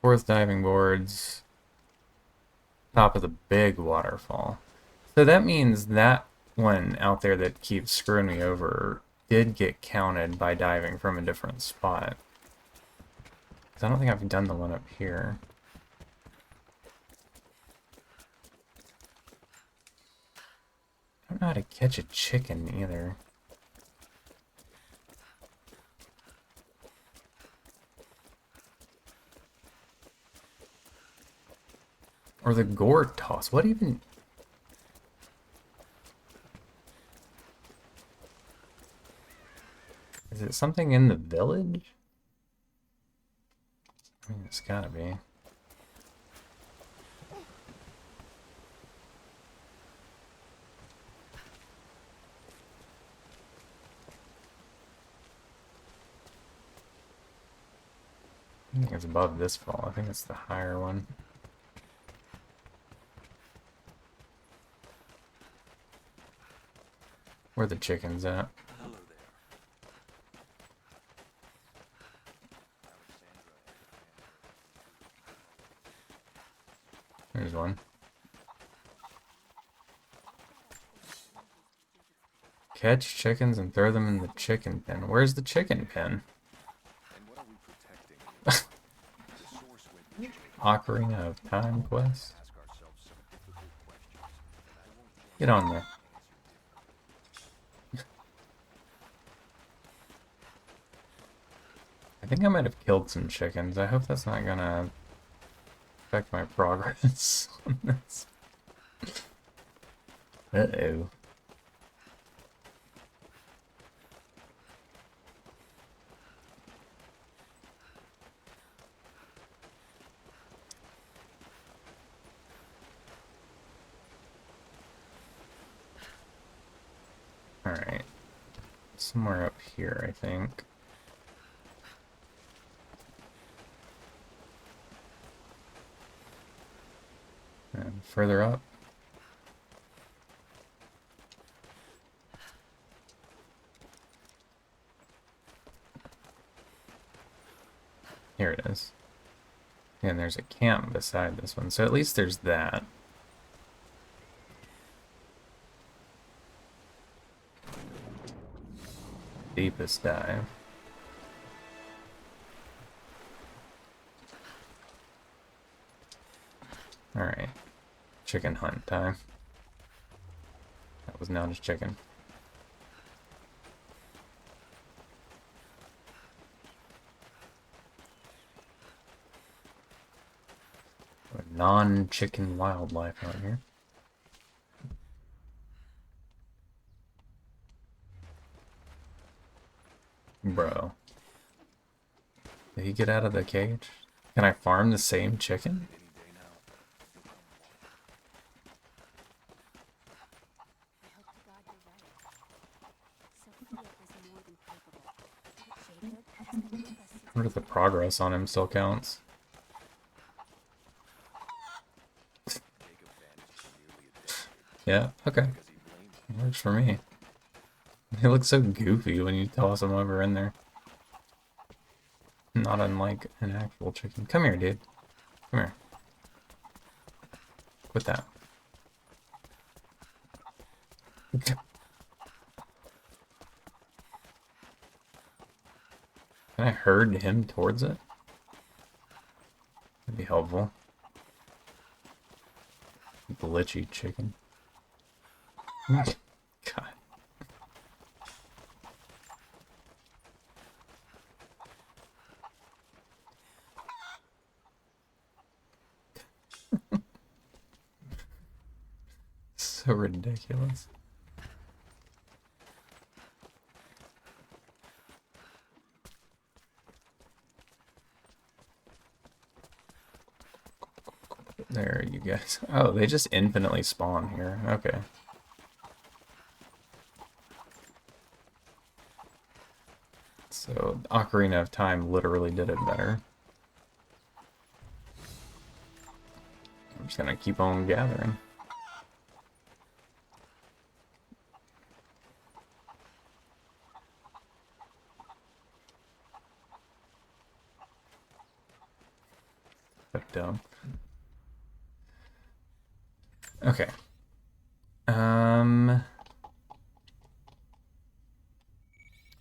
Fourth diving boards. Top of the big waterfall. So that means that one out there that keeps screwing me over did get counted by diving from a different spot. 'Cause I don't think I've done the one up here. I don't know how to catch a chicken either. Or the gourd toss. What even... Is it something in the village? I mean, it's gotta be. I think it's above this fall. I think it's the higher one. Where the chicken's at. Hello there. There's one. Catch chickens and throw them in the chicken pen. Where's the chicken pen? Ocarina of Time quest. Get on there. I think I might have killed some chickens. I hope that's not gonna affect my progress on this. Uh-oh. Alright. Somewhere up here, I think. And further up. Here it is. And there's a camp beside this one, so at least there's that. Deepest dive. Alright. Chicken hunt time. That was not a chicken. Non-chicken wildlife out here. Bro. Did he get out of the cage? Can I farm the same chicken? I wonder if the progress on him still counts. Yeah, okay. Works for me. He looks so goofy when you toss him over in there. Not unlike an actual chicken. Come here, dude. Come here. Quit that. Can I herd him towards it? That'd be helpful. Glitchy chicken. God. So ridiculous. There you guys. Oh, they just infinitely spawn here. Okay. So, Ocarina of Time literally did it better. I'm just gonna keep on gathering. But dumb. Okay.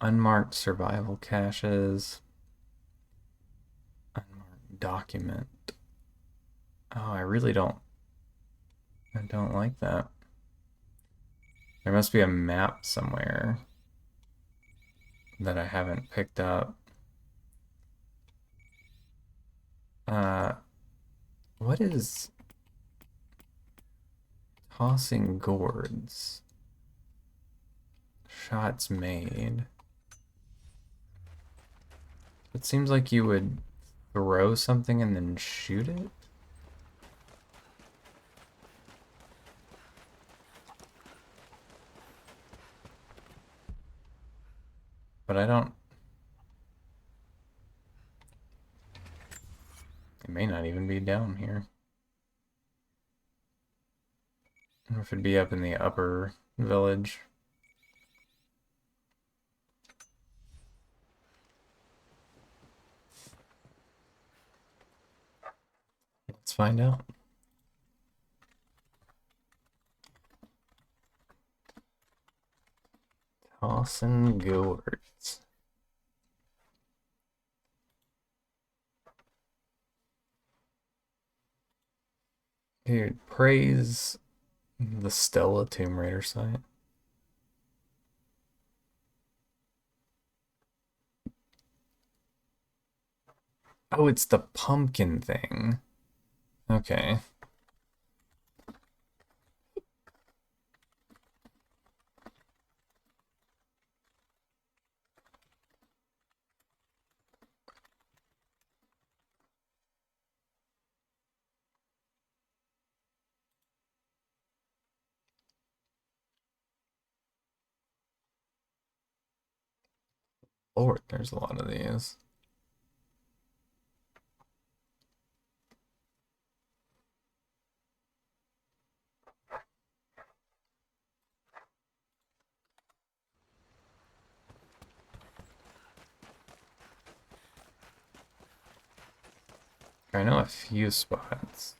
Unmarked survival caches. Unmarked document. Oh, I don't like that. There must be a map somewhere that I haven't picked up. What is tossing gourds? Shots made. It seems like you would throw something and then shoot it. But I don't... may not even be down here. Or if it'd be up in the upper village. Let's find out. Tossing gourds. Dude, praise the Stella Tomb Raider site. Oh, it's the pumpkin thing. Okay. Lord, there's a lot of these. I know a few spots.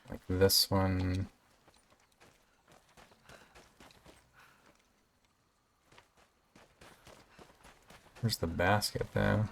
Like this one. Where's the basket though?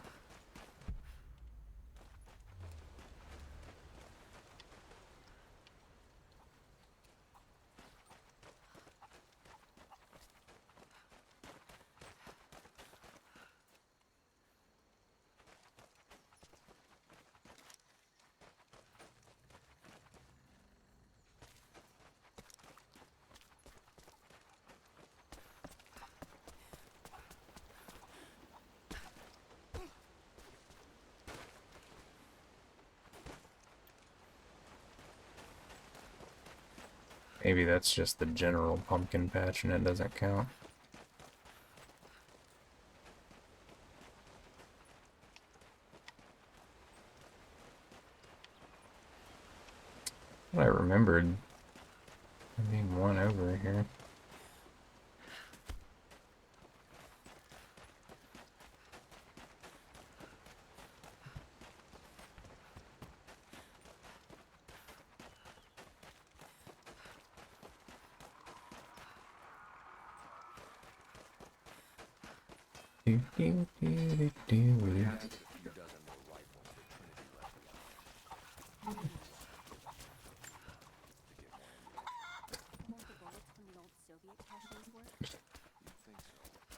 Maybe that's just the general pumpkin patch and it doesn't count. I remembered there being one over here. Do, do, do, do, do.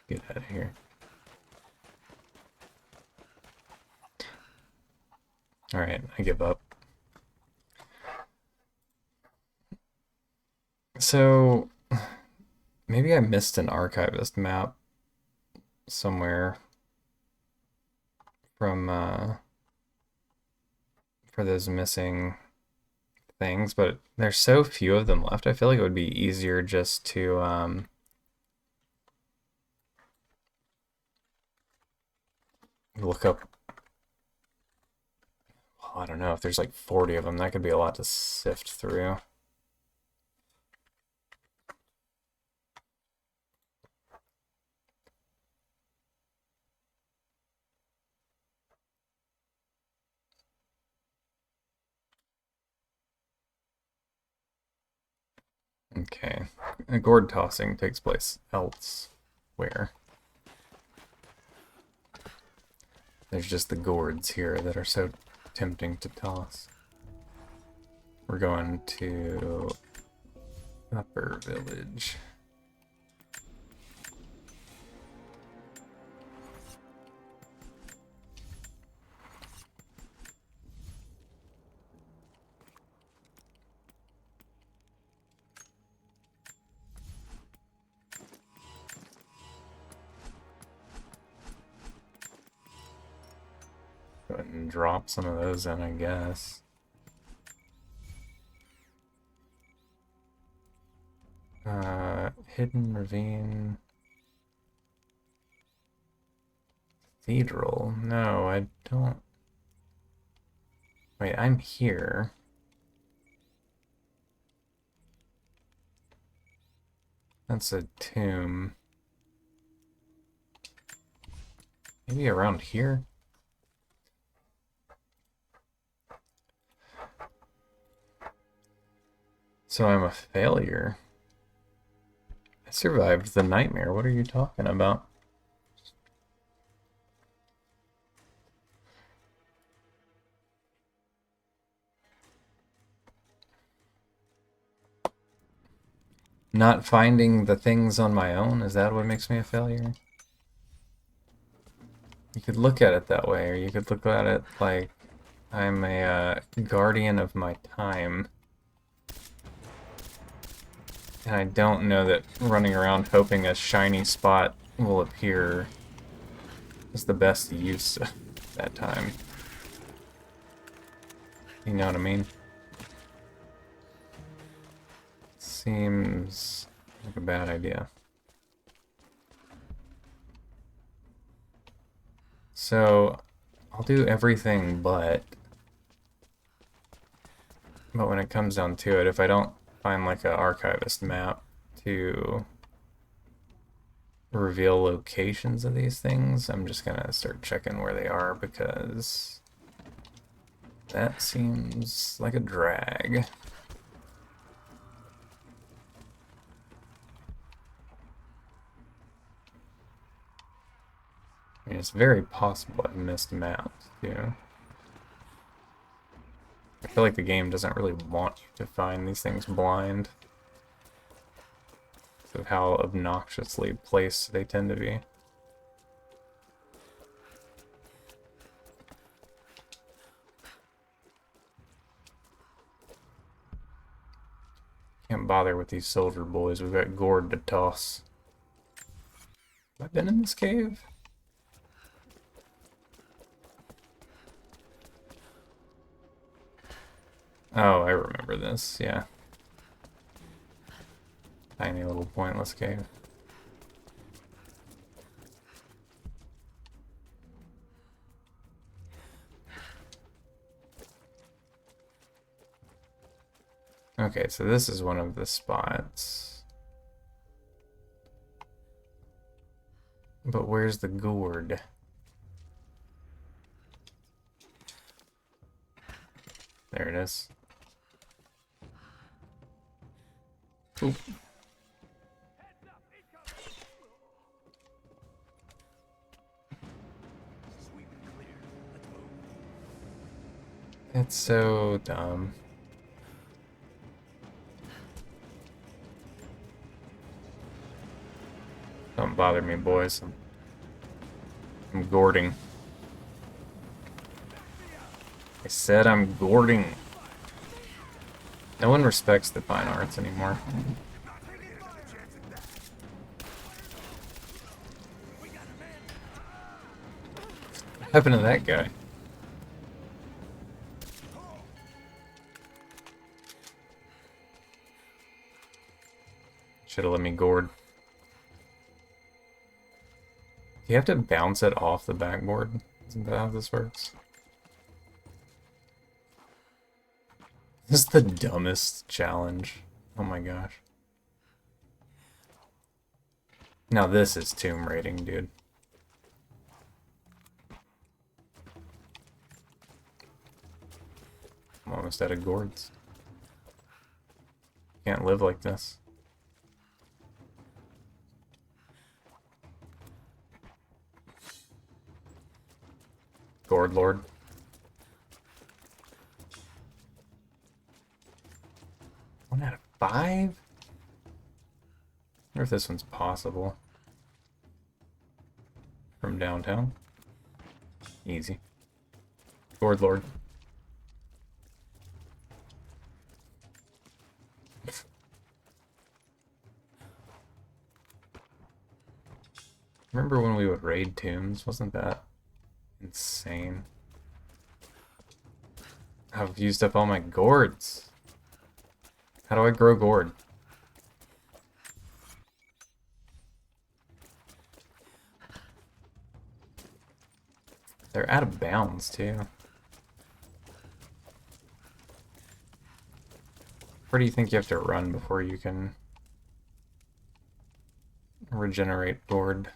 Get out of here. Alright, I give up. So, maybe I missed an archivist map somewhere from, for those missing things, but there's so few of them left. I feel like it would be easier just to, look up. Well, I don't know, if there's like 40 of them, that could be a lot to sift through. Okay, gourd tossing takes place elsewhere. There's just the gourds here that are so tempting to toss. We're going to Upper Village. Go ahead and drop some of those in, I guess. Hidden Ravine. cathedral. No, I don't. Wait, I'm here. That's a tomb. Maybe around here? So I'm a failure. I survived the nightmare. What are you talking about? Not finding the things on my own? Is that what makes me a failure? You could look at it that way, or you could look at it like I'm a guardian of my time. And I don't know that running around hoping a shiny spot will appear is the best use of that time. You know what I mean? Seems like a bad idea. So, I'll do everything but when it comes down to it, if I don't find like an archivist map to reveal locations of these things, I'm just gonna start checking where they are because that seems like a drag. I mean, it's very possible I've missed maps, too. I feel like the game doesn't really want you to find these things blind. Because of how obnoxiously placed they tend to be. Can't bother with these soldier boys. We've got gourd to toss. Have I been in this cave? Oh, I remember this, yeah. Tiny little pointless cave. Okay, so this is one of the spots. But where's the gourd? There it is. Oop. It's so dumb. Don't bother me, boys. I'm gourding. I said I'm gourding. No one respects the fine arts anymore. What happened to that guy? Should have let me gourd. Do you have to bounce it off the backboard? Isn't that how this works? This is the dumbest challenge. Oh my gosh. Now this is tomb raiding, dude. I'm almost out of gourds. Can't live like this. Gourd Lord. 1 out of 5? I wonder if this one's possible. From downtown. Easy. Gourd Lord. Remember when we would raid tombs? Wasn't that insane? I've used up all my gourds. How do I grow gourd? They're out of bounds, too. Where do you think you have to run before you can regenerate gourd?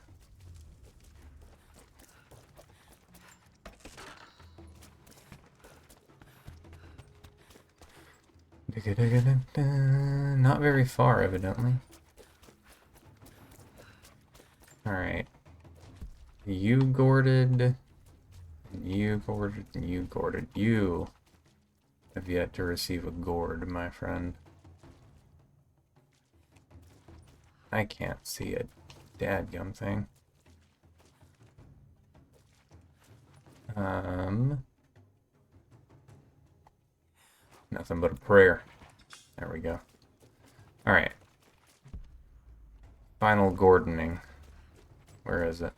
Not very far, evidently. Alright. You gourded, and you gourded, and you gourded. You have yet to receive a gourd, my friend. I can't see a dadgum thing. Nothing but a prayer. There we go. Alright. Final gourdening. Where is it?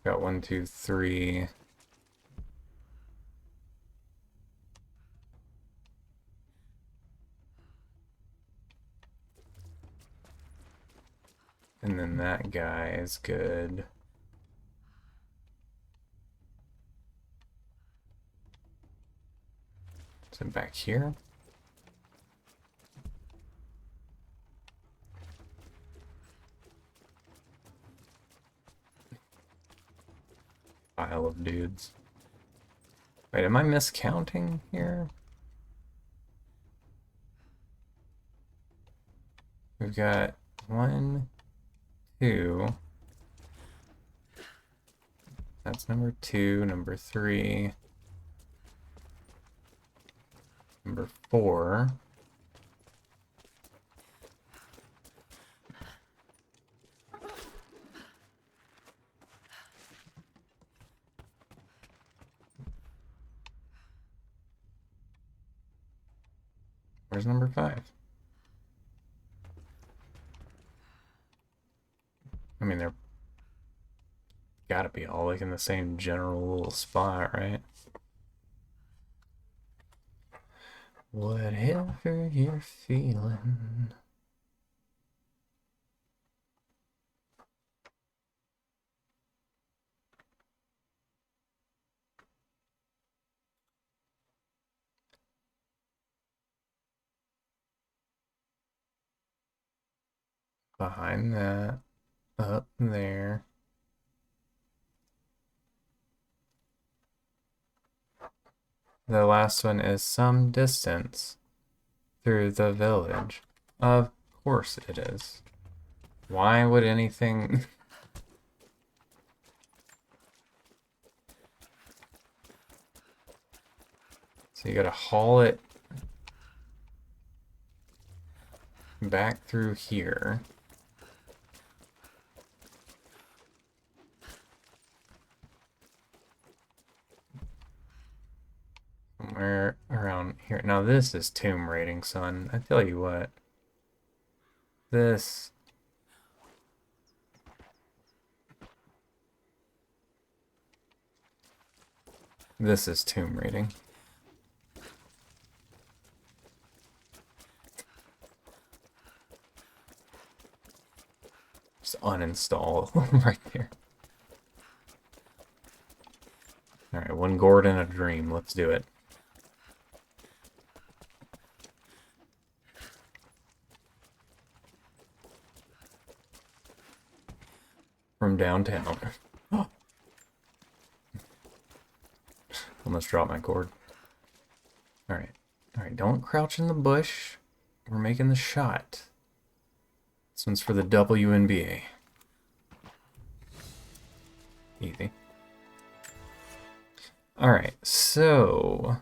Got 1, 2, 3. And then that guy is good. Is it back here? Pile of dudes. Wait, am I miscounting here? We've got 1, 2. That's number 2, number 3. Number 4. Where's number 5? I mean, they're gotta be all like in the same general little spot, right? Whatever you're feeling. Behind that, up there. The last one is some distance through the village. Of course it is. Why would anything... So you gotta haul it back through here. Somewhere around here. Now this is tomb raiding, son. I tell you what. This... This is tomb raiding. Just uninstall right there. Alright, 1 gourd and a dream. Let's do it. From downtown. Almost dropped my cord. Alright. Alright, don't crouch in the bush. We're making the shot. This one's for the WNBA. Easy. Alright, so...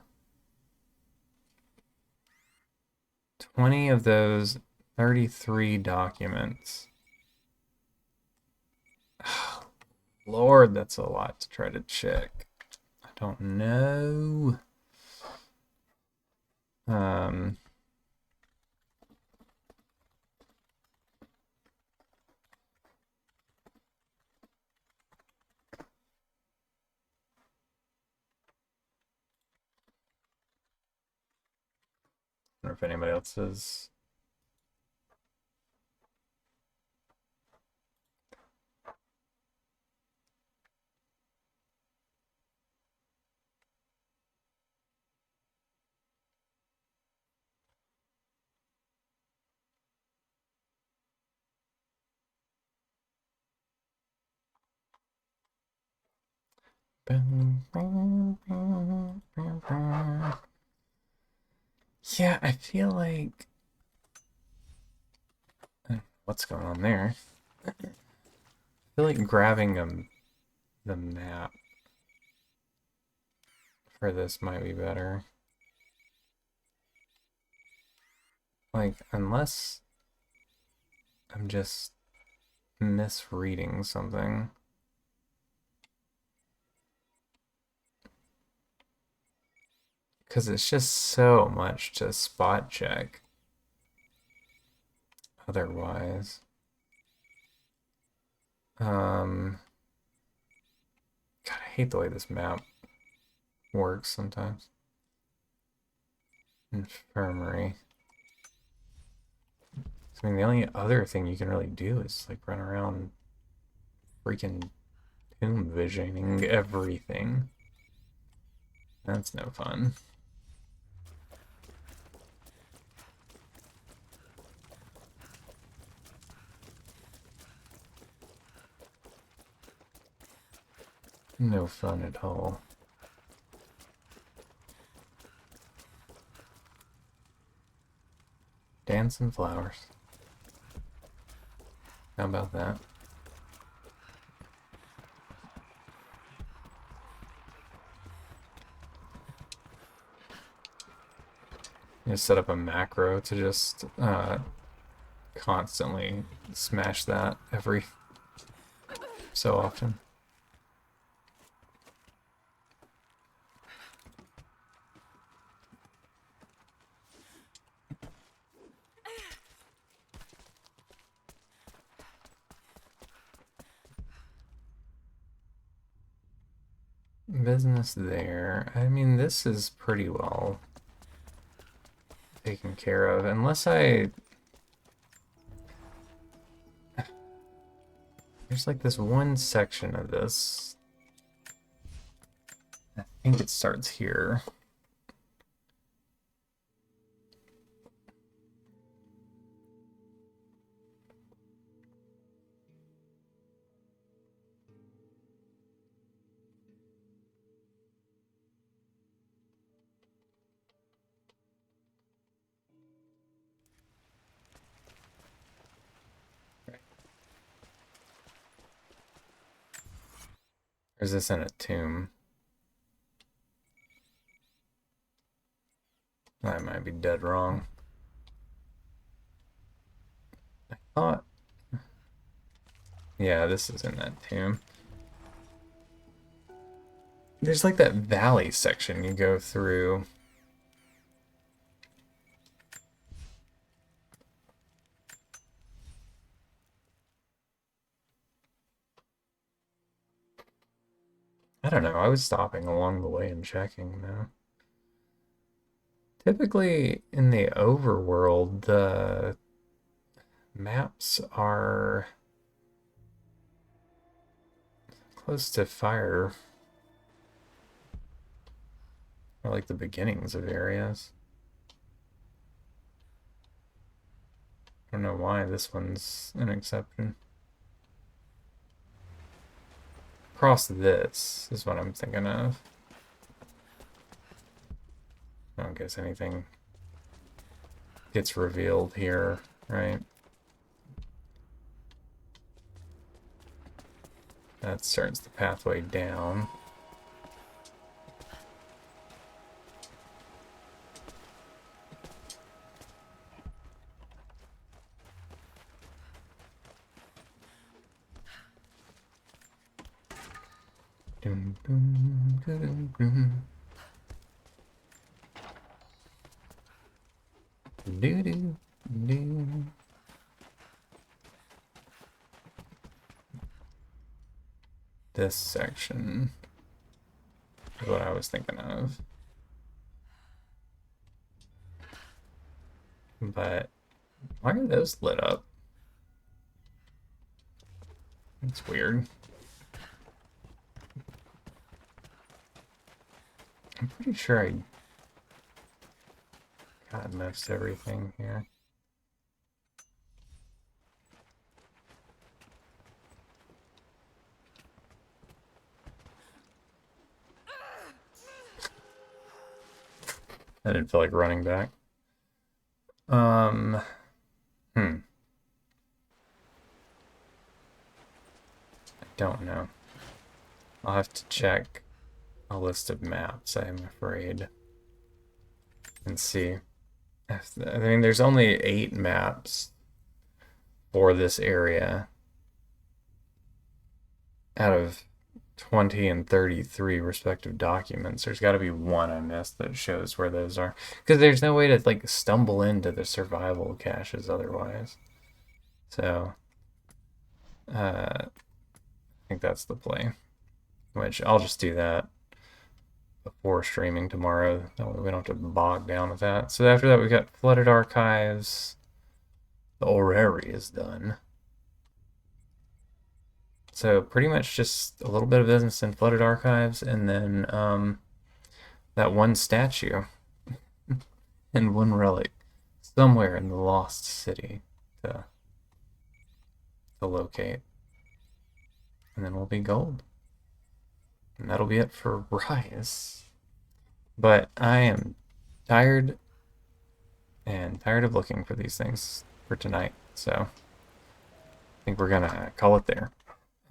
20 of those, 33 documents. Lord, that's a lot to try to check. I don't know. wonder if anybody else is. Yeah, I feel like... What's going on there? I feel like grabbing the map for this might be better. Like, unless I'm just misreading something. Because it's just so much to spot check. Otherwise. God, I hate the way this map works sometimes. Infirmary. I mean, the only other thing you can really do is like run around freaking tomb visioning everything. That's no fun. No fun at all. Dancing flowers. How about that? You set up a macro to just constantly smash that every so often. Business there. I mean, this is pretty well taken care of, unless I... There's like this one section of this. I think it starts here. Or is this in a tomb? I might be dead wrong. I thought... Yeah, this is in that tomb. There's like that valley section you go through. I don't know, I was stopping along the way and checking though. Typically in the overworld, the maps are close to fire. Or like the beginnings of areas. I don't know why this one's an exception. Across this is what I'm thinking of. I don't guess anything gets revealed here, right? That starts the pathway down. Dum, dum, dum, dum. Do do do. This section is what I was thinking of. But why are those lit up? It's weird. I'm pretty sure I got most everything here. I didn't feel like running back. I don't know. I'll have to check a list of maps, I'm afraid, and see. I mean, there's only 8 maps for this area out of 20 and 33 respective documents. There's got to be one I missed that shows where those are, because there's no way to like stumble into the survival caches otherwise. So I think that's the play, which I'll just do that before streaming tomorrow. That way we don't have to bog down with that. So after that, we've got Flooded Archives. The Orrery is done. So pretty much just a little bit of business in Flooded Archives, and then that one statue and one relic somewhere in the Lost City to locate. And then we'll be gold. And that'll be it for Rise. But I am tired of looking for these things for tonight. So I think we're gonna call it there.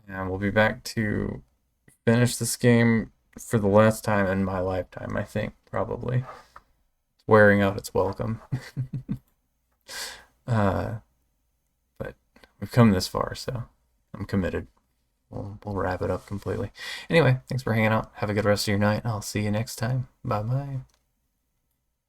And we'll be back to finish this game for the last time in my lifetime, I think, probably. It's wearing out its welcome. But we've come this far, so I'm committed. We'll wrap it up completely. Anyway, thanks for hanging out. Have a good rest of your night. I'll see you next time. Bye-bye.